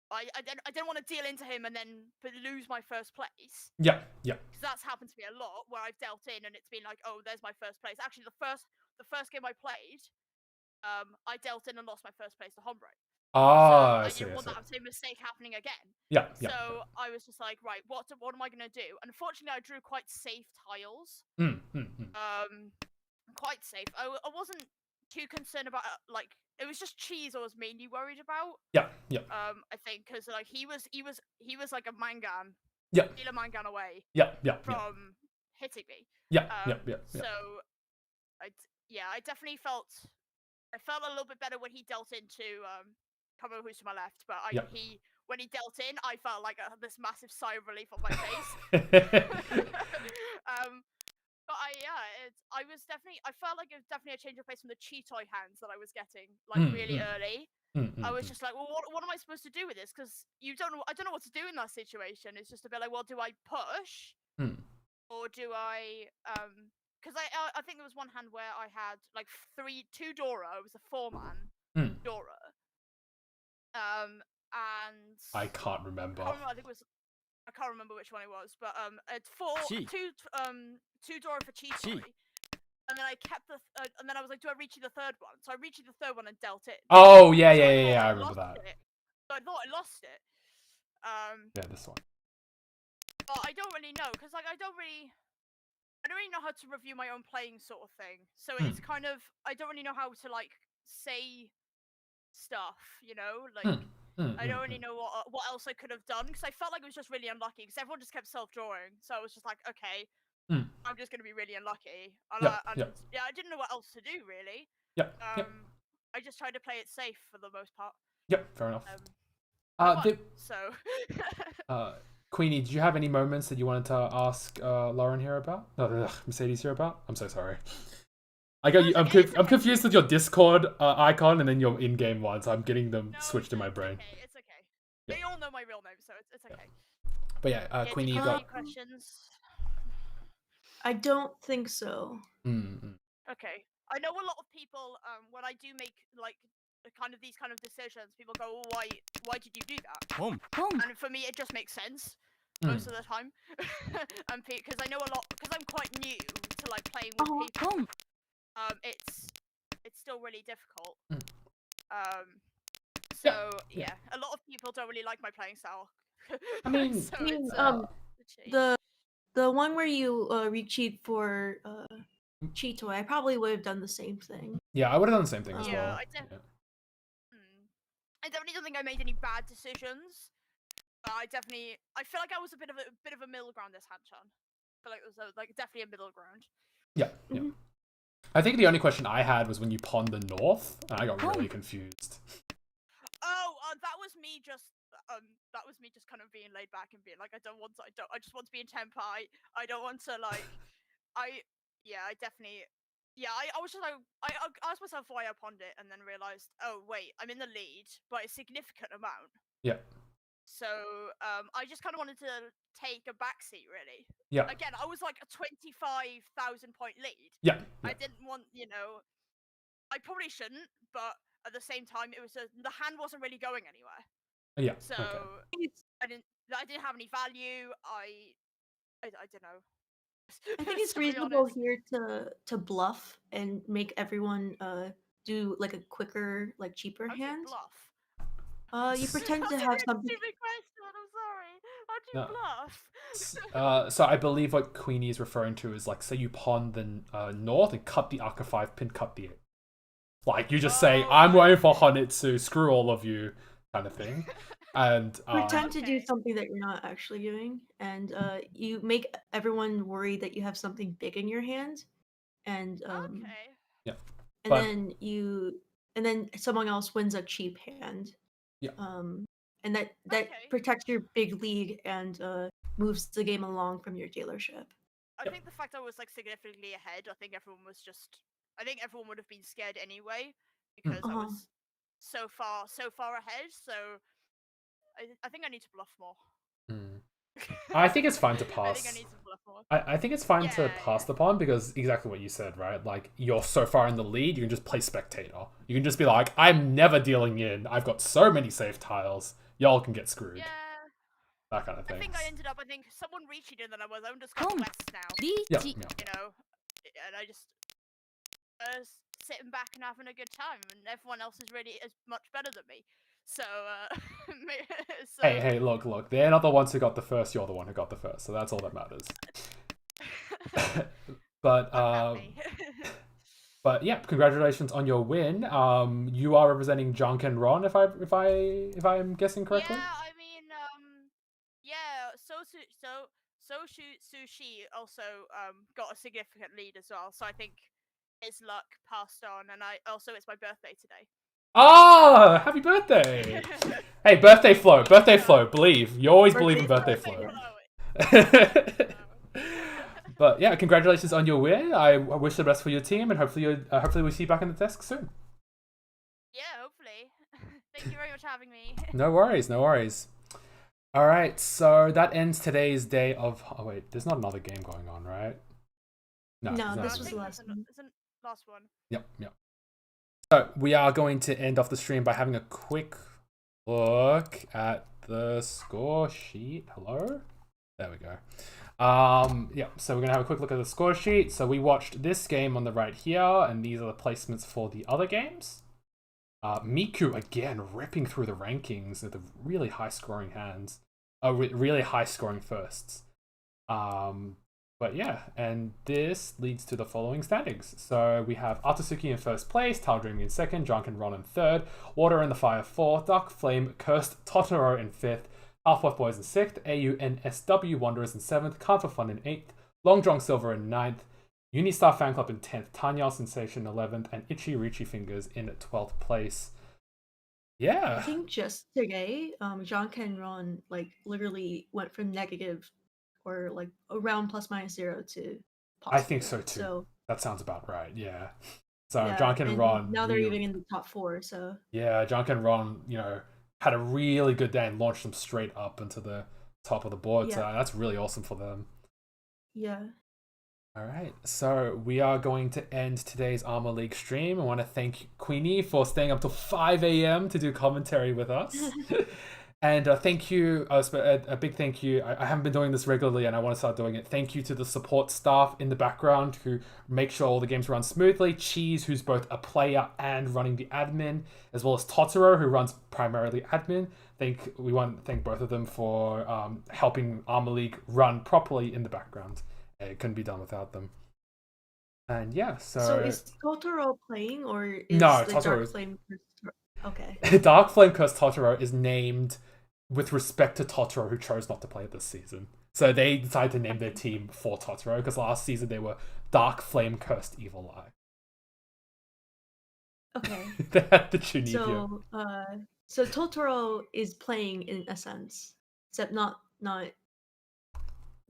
I didn't want to deal into him and then lose my first place. Yeah. Because that's happened to me a lot where I've dealt in and it's been like, oh, there's my first place. Actually, the first game I played, I dealt in and lost my first place to Hombre. I didn't want that same mistake happening again. Yeah. So I was just like, right, what am I gonna do? Unfortunately, I drew quite safe tiles. Quite safe. I wasn't too concerned about like it was just Cheese I was mainly worried about. Yeah. I think because like he was like a Mangan. Yeah. Steal a Mangan away. Yeah. From hitting me. Yeah. So I definitely felt a little bit better when he dealt into Kamo, who's to my left, but when he dealt in, I felt like this massive sigh of relief on my face. But I felt like it was definitely a change of pace from the Cheetoy hands that I was getting like really early. I was just like, well, what am I supposed to do with this? Because I don't know what to do in that situation. It's just a bit like, well, do I push or do I because I think there was one hand where I had like 2 Dora. It was a 4-man Dora. And I can't remember. I can't remember which one it was, but it's 2 Dora for Cheetoy. And then I kept and then I was like, do I reach you the third one? So I reached you the third one and dealt it. Oh yeah, I remember that. So I thought I lost it. Yeah, this one. But I don't really know because like I don't really know how to review my own playing sort of thing. So it's kind of I don't really know how to like say stuff, you know, like I don't really know what else I could have done because I felt like it was just really unlucky because everyone just kept self-drawing. So I was just like, okay, I'm just gonna be really unlucky. And I didn't know what else to do really. I just tried to play it safe for the most part. Yep, fair enough. Queenie, did you have any moments that you wanted to ask Lauren here about? Mercedes here about? I'm so sorry. I'm confused with your Discord icon and then your in-game one, so I'm getting them switched in my brain. It's okay. They all know my real name, so it's okay. But yeah, Queenie, you got any questions? I don't think so. Okay. I know a lot of people when I do make like these kind of decisions, people go, well, why did you do that? And for me, it just makes sense most of the time. And because I know a lot, because I'm quite new to like playing with people. It's still really difficult. So yeah, a lot of people don't really like my playing style. I mean, so the one where you re-cheat for Cheetoy, I probably would have done the same thing. Yeah, I would have done the same thing as well. I definitely don't think I made any bad decisions. I feel like I was a bit of a middle ground this Hanchan. I feel like it was definitely a middle ground. Yeah. I think the only question I had was when you pawned the north, and I got really confused. Oh, that was me just kind of being laid back and being like, I just want to be in temper. I don't want to like, I was just like, I asked myself why I pawned it, and then realized, oh wait, I'm in the lead by a significant amount. Yeah. So I just kind of wanted to take a backseat, really. Yeah. Again, I was like a 25,000 point lead. Yeah. I didn't want, I probably shouldn't, but at the same time, it was the hand wasn't really going anywhere. Yeah. So I didn't have any value. I don't know. I think it's reasonable here to bluff and make everyone do like a quicker, like cheaper hand. Bluff. You pretend to That's a have really something. stupid question. I'm sorry. How'd you No. bluff? So I believe what Queenie is referring to is like, say you pawn the north and cut the Aka5, pin cut the 8. Like you just say, I'm Oh, going for Honitsu, screw all of you, kind of thing. And Pretend to do Okay. something that you're not actually doing, and you make everyone worry that you have something big in your hand, and Okay. yeah, and but then someone else wins a cheap hand. yeah, And that Okay. protects your big lead and moves the game along from your dealership. I Yep. think the fact I was like significantly ahead, I think everyone would have been scared anyway because I Uh-huh. was so far ahead. So I think I need to bluff more. I think it's fine to I think I pass. need to bluff more. I think it's fine Yeah, to pass the pawn because exactly what you said, right? Like you're so far in the lead, you can just play spectator. You can just be like, I'm never dealing in. I've got so many safe tiles. Y'all can get screwed. Yeah. That kind of I thing. think I think someone reached it and then I'm just going west now. Yeah, Lichi. yeah. You know, and I just sitting back and having a good time, and everyone else is much better than me. So, so Hey, look. They're not the ones who got the first. You're the one who got the first. So that's all that matters. But Fuck me. but yeah, congratulations on your win. You are representing Junk and Ron, if I'm guessing correctly. Yeah, I mean, yeah. Sushi also got a significant lead as well. So I think his luck passed on, and it's my birthday today. Ah, happy birthday! Hey, birthday flow. Believe you always believe in birthday flow. But yeah, congratulations on your win. I wish the best for your team, and hopefully we see you back in the desk soon. Yeah, hopefully. Thank you very much for having me. No worries. All right, so that ends today's day of. Oh wait, there's not another game going on, right? No, there's this not. was the last one. It's the last one. Yep. So we are going to end off the stream by having a quick look at the score sheet. Hello? There we go. Yeah, so we're gonna have a quick look at the score sheet. So we watched this game on the right here, and these are the placements for the other games. Miku again ripping through the rankings with the really high scoring hands. Really high scoring firsts. But yeah, and this leads to the following standings. So we have Atsuki in first place, Taldream in second, Drunken Ron in third, Water and the Fire fourth, Dark Flame, Cursed Totoro in fifth, Half-Life Boys in sixth, AUNSW Wanderers in seventh, Can't For Fun in eighth, Long Drunk Silver in ninth, Unistar Fan Club in 10th, Tanya Sensation 11th, and Itchy Richie Fingers in 12th place. Yeah. I think just today, John Ken Ron like literally went from negative or like around ±0 to positive. I think so too. So that sounds about right. Yeah. So yeah, John Ken and Ron. now they're even in the top 4. So yeah, John Ken Ron, had a really good day and launched them straight up into the top of the board. Yeah. So that's really awesome for them. Yeah. All right, so we are going to end today's ARMA League stream. I want to thank Queenie for staying up till 5 a.m. to do commentary with us. And thank you, a big thank you. I haven't been doing this regularly and I want to start doing it. Thank you to the support staff in the background who make sure all the games run smoothly. Cheese, who's both a player and running the admin, as well as Totoro, who runs primarily admin. We want to thank both of them for helping ARMA League run properly in the background. It couldn't be done without them. And yeah, So is Totoro playing or is no, the Totoro Dark Flame? Okay. Dark Flame Cursed Totoro is named with respect to Totoro, who chose not to play this season. So they decided to name their team for Totoro because last season they were Dark Flame Cursed Evil Eye. Okay. They had the Chunibyo. So Totoro is playing in a sense, except not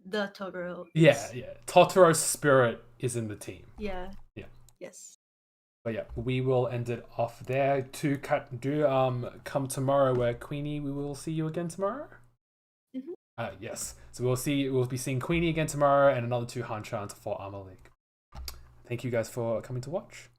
the Totoro. Yeah. Totoro's spirit is in the team. Yeah. Yeah. Yes. But yeah, we will end it off there. To come tomorrow, where Queenie, we will see you again tomorrow. Mm-hmm. Yes. So we'll be seeing Queenie again tomorrow and another 2 Hanchans for ARMA League. Thank you guys for coming to watch.